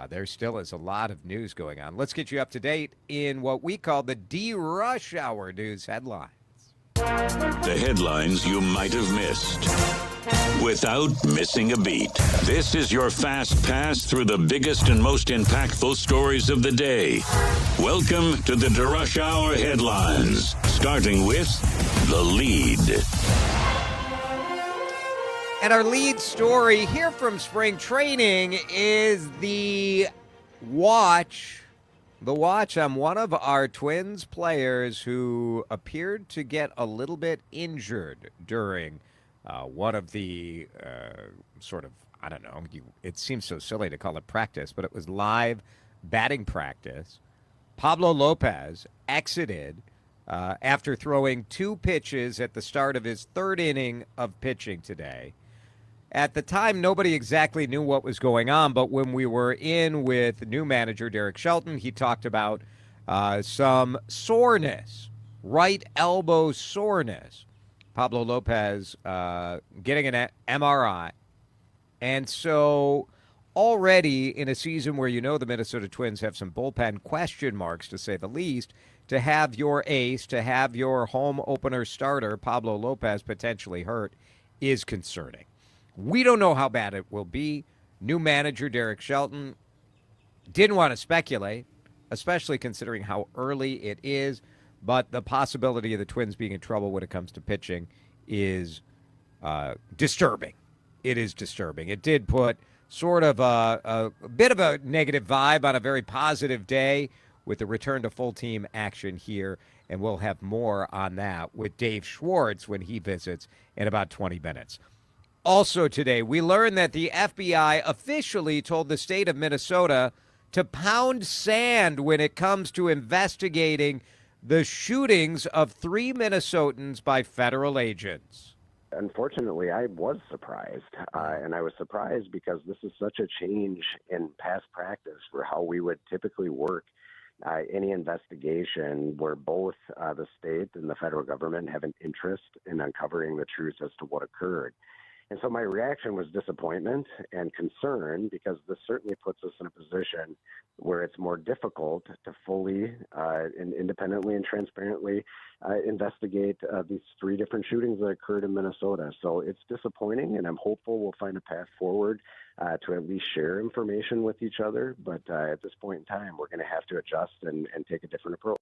there still is a lot of news going on. Let's get you up to date in what we call the DeRush Hour news headlines. The headlines you might have missed without missing a beat. This is your fast pass through the biggest and most impactful stories of the day. Welcome to the DeRush Hour headlines, starting with the lead. And our lead story here from spring training is the watch on one of our Twins players who appeared to get a little bit injured during one of the it seems so silly to call it practice, but it was live batting practice. Pablo Lopez exited after throwing 2 pitches at the start of his 3rd inning of pitching today. At the time, nobody exactly knew what was going on, but when we were in with new manager Derek Shelton, he talked about some soreness, right elbow soreness. Pablo Lopez getting an MRI. And so already in a season where the Minnesota Twins have some bullpen question marks, to say the least, to have your ace, to have your home opener starter, Pablo Lopez, potentially hurt is concerning. We don't know how bad it will be. New manager Derek Shelton didn't want to speculate, especially considering how early it is. But the possibility of the Twins being in trouble when it comes to pitching is disturbing. It is disturbing. It did put sort of a bit of a negative vibe on a very positive day with the return to full team action here. And we'll have more on that with Dave Schwartz when he visits in about 20 minutes. Also today, we learned that the FBI officially told the state of Minnesota to pound sand when it comes to investigating the shootings of 3 Minnesotans by federal agents. Unfortunately, I was surprised, and I was surprised because this is such a change in past practice for how we would typically work any investigation where both the state and the federal government have an interest in uncovering the truth as to what occurred. And so my reaction was disappointment and concern, because this certainly puts us in a position where it's more difficult to fully and independently and transparently investigate these 3 different shootings that occurred in Minnesota. So it's disappointing, and I'm hopeful we'll find a path forward to at least share information with each other. But at this point in time, we're going to have to adjust and take a different approach.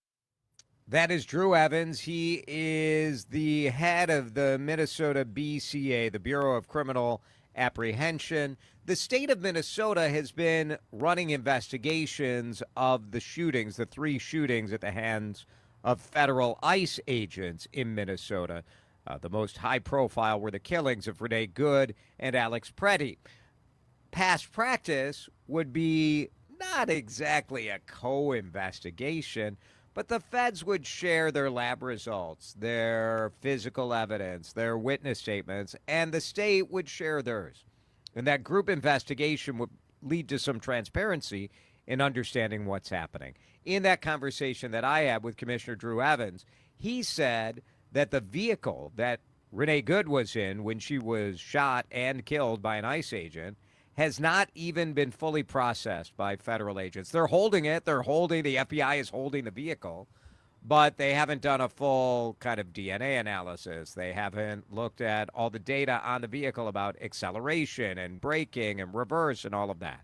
That is Drew Evans. He is the head of the Minnesota BCA, the Bureau of Criminal Apprehension. The state of Minnesota has been running investigations of the shootings, the 3 shootings at the hands of federal ICE agents in Minnesota. The most high profile were the killings of Renee Good and Alex Preddy. Past practice would be not exactly a co-investigation, but the feds would share their lab results, their physical evidence, their witness statements, and the state would share theirs. And that group investigation would lead to some transparency in understanding what's happening. In that conversation that I had with Commissioner Drew Evans, he said that the vehicle that Renee Good was in when she was shot and killed by an ICE agent has not even been fully processed by federal agents. They're holding it. The FBI is holding the vehicle, but they haven't done a full kind of DNA analysis. They haven't looked at all the data on the vehicle about acceleration and braking and reverse and all of that.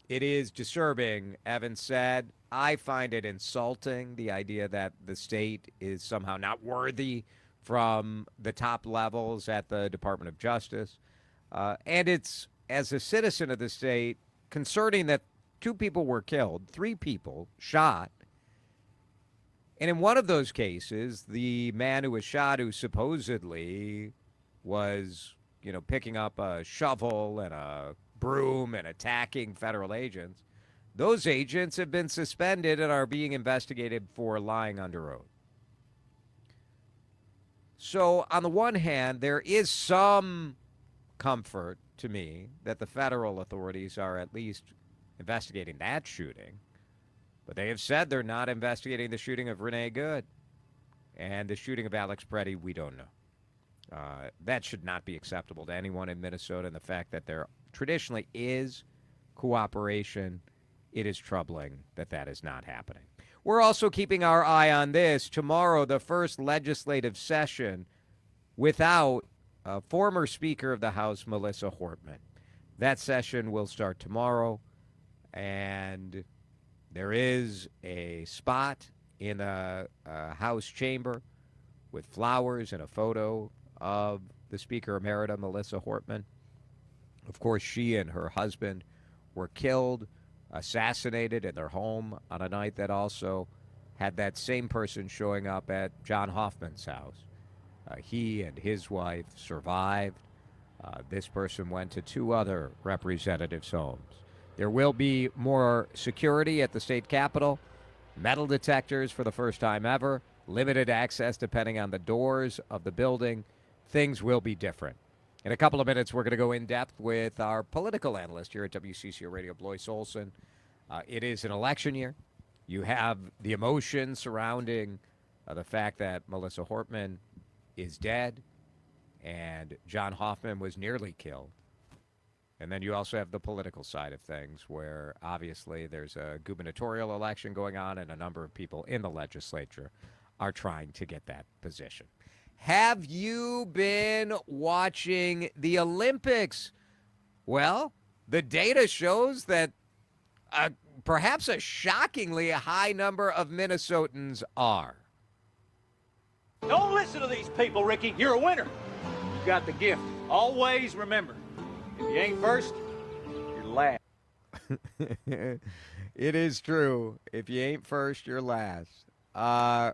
It is disturbing, Evans said. I find it insulting, the idea that the state is somehow not worthy from the top levels at the Department of Justice. And it's, as a citizen of the state, concerning that 2 people were killed, 3 people shot. And in one of those cases, the man who was shot, who supposedly was, picking up a shovel and a broom and attacking federal agents, those agents have been suspended and are being investigated for lying under oath. So on the one hand, there is some comfort to me that the federal authorities are at least investigating that shooting. But they have said they're not investigating the shooting of Renee Good. And the shooting of Alex Preddy, we don't know. That should not be acceptable to anyone in Minnesota. And the fact that there traditionally is cooperation, it is troubling that that is not happening. We're also keeping our eye on this. Tomorrow, the first legislative session without former Speaker of the House, Melissa Hortman. That session will start tomorrow, and there is a spot in a House chamber with flowers and a photo of the Speaker Emerita, Melissa Hortman. Of course, she and her husband were killed, assassinated in their home on a night that also had that same person showing up at John Hoffman's house. He and his wife survived. This person went to 2 other representatives' homes. There will be more security at the state capitol, metal detectors for the first time ever, limited access depending on the doors of the building. Things will be different. In a couple of minutes, we're going to go in depth with our political analyst here at WCCO Radio, Blois Olson. It is an election year. You have the emotion surrounding the fact that Melissa Hortman is dead and John Hoffman was nearly killed. And then you also have the political side of things where obviously there's a gubernatorial election going on and a number of people in the legislature are trying to get that position. Have you been watching the Olympics? Well, the data shows that perhaps a shockingly high number of Minnesotans are. Don't listen to these people, Ricky. You're a winner. You got the gift. Always remember, if you ain't first, you're last. It is true. If you ain't first, you're last.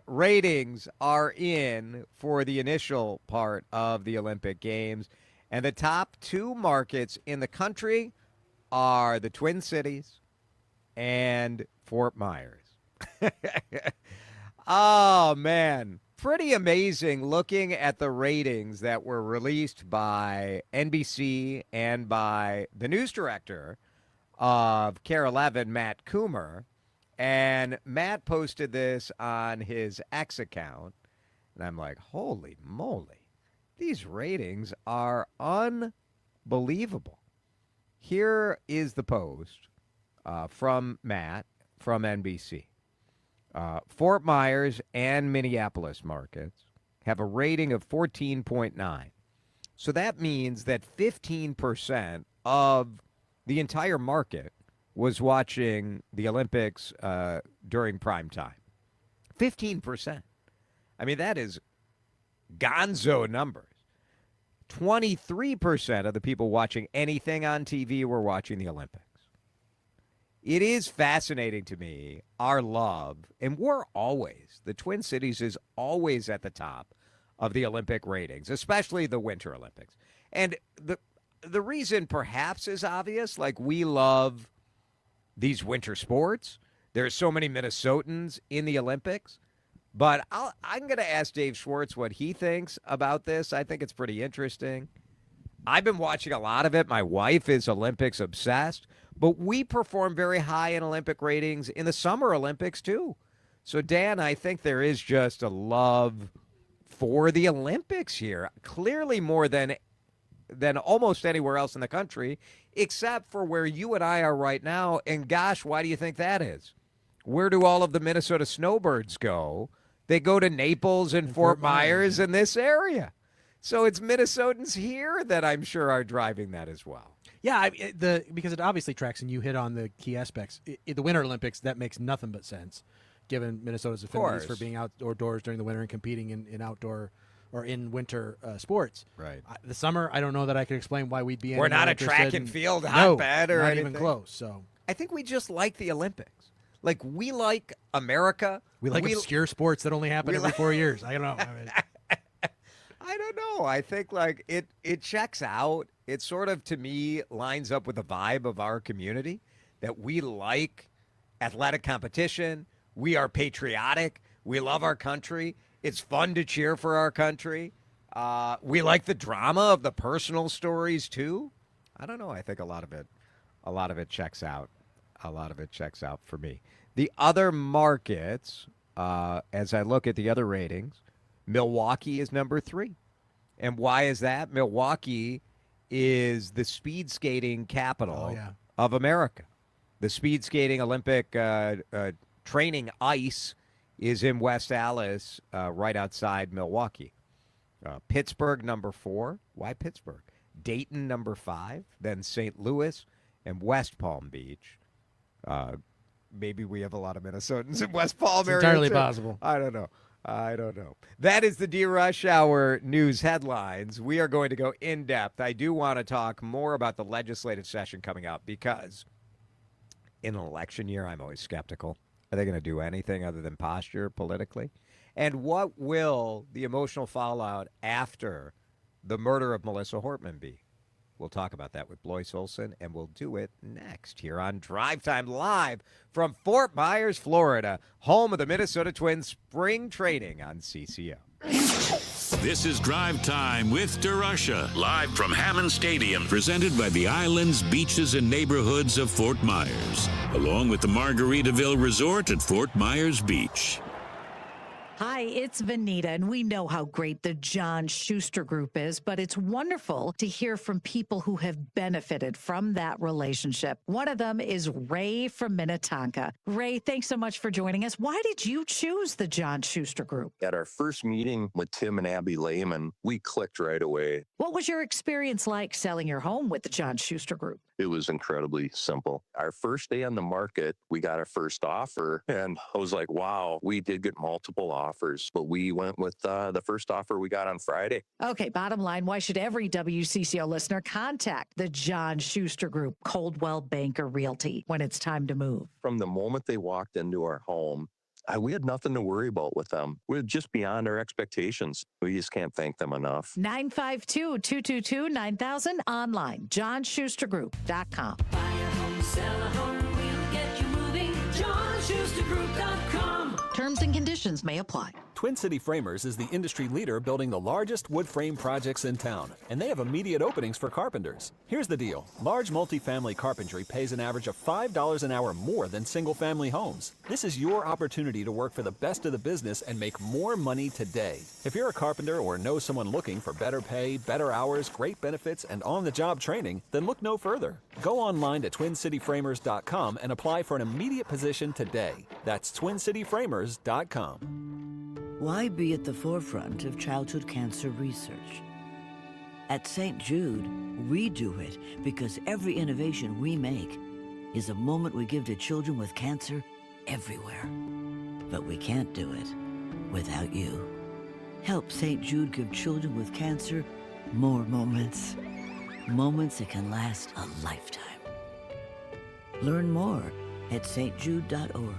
Ratings are in for the initial part of the Olympic Games, and the top 2 markets in the country are the Twin Cities and Fort Myers. Oh, man. Pretty amazing looking at the ratings that were released by NBC and by the news director of KARE 11, Matt Coomer. And Matt posted this on his X account, and I'm like, holy moly, these ratings are unbelievable. Here is the post from Matt from NBC. Fort Myers and Minneapolis markets have a rating of 14.9. So that means that 15% of the entire market was watching the Olympics during prime time. 15%. I mean, that is gonzo numbers. 23% of the people watching anything on TV were watching the Olympics. It is fascinating to me, our love, and the Twin Cities is always at the top of the Olympic ratings, especially the Winter Olympics. And the reason perhaps is obvious, like we love these winter sports. There's so many Minnesotans in the Olympics. But I'm going to ask Dave Schwartz what he thinks about this. I think it's pretty interesting. I've been watching a lot of it. My wife is Olympics obsessed. But we perform very high in Olympic ratings in the Summer Olympics, too. So, Dan, I think there is just a love for the Olympics here. Clearly more than almost anywhere else in the country, except for where you and I are right now. And gosh, why do you think that is? Where do all of the Minnesota snowbirds go? They go to Naples and Fort Myers in this area. So it's Minnesotans here that I'm sure are driving that as well. Yeah, because it obviously tracks, and you hit on the key aspects. The Winter Olympics, that makes nothing but sense, given Minnesota's affinities for being outdoors during the winter and competing in outdoor or in winter sports. Right. The summer, I don't know that I can explain why we'd be. We're not a track and field hotbed or not anything. even close. So I think we just like the Olympics. Like, we like America. We like obscure sports that only happen every 4 years. I don't know. I don't know. I think, like, it checks out. It sort of, to me, lines up with the vibe of our community, that we like athletic competition. We are patriotic. We love our country. It's fun to cheer for our country. We like the drama of the personal stories too. I don't know. I think a lot of it checks out. A lot of it checks out for me. The other markets, as I look at the other ratings, Milwaukee is number 3. And why is that? Milwaukee is the speed skating capital of America. The speed skating Olympic training ice is in West Allis, right outside Milwaukee. Pittsburgh, number 4. Why Pittsburgh? Dayton, number 5. Then St. Louis and West Palm Beach. Maybe we have a lot of Minnesotans in West Palm area. It's entirely too. possible. I don't know. That is the DeRush Hour news headlines. We are going to go in depth. I do want to talk more about the legislative session coming up because in an election year, I'm always skeptical. Are they going to do anything other than posture politically? And what will the emotional fallout after the murder of Melissa Hortman be? We'll talk about that with Blois Olson, and we'll do it next here on Drive Time live from Fort Myers, Florida, home of the Minnesota Twins spring training on CCO. This is Drive Time with DeRusha, live from Hammond Stadium, presented by the islands, beaches, and neighborhoods of Fort Myers, along with the Margaritaville Resort at Fort Myers Beach. Hi, it's Vanita, and we know how great the John Schuster Group is, but it's wonderful to hear from people who have benefited from that relationship. One of them is Ray from Minnetonka. Ray, thanks so much for joining us. Why did you choose the John Schuster Group? At our first meeting with Tim and Abby Lehman, we clicked right away. What was your experience like selling your home with the John Schuster Group? It was incredibly simple. Our first day on the market, we got our first offer, and I was like, wow, we did get multiple offers, but we went with the first offer we got on Friday. Okay, bottom line, why should every WCCO listener contact the John Schuster Group, Coldwell Banker Realty, when it's time to move? From the moment they walked into our home, we had nothing to worry about with them. We're just beyond our expectations. We just can't thank them enough. 952-222-9000 online, johnschustergroup.com. Buy a home, sell a home, we'll get you moving. johnschustergroup.com. Terms and conditions may apply. Twin City Framers is the industry leader building the largest wood frame projects in town, and they have immediate openings for carpenters. Here's the deal. Large multifamily carpentry pays an average of $5 an hour more than single-family homes. This is your opportunity to work for the best of the business and make more money today. If you're a carpenter or know someone looking for better pay, better hours, great benefits, and on-the-job training, then look no further. Go online to TwinCityFramers.com and apply for an immediate position today. That's TwinCityFramers.com. Why be at the forefront of childhood cancer research? At St. Jude, we do it because every innovation we make is a moment we give to children with cancer everywhere. But we can't do it without you. Help St. Jude give children with cancer more moments. Moments that can last a lifetime. Learn more at stjude.org.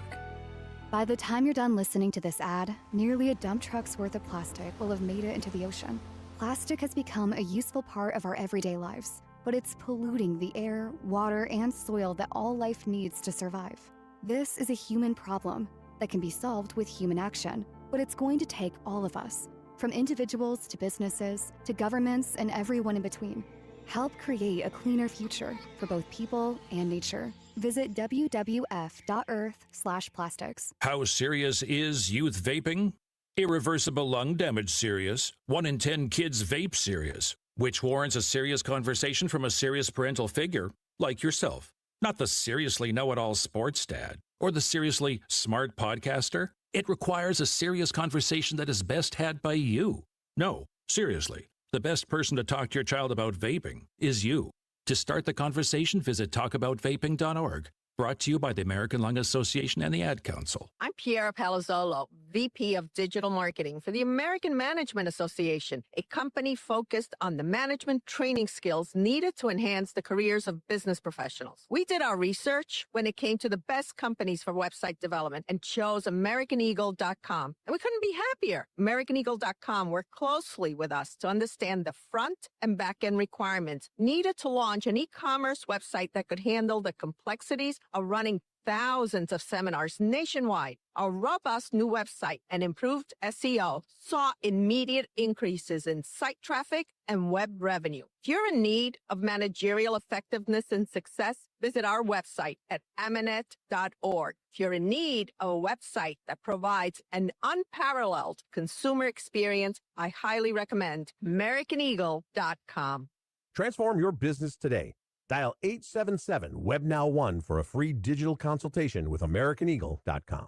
By the time you're done listening to this ad, nearly a dump truck's worth of plastic will have made it into the ocean. Plastic has become a useful part of our everyday lives, but it's polluting the air, water, and soil that all life needs to survive. This is a human problem that can be solved with human action, but it's going to take all of us, from individuals to businesses to governments and everyone in between. Help create a cleaner future for both people and nature. Visit wwf.earth/plastics. How serious is youth vaping? Irreversible lung damage serious. 1 in 10 kids vape serious, which warrants a serious conversation from a serious parental figure like yourself. Not the seriously know-it-all sports dad or the seriously smart podcaster. It requires a serious conversation that is best had by you. No, seriously. The best person to talk to your child about vaping is you. To start the conversation, visit talkaboutvaping.org. Brought to you by the American Lung Association and the Ad Council. I'm Piera Palazzolo, VP of Digital Marketing for the American Management Association, a company focused on the management training skills needed to enhance the careers of business professionals. We did our research when it came to the best companies for website development and chose AmericanEagle.com. And we couldn't be happier. AmericanEagle.com worked closely with us to understand the front and back end requirements needed to launch an e-commerce website that could handle the complexities of running thousands of seminars nationwide, our robust new website and improved SEO saw immediate increases in site traffic and web revenue. If you're in need of managerial effectiveness and success, visit our website at amanet.org. If you're in need of a website that provides an unparalleled consumer experience, I highly recommend AmericanEagle.com. Transform your business today. Dial 877-WebNow1 for a free digital consultation with AmericanEagle.com.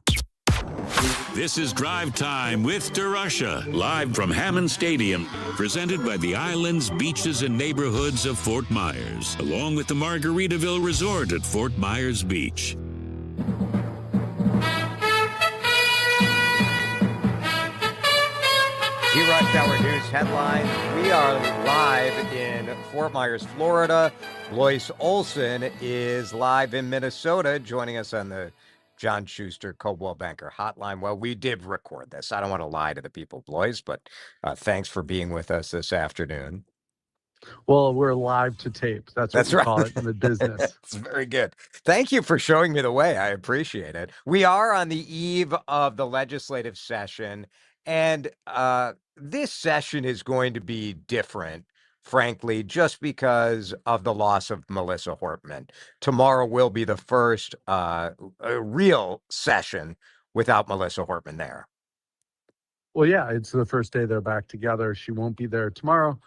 This is Drive Time with DeRusha, live from Hammond Stadium, presented by the islands, beaches, and neighborhoods of Fort Myers, along with the Margaritaville Resort at Fort Myers Beach. DeRusH Hour News headlines. We are live in Fort Myers, Florida. Blois Olson is live in Minnesota, joining us on the John Schuster Coldwell Banker Hotline. Well, we did record this. I don't want to lie to the people, Blois, but thanks for being with us this afternoon. Well, we're live to tape. That's what we call it in the business. It's very good. Thank you for showing me the way. I appreciate it. We are on the eve of the legislative session, and this session is going to be different, frankly, just because of the loss of Melissa Hortman. Tomorrow will be the first real session without Melissa Hortman there. Well, yeah, it's the first day they're back together. She won't be there tomorrow.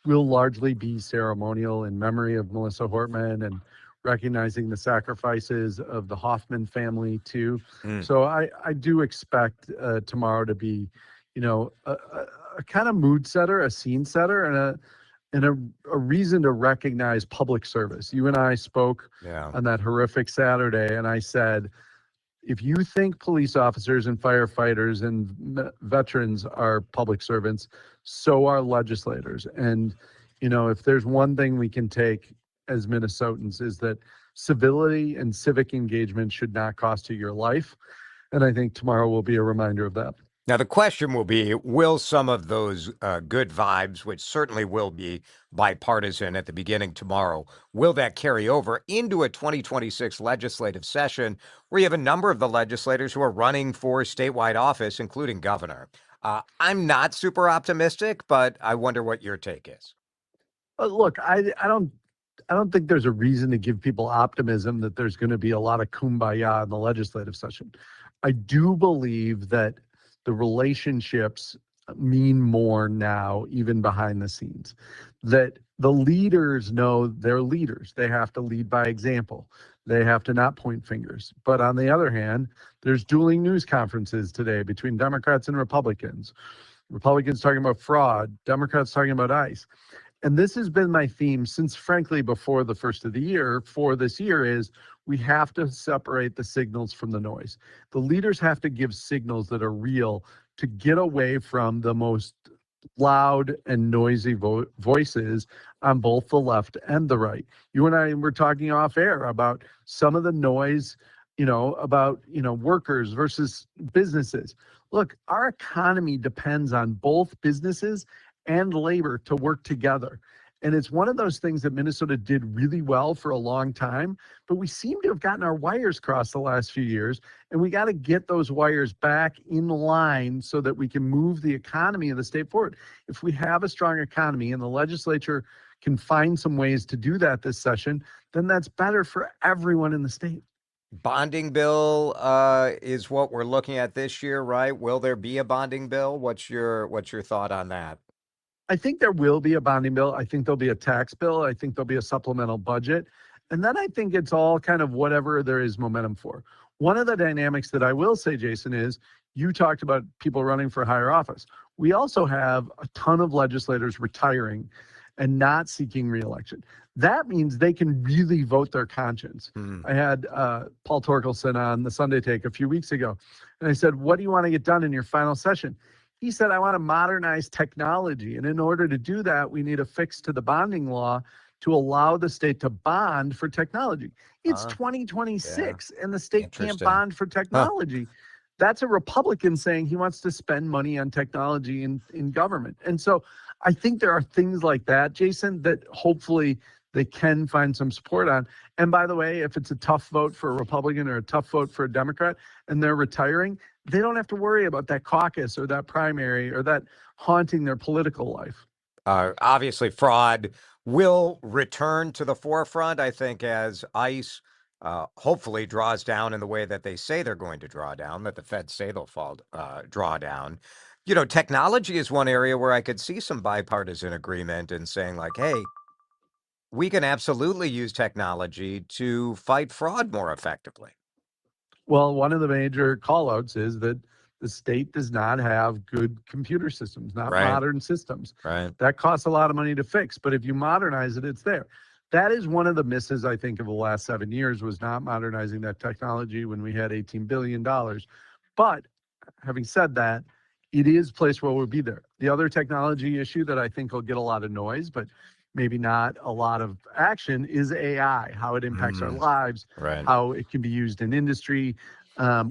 Will largely be ceremonial in memory of Melissa Hortman and recognizing the sacrifices of the Hoffman family too. So I do expect tomorrow to be, a kind of mood setter, a scene setter, and a reason to recognize public service. You and I spoke on that horrific Saturday, and I said, if you think police officers and firefighters and veterans are public servants, so are legislators. And, if there's one thing we can take as Minnesotans is that civility and civic engagement should not cost you your life. And I think tomorrow will be a reminder of that. Now, the question will be, will some of those good vibes, which certainly will be bipartisan at the beginning tomorrow, will that carry over into a 2026 legislative session where you have a number of the legislators who are running for statewide office, including governor? I'm not super optimistic, but I wonder what your take is. Look, I don't think there's a reason to give people optimism that there's going to be a lot of kumbaya in the legislative session. I do believe that the relationships mean more now, even behind the scenes, that the leaders know they're leaders. They have to lead by example. They have to not point fingers. But on the other hand, there's dueling news conferences today between Democrats and Republicans. Republicans talking about fraud, Democrats talking about ICE. And this has been my theme since, frankly, before the first of the year for this year is we have to separate the signals from the noise. The leaders have to give signals that are real to get away from the most loud and noisy voices on both the left and the right. You and I were talking off air about some of the noise, about, workers versus businesses. Look, our economy depends on both businesses and labor to work together. And it's one of those things that Minnesota did really well for a long time, but we seem to have gotten our wires crossed the last few years, and we got to get those wires back in line so that we can move the economy of the state forward. If we have a strong economy and the legislature can find some ways to do that this session, then that's better for everyone in the state. Bonding bill is what we're looking at this year, right? Will there be a bonding bill? What's your thought on that? I think there will be a bonding bill. I think there'll be a tax bill. I think there'll be a supplemental budget. And then I think it's all kind of whatever there is momentum for. One of the dynamics that I will say, Jason, is you talked about people running for higher office. We also have a ton of legislators retiring and not seeking reelection. That means they can really vote their conscience. I had Paul Torkelson on the Sunday Take a few weeks ago, and I said, what do you want to get done in your final session? He said, I want to modernize technology. And in order to do that, we need a fix to the bonding law to allow the state to bond for technology. It's 2026 and the state can't bond for technology. That's a Republican saying he wants to spend money on technology in government. And so I think there are things like that, Jason, that hopefully they can find some support on. And by the way, if it's a tough vote for a Republican or a tough vote for a Democrat and they're retiring, they don't have to worry about that caucus or that primary or that haunting their political life. Obviously, fraud will return to the forefront, I think, as ICE hopefully draws down in the way that they say they're going to draw down, that the feds say they'll draw down. You know, technology is one area where I could see some bipartisan agreement in saying, like, hey, we can absolutely use technology to fight fraud more effectively. Well, one of the major callouts is that the state does not have good computer systems, not modern systems. Right. That costs a lot of money to fix, but if you modernize it, it's there. That is one of the misses, I think, of the last 7 years, was not modernizing that technology when we had $18 billion. But having said that, it is a place where we'll be there. The other technology issue that I think will get a lot of noise, but maybe not a lot of action, is AI, how it impacts our lives, how it can be used in industry.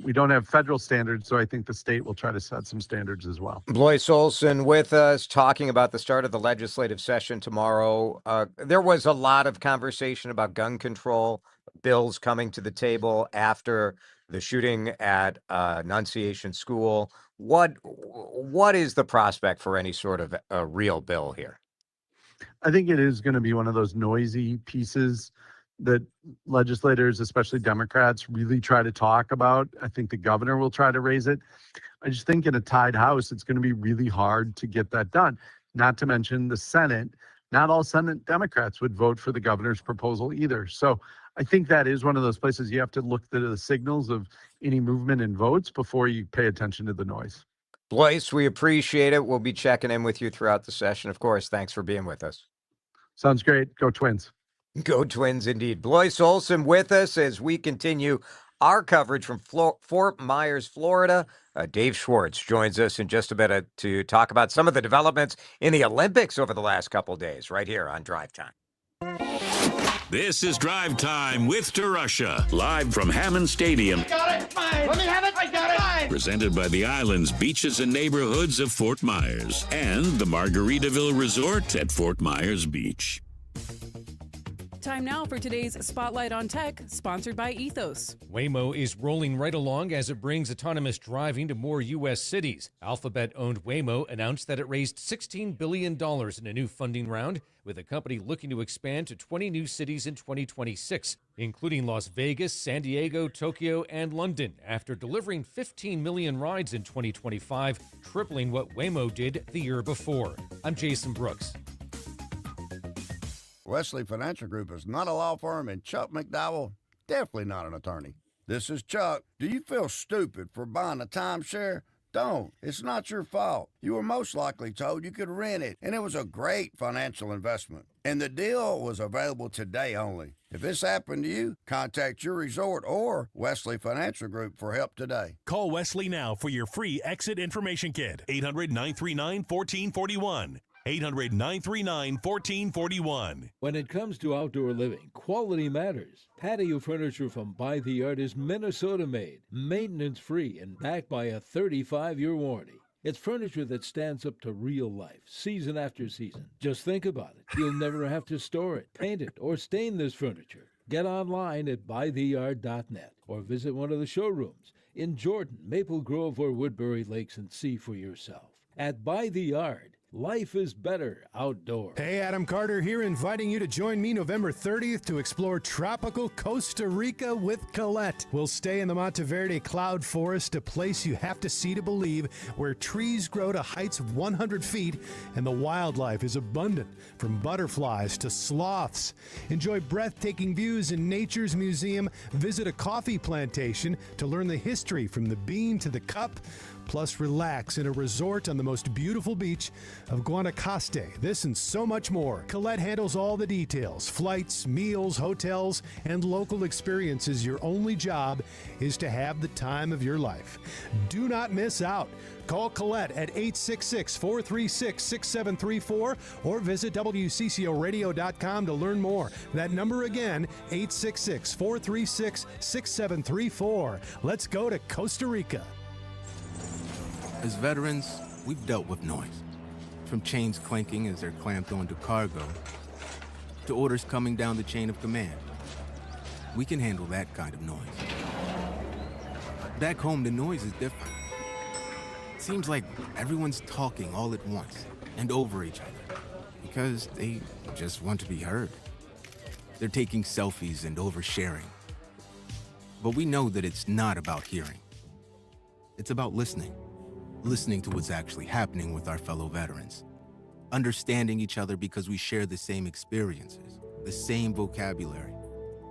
We don't have federal standards, so I think the state will try to set some standards as well. Blois Olson with us, talking about the start of the legislative session tomorrow. There was a lot of conversation about gun control bills coming to the table after the shooting at Annunciation School. What is the prospect for any sort of a real bill here? I think it is going to be one of those noisy pieces that legislators, especially Democrats, really try to talk about. I think the governor will try to raise it. I just think in a tied house, it's going to be really hard to get that done. Not to mention the Senate. Not all Senate Democrats would vote for the governor's proposal either. So I think that is one of those places you have to look to the signals of any movement in votes before you pay attention to the noise. Blois, we appreciate it. We'll be checking in with you throughout the session. Of course, thanks for being with us. Sounds great. Go Twins. Go Twins indeed. Blois Olson with us as we continue our coverage from Fort Myers, Florida. Dave Schwartz joins us in just a bit to talk about some of the developments in the Olympics over the last couple of days right here on Drive Time. This is Drive Time with DeRusha, live from Hammond Stadium. Got it! Fine! Let me have it! I got it! Fine! Presented by the islands, beaches, and neighborhoods of Fort Myers and the Margaritaville Resort at Fort Myers Beach. Time now for today's Spotlight on Tech, sponsored by Ethos. Waymo is rolling right along as it brings autonomous driving to more U.S. cities. Alphabet-owned Waymo announced that it raised $16 billion in a new funding round, with the company looking to expand to 20 new cities in 2026, including Las Vegas, San Diego, Tokyo, and London, after delivering 15 million rides in 2025, tripling what Waymo did the year before. I'm Jason Brooks. Wesley Financial Group is not a law firm, and Chuck McDowell, definitely not an attorney. This is Chuck. Do you feel stupid for buying a timeshare? Don't. It's not your fault. You were most likely told you could rent it, and it was a great financial investment. And the deal was available today only. If this happened to you, contact your resort or Wesley Financial Group for help today. Call Wesley now for your free exit information kit. 800-939-1441. 800-939-1441. When it comes to outdoor living, quality matters. Patio furniture from By the Yard is Minnesota-made, maintenance-free, and backed by a 35-year warranty. It's furniture that stands up to real life, season after season. Just think about it. You'll never have to store it, paint it, or stain this furniture. Get online at buytheyard.net or visit one of the showrooms in Jordan, Maple Grove, or Woodbury Lakes and see for yourself. At By the Yard, life is better outdoors. Hey, Adam Carter here, inviting you to join me November 30th to explore tropical Costa Rica with Colette. We'll stay in the Monteverde Cloud Forest, a place you have to see to believe, where trees grow to heights of 100 feet and the wildlife is abundant, from butterflies to sloths. Enjoy breathtaking views in Nature's Museum. Visit a coffee plantation to learn the history from the bean to the cup. Plus, relax in a resort on the most beautiful beach of Guanacaste. This and so much more. Colette handles all the details: flights, meals, hotels, and local experiences. Your only job is to have the time of your life. Do not miss out. Call Colette at 866-436-6734 or visit WCCOradio.com to learn more. That number again, 866-436-6734. Let's go to Costa Rica. As veterans, we've dealt with noise. From chains clanking as they're clamped onto cargo, to orders coming down the chain of command. We can handle that kind of noise. Back home, the noise is different. Seems like everyone's talking all at once and over each other because they just want to be heard. They're taking selfies and oversharing. But we know that it's not about hearing. It's about listening. Listening to what's actually happening with our fellow veterans. Understanding each other because we share the same experiences, the same vocabulary,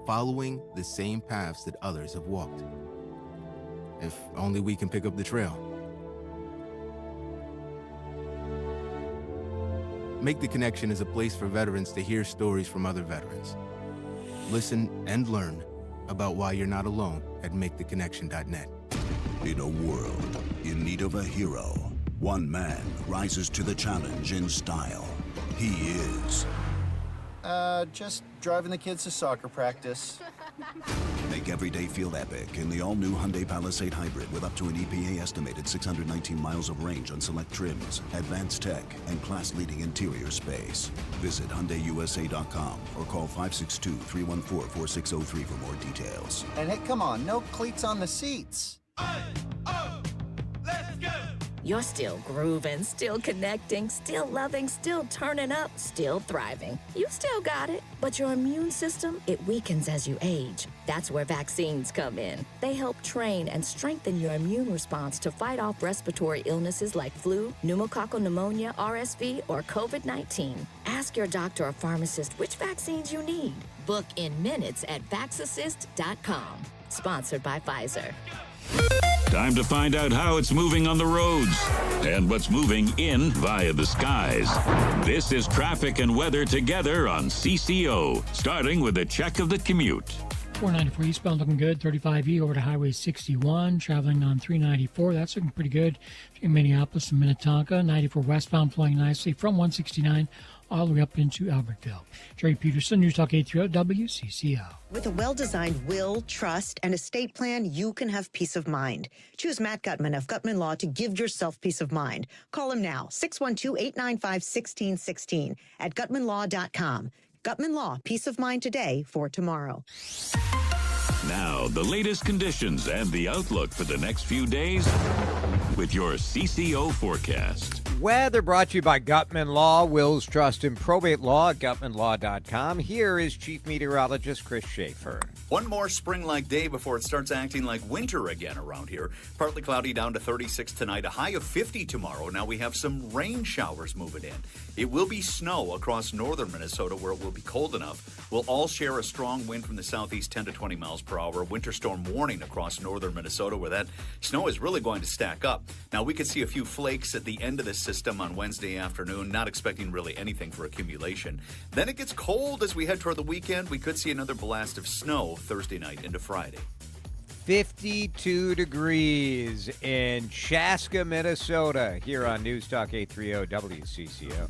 following the same paths that others have walked. If only we can pick up the trail. Make the Connection is a place for veterans to hear stories from other veterans. Listen and learn about why you're not alone at MakeTheConnection.net. In a world in need of a hero, one man rises to the challenge in style. He is... just driving the kids to soccer practice. Make every day feel epic in the all-new Hyundai Palisade Hybrid with up to an EPA-estimated 619 miles of range on select trims, advanced tech, and class-leading interior space. Visit HyundaiUSA.com or call 562-314-4603 for more details. And hey, come on, no cleats on the seats. You're still grooving, still connecting, still loving, still turning up, still thriving. You still got it, but your immune system, it weakens as you age. That's where vaccines come in. They help train and strengthen your immune response to fight off respiratory illnesses like flu, pneumococcal pneumonia, RSV, or COVID-19. Ask your doctor or pharmacist which vaccines you need. Book in minutes at vaxassist.com. Sponsored by Pfizer. Time to find out how it's moving on the roads and what's moving in via the skies. This is traffic and weather together on CCO, starting with a check of the commute. 494 eastbound looking good. 35E over to Highway 61. Traveling on 394. That's looking pretty good. In Minneapolis and Minnetonka. 94 westbound flowing nicely from 169 all the way up into Albertville. Jerry Peterson, News Talk 830 WCCO. With a well-designed will, trust, and estate plan, you can have peace of mind. Choose Matt Gutman of Gutman Law to give yourself peace of mind. Call him now, 612-895-1616 at gutmanlaw.com. Gutman Law, peace of mind today for tomorrow. Now, the latest conditions and the outlook for the next few days with your CCO forecast. Weather brought to you by Gutman Law, Wills Trust and Probate Law at gutmanlaw.com. Here is Chief Meteorologist Chris Schaefer. One more spring-like day before it starts acting like winter again around here. Partly cloudy down to 36 tonight, a high of 50 tomorrow. Now we have some rain showers moving in. It will be snow across northern Minnesota where it will be cold enough. We'll all share a strong wind from the southeast, 10 to 20 miles per hour. Winter storm warning across northern Minnesota where that snow is really going to stack up. Now we could see a few flakes at the end of the system on Wednesday afternoon, not expecting really anything for accumulation. Then it gets cold as we head toward the weekend. We could see another blast of snow Thursday night into Friday. 52 degrees in Chaska, Minnesota, here on News Talk 830 WCCO.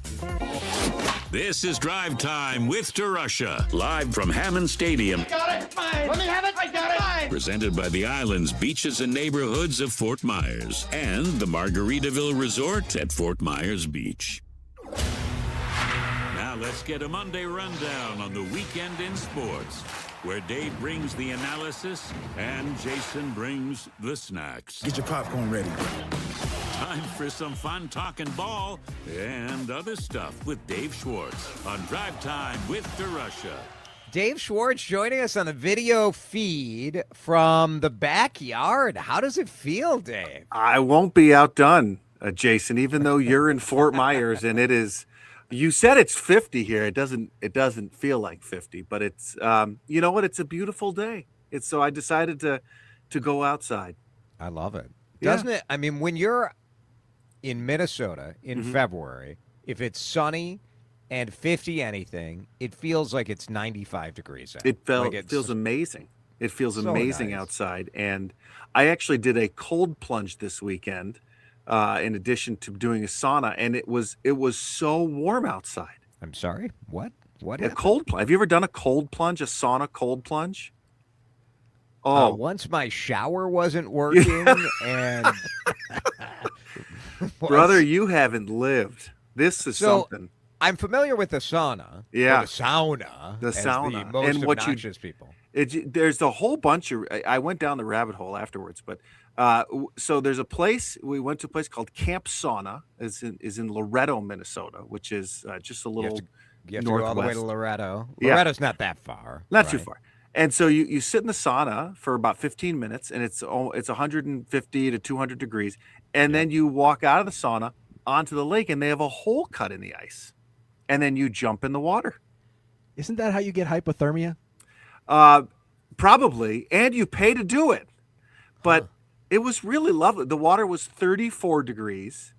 This is Drive Time with DeRusha, live from Hammond Stadium. Got it, fine. Let me have it, I got it, fine. Presented by the islands, beaches, and neighborhoods of Fort Myers and the Margaritaville Resort at Fort Myers Beach. Now let's get a Monday rundown on the weekend in sports, where Dave brings the analysis and Jason brings the snacks. Get your popcorn ready. Time for some fun talking ball and other stuff with Dave Schwartz on Drive Time with DeRusha. Dave Schwartz joining us on the video feed from the backyard. How does it feel, Dave? I won't be outdone, Jason, even though you're in Fort Myers and it is... You said it's 50 here. It doesn't feel like 50, but it's you know what? It's a beautiful day. So I decided to go outside. I love it. Doesn't it? I mean, when you're in Minnesota in February, if it's sunny and 50 anything, it feels like it's 95 degrees out. It feels amazing. It feels so amazing nice. Outside. And I actually did a cold plunge this weekend. In addition to doing a sauna, and it was so warm outside. I'm sorry, what? What? A cold plunge. Have you ever done a cold plunge, a sauna cold plunge? Oh, once my shower wasn't working, and brother, you haven't lived. This is something. I'm familiar with the sauna. Yeah. Or the sauna. The as sauna. The most And what you- obnoxious people. There's a whole bunch of. I went down the rabbit hole afterwards, but so there's a place. We went to a place called Camp Sauna. Is in Loretto, Minnesota, which is just a little. You have to go all the way to northwest. Loretto. Yeah. Loretto's not that far. Not too right? far. And so you sit in the sauna for about 15 minutes, and it's 150 to 200 degrees, and then you walk out of the sauna onto the lake, and they have a hole cut in the ice, and then you jump in the water. Isn't that how you get hypothermia? Probably, and you pay to do it. But it was really lovely. The water was 34 degrees.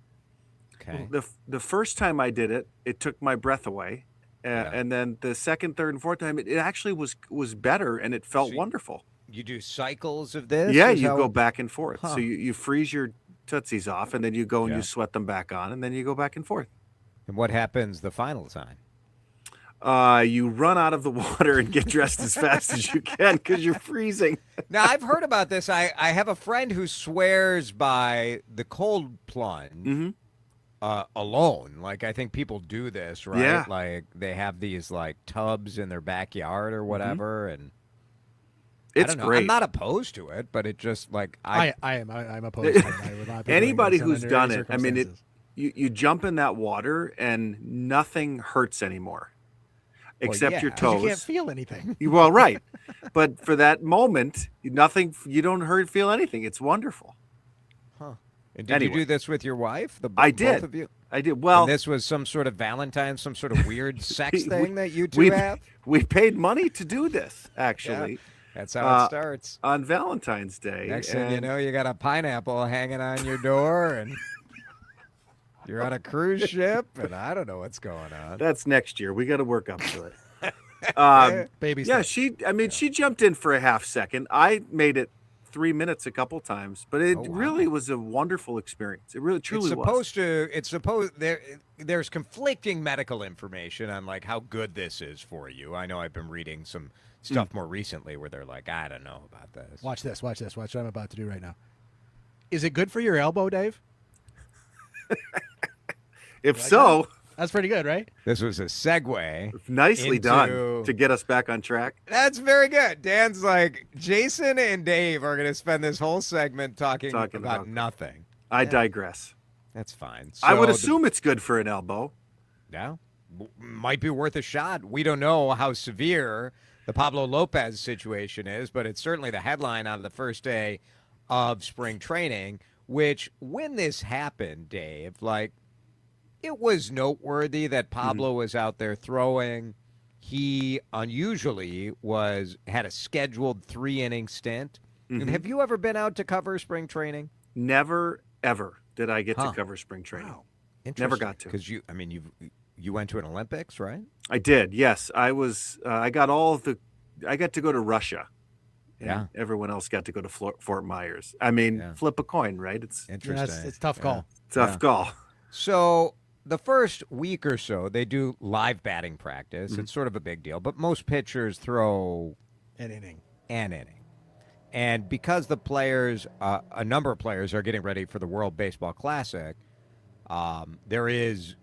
Okay. The first time I did it, it took my breath away. And then the second, third, and fourth time, it actually was better, and it felt wonderful. You do cycles of this? Yeah, Is you how go it- back and forth. Huh. So you freeze your tootsies off, and then you go and Yeah. you sweat them back on, and then you go back and forth. And what happens the final time? You run out of the water and get dressed as fast as you can because you're freezing. Now, I've heard about this. I have a friend who swears by the cold plunge alone. Like, I think people do this, right? Yeah. Like, they have these, like, tubs in their backyard or whatever, and It's I don't know. great. I'm not opposed to it, but it just, like, I'm opposed to it. I would not be doing Anybody this who's under done any it, I mean, circumstances. you jump in that water and nothing hurts anymore. Well, Except yeah, your 'cause toes. You can't feel anything. Well, right. But for that moment, nothing. You don't feel anything. It's wonderful. Huh. And did you do this with your wife? I Both did. of you? I did. Well, And this was some sort of Valentine's, some sort of weird sex thing that you two we, have? We paid money to do this, actually. Yeah, that's how it starts. On Valentine's Day. Next thing you and- know, you got a pineapple hanging on your door, and you're on a cruise ship, and I don't know what's going on. That's next year. We got to work up to it. Baby Yeah, steps. she jumped in for a half second. I made it 3 minutes a couple times, but it really was a wonderful experience. It really truly was. It's supposed there's conflicting medical information on like how good this is for you. I know I've been reading some stuff more recently where they're like, I don't know about this. Watch this. Watch what I'm about to do right now. Is it good for your elbow, Dave? If You like so, that? That's pretty good, right? This was a segue. nicely done into- to get us back on track. That's very good. Dan's like, Jason and Dave are going to spend this whole segment talking about nothing. I digress. That's fine. I would So assume it's good for an elbow. Yeah. Might be worth a shot. We don't know how severe the Pablo Lopez situation is, but it's certainly the headline on the first day of spring training, which when this happened, Dave, like, it was noteworthy that Pablo was out there throwing. He unusually had a scheduled 3-inning stint. And have you ever been out to cover spring training? Never, ever did I get Huh. to cover spring training. Interesting. Never got to. Because you went to an Olympics, right? I did. Yes, I was. I got I got to go to Russia. And Yeah. everyone else got to go to Fort Myers. I mean, flip a coin, right? It's Interesting. It's a tough call. Tough call. So the first week or so, they do live batting practice. Mm-hmm. It's sort of a big deal, but most pitchers throw An inning. And because the players, a number of players are getting ready for the World Baseball Classic, there is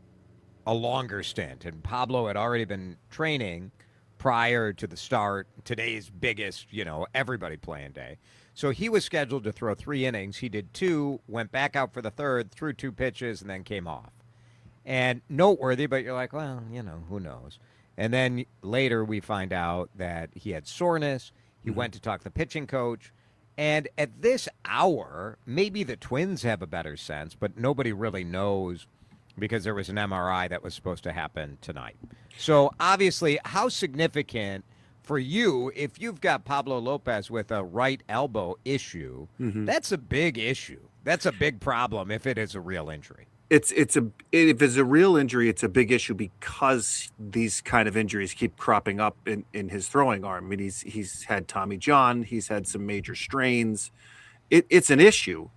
a longer stint. And Pablo had already been training prior to the start, today's biggest, everybody playing day. So he was scheduled to throw 3 innings. He did 2, went back out for the third, threw 2 pitches, and then came off. And noteworthy, but you're like, well, who knows? And then later we find out that he had soreness. He went to talk to the pitching coach. And at this hour, maybe the Twins have a better sense, but nobody really knows because there was an MRI that was supposed to happen tonight. So obviously, how significant for you, if you've got Pablo Lopez with a right elbow issue, that's a big issue. That's a big problem if it is a real injury. If it's a real injury, it's a big issue because these kind of injuries keep cropping up in his throwing arm. I mean, he's had Tommy John, he's had some major strains. It's an issue.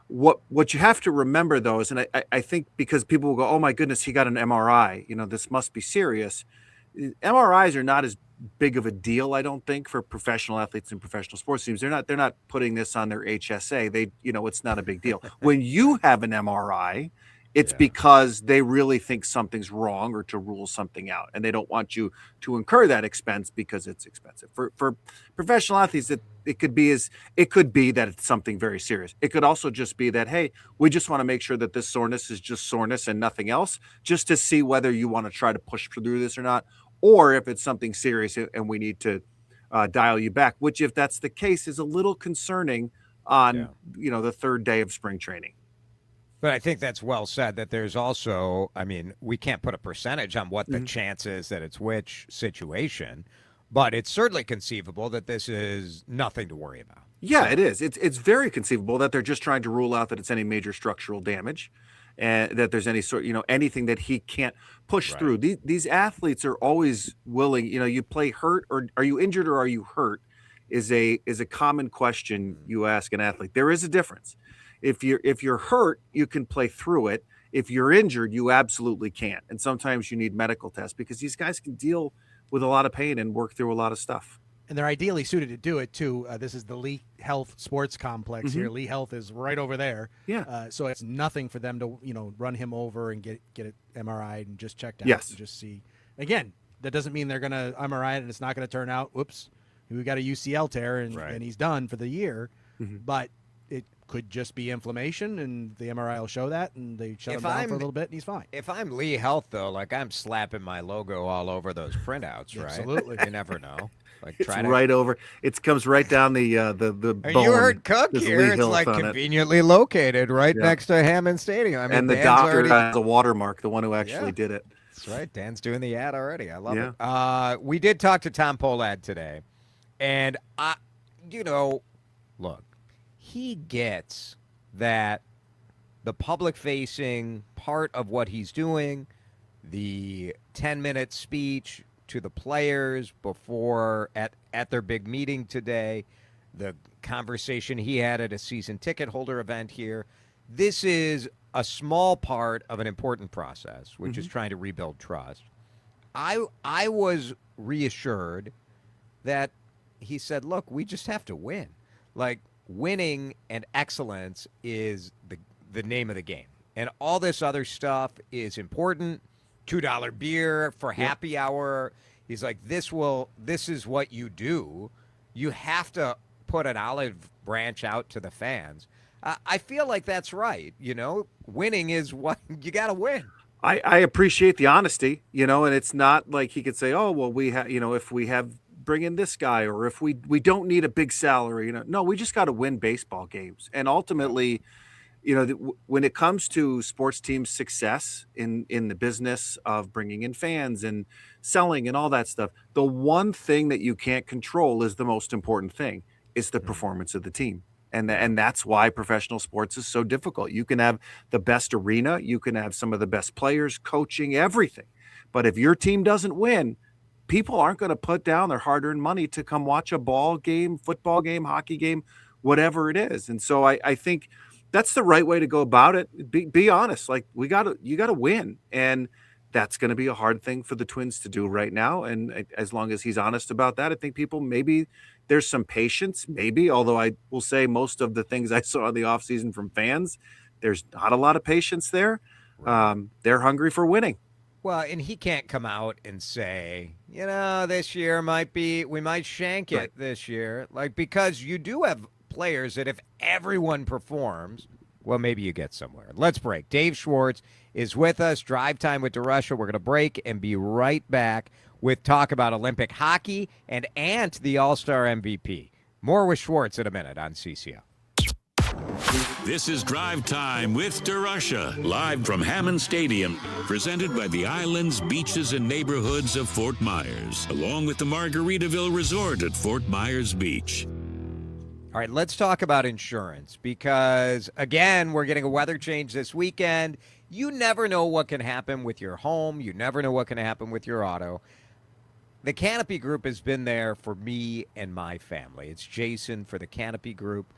What you have to remember though is, and I think because people will go, oh my goodness, he got an MRI. This must be serious. MRIs are not as big of a deal, I don't think, for professional athletes and professional sports teams. They're not putting this on their HSA. It's not a big deal. When you have an MRI, It's because they really think something's wrong or to rule something out, and they don't want you to incur that expense because it's expensive. For professional athletes, it could be that it's something very serious. It could also just be that, hey, we just want to make sure that this soreness is just soreness and nothing else, just to see whether you want to try to push through this or not, or if it's something serious and we need to dial you back, which, if that's the case, is a little concerning on the third day of spring training. But I think that's well said, that there's also, I mean, we can't put a percentage on what the chance is that it's which situation, but it's certainly conceivable that this is nothing to worry about. Yeah, it is. It's very conceivable that they're just trying to rule out that it's any major structural damage, and that there's any sort, anything that he can't push through. These athletes are always willing, you play hurt, or are you injured, or are you hurt is a common question you ask an athlete. There is a difference. If you're hurt, you can play through it. If you're injured, you absolutely can't. And sometimes you need medical tests, because these guys can deal with a lot of pain and work through a lot of stuff. And they're ideally suited to do it too. This is the Lee Health Sports Complex here. Lee Health is right over there. Yeah. So it's nothing for them to run him over and get it MRI'd and just checked out. Yes. And just see. Again, that doesn't mean they're going to MRI it and it's not going to turn out. Whoops, we got a UCL tear and he's done for the year. But it could just be inflammation, and the MRI will show that, and they shut him down for a little bit, and he's fine. If I'm Lee Health, though, I'm slapping my logo all over those printouts, right? Absolutely. You never know. It's right over. It comes right down the bone. You heard Cook here. It's conveniently located right next to Hammond Stadium. I mean, and the Dan's doctor has a watermark, the one who actually did it. That's right. Dan's doing the ad already. I love it. We did talk to Tom Pohlad today, and look, he gets that the public-facing part of what he's doing, the 10-minute speech to the players before at their big meeting today, the conversation he had at a season ticket holder event here, this is a small part of an important process, which is trying to rebuild trust. I was reassured that he said, look, we just have to win. Winning and excellence is the name of the game. And all this other stuff is important. $2 beer for happy hour. He's like, this is what you do. You have to put an olive branch out to the fans. I feel like that's right. Winning is what you got to win. I appreciate the honesty, and it's not like he could say, oh, well, we have, if we have bring in this guy, or if we don't need a big salary, no, we just got to win baseball games. And ultimately, when it comes to sports teams' success in the business of bringing in fans and selling and all that stuff, the one thing that you can't control is the most important thing, is the performance of the team. And that's why professional sports is so difficult. You can have the best arena, you can have some of the best players, coaching, everything. But if your team doesn't win, people aren't going to put down their hard-earned money to come watch a ball game, football game, hockey game, whatever it is. And so I think that's the right way to go about it. Be honest. You got to win. And that's going to be a hard thing for the Twins to do right now. And as long as he's honest about that, I think people, maybe there's some patience, maybe, although I will say most of the things I saw in the offseason from fans, there's not a lot of patience there. They're hungry for winning. Well, and he can't come out and say, this year we might shank it this year. Because you do have players that if everyone performs, well, maybe you get somewhere. Let's break. Dave Schwartz is with us. Drive Time with DeRusha. We're going to break and be right back with talk about Olympic hockey and Ant, the All-Star MVP. More with Schwartz in a minute on CCO. This is Drive Time with DeRusha, live from Hammond Stadium, presented by the islands, beaches, and neighborhoods of Fort Myers, along with the Margaritaville Resort at Fort Myers Beach. All right, let's talk about insurance because, again, we're getting a weather change this weekend. You never know what can happen with your home. You never know what can happen with your auto. The Canopy Group has been there for me and my family. It's Jason for the Canopy Group.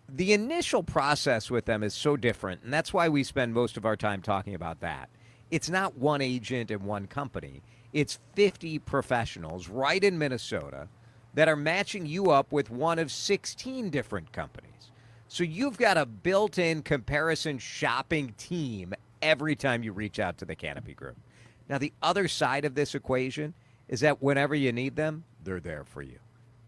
The initial process with them is so different, and that's why we spend most of our time talking about that. It's not one agent and one company. It's 50 professionals right in Minnesota that are matching you up with one of 16 different companies. So you've got a built-in comparison shopping team every time you reach out to the Canopy Group. Now, the other side of this equation is that whenever you need them, they're there for you.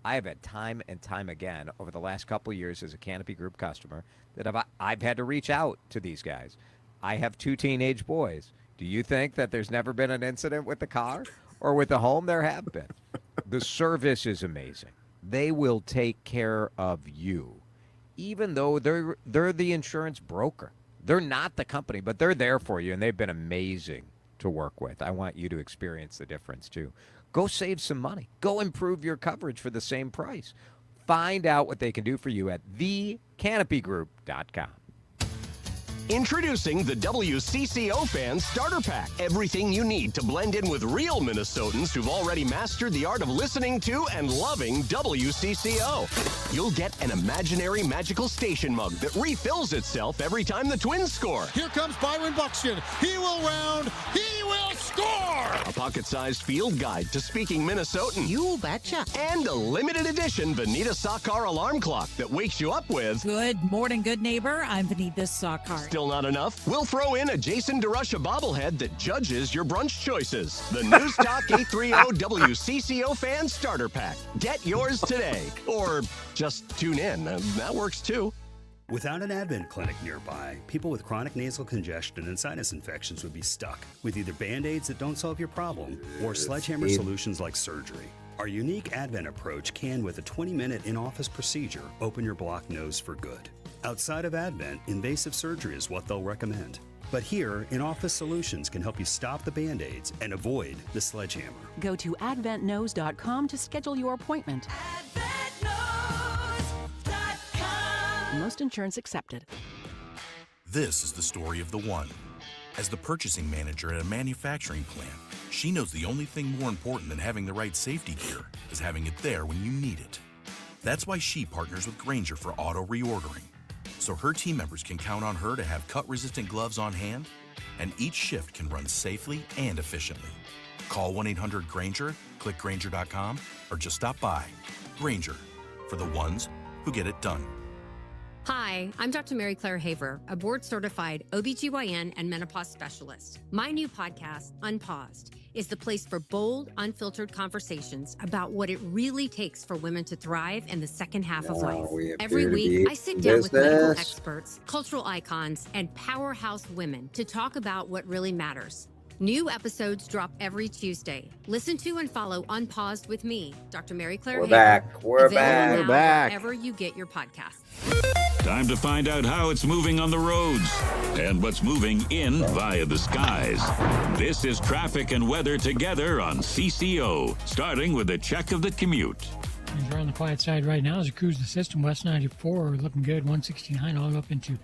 I have had time and time again over the last couple of years as a Canopy Group customer that I've had to reach out to these guys. I have 2 teenage boys. Do you think that there's never been an incident with the car or with the home? There have been. The service is amazing. They will take care of you, even though they're the insurance broker. They're not the company, but they're there for you, and they've been amazing to work with. I want you to experience the difference, too. Go save some money. Go improve your coverage for the same price. Find out what they can do for you at thecanopygroup.com. Introducing the WCCO Fan Starter Pack. Everything you need to blend in with real Minnesotans who've already mastered the art of listening to and loving WCCO. You'll get an imaginary magical station mug that refills itself every time the Twins score. Here comes Byron Buxton. He will round. He will score. A pocket-sized field guide to speaking Minnesotan. You betcha. And a limited edition Vanita Sakar alarm clock that wakes you up with. Good morning, good neighbor. I'm Vanita Sakar. Still not enough? We'll throw in a Jason DeRusha bobblehead that judges your brunch choices. The News Talk 830 WCCO Fan Starter Pack. Get yours today. Or just tune in. That works too. Without an Advent clinic nearby, people with chronic nasal congestion and sinus infections would be stuck with either Band-Aids that don't solve your problem or sledgehammer solutions like surgery. Our unique Advent approach can, with a 20-minute in-office procedure, open your blocked nose for good. Outside of Advent, invasive surgery is what they'll recommend. But here, in-office solutions can help you stop the Band-Aids and avoid the sledgehammer. Go to adventnose.com to schedule your appointment. Most insurance accepted. This is the story of the one. As the purchasing manager at a manufacturing plant, she knows the only thing more important than having the right safety gear is having it there when you need it. That's why she partners with Grainger for auto reordering, so her team members can count on her to have cut-resistant gloves on hand, and each shift can run safely and efficiently. Call 1-800-GRAINGER, click Grainger.com, or just stop by. Grainger, for the ones who get it done. Hi, I'm Dr. Mary Claire Haver, a board-certified OBGYN and menopause specialist. My new podcast, Unpaused, is the place for bold, unfiltered conversations about what it really takes for women to thrive in the second half of life. Every week, I sit down with medical experts, cultural icons, and powerhouse women to talk about what really matters. New episodes drop every Tuesday. Listen to and follow Unpaused with me, Dr. Mary Claire Haver. We're Available back. now We're back. Wherever you get your podcasts. Time to find out how it's moving on the roads and what's moving in via the skies. This is traffic and weather together on CCO, starting with a check of the commute. We're on the quiet side right now as you cruise the system. West 94 looking good, 169 all the way up into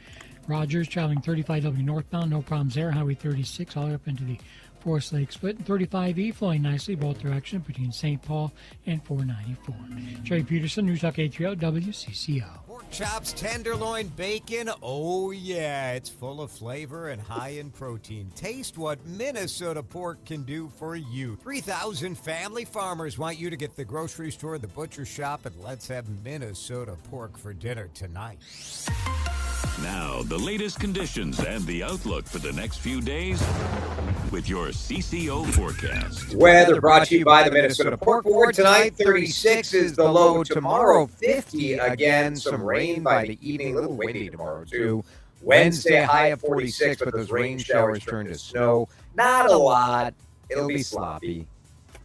Rogers, traveling 35W northbound, no problems there. Highway 36 all the way up into the Forest Lake Split, and 35E flowing nicely both directions between St. Paul and 494. Trey Peterson, News Talk 830 WCCO. Pork chops, tenderloin, bacon. Oh, yeah. It's full of flavor and high in protein. Taste what Minnesota pork can do for you. 3,000 family farmers want you to get the grocery store, the butcher shop, and let's have Minnesota pork for dinner tonight. Now, the latest conditions and the outlook for the next few days with your CCO forecast. Weather brought to you by the Minnesota Pork Board. Tonight, 36 is the low. Tomorrow, 50 again. Some rain by the evening. A little windy tomorrow, too. Wednesday, high of 46, but those rain showers turn to snow. Not a lot. It'll be sloppy.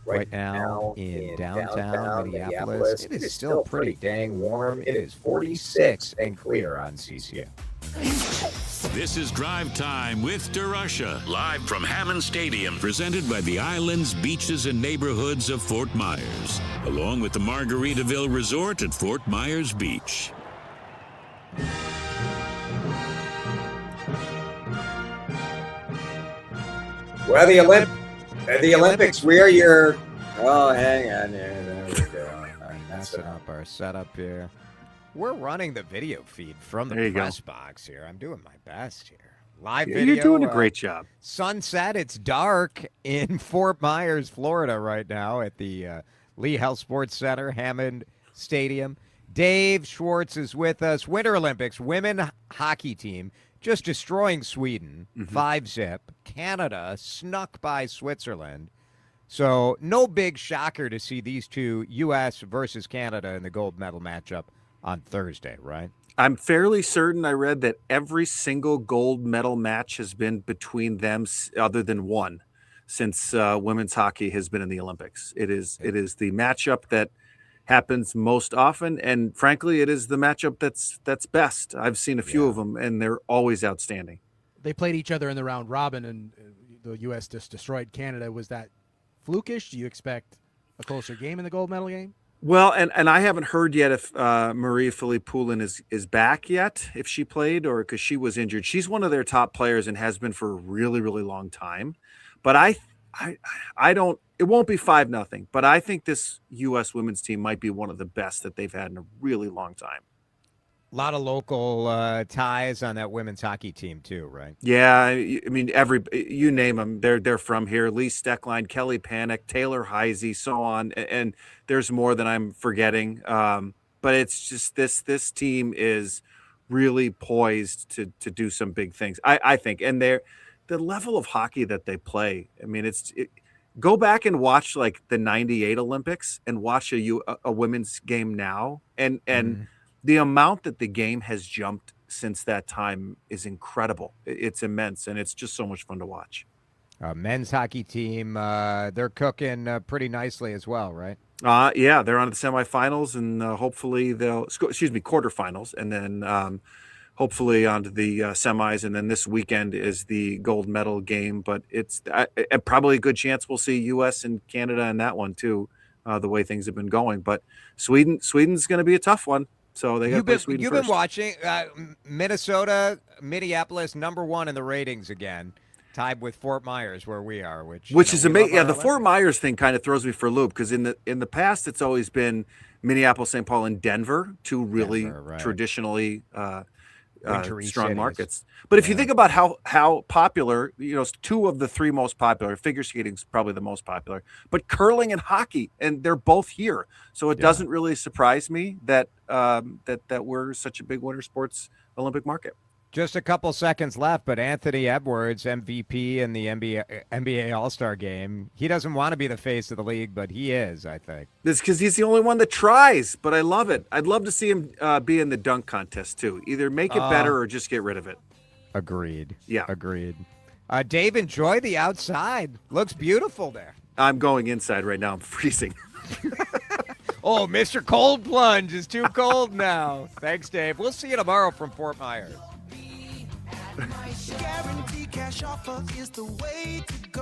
Right now in downtown Minneapolis, it is still pretty dang warm. It is 46 and clear on CCO. This is Drive Time with DeRusha, live from Hammond Stadium, presented by the islands, beaches, and neighborhoods of Fort Myers, along with the Margaritaville Resort at Fort Myers Beach. Well, the Olympics, we're your... Oh, hang on here. There we go. I'm messing up our setup here. We're running the video feed from the press box here. I'm doing my best here. Live video. You're doing a great job. Sunset. It's dark in Fort Myers, Florida right now at the Lee Health Sports Center, Hammond Stadium. Dave Schwartz is with us. Winter Olympics, women hockey team just destroying Sweden, 5-0. Canada snuck by Switzerland. So no big shocker to see these two, U.S. versus Canada, in the gold medal matchup on Thursday, right? I'm fairly certain I read that every single gold medal match has been between them other than one since women's hockey has been in the Olympics. It is the matchup that happens most often, and frankly, it is the matchup that's best. I've seen a few of them, and they're always outstanding. They played each other in the round robin, and the U.S. just destroyed Canada. Was that flukish? Do you expect a closer game in the gold medal game? Well, and I haven't heard yet if Marie-Philippe Poulin is back yet, if she played, or because she was injured. She's one of their top players and has been for a really, really long time. But I don't. It won't be 5-0. But I think this U.S. women's team might be one of the best that they've had in a really long time. A lot of local ties on that women's hockey team too, right? Yeah, I mean, you name them, they're from here. Lee Steckline, Kelly Panic, Taylor Heisey, so on, and there's more than I'm forgetting. But it's just this team is really poised to do some big things, I think. And the level of hockey that they play. I mean, go back and watch like the '98 Olympics and watch a women's game now, and the amount that the game has jumped since that time is incredible. It's immense, and it's just so much fun to watch. Men's hockey team, they're cooking pretty nicely as well, right? Yeah, they're on to the semifinals, and hopefully quarterfinals, and then hopefully onto the semis, and then this weekend is the gold medal game. But it's probably a good chance we'll see U.S. and Canada in that one too, the way things have been going. But Sweden's going to be a tough one. So they got to play Sweden You've first. been watching Minnesota, Minneapolis, #1 in the ratings again, tied with Fort Myers where we are, which is amazing. Yeah, the Fort Myers thing kind of throws me for a loop because in the past it's always been Minneapolis, St. Paul, and Denver, two really traditionally strong cities. markets. But if you think about how popular, two of the three most popular, figure skating is probably the most popular, but curling and hockey, and they're both here. So it doesn't really surprise me that that we're such a big winter sports Olympic market. Just a couple seconds left, but Anthony Edwards, MVP in the NBA All-Star game, he doesn't want to be the face of the league, but he is, I think. It's because he's the only one that tries, but I love it. I'd love to see him be in the dunk contest, too. Either make it better or just get rid of it. Agreed. Yeah. Agreed. Dave, enjoy the outside. Looks beautiful there. I'm going inside right now. I'm freezing. Oh, Mr. Cold Plunge is too cold now. Thanks, Dave. We'll see you tomorrow from Fort Myers. Guarantee cash offer is the way to go.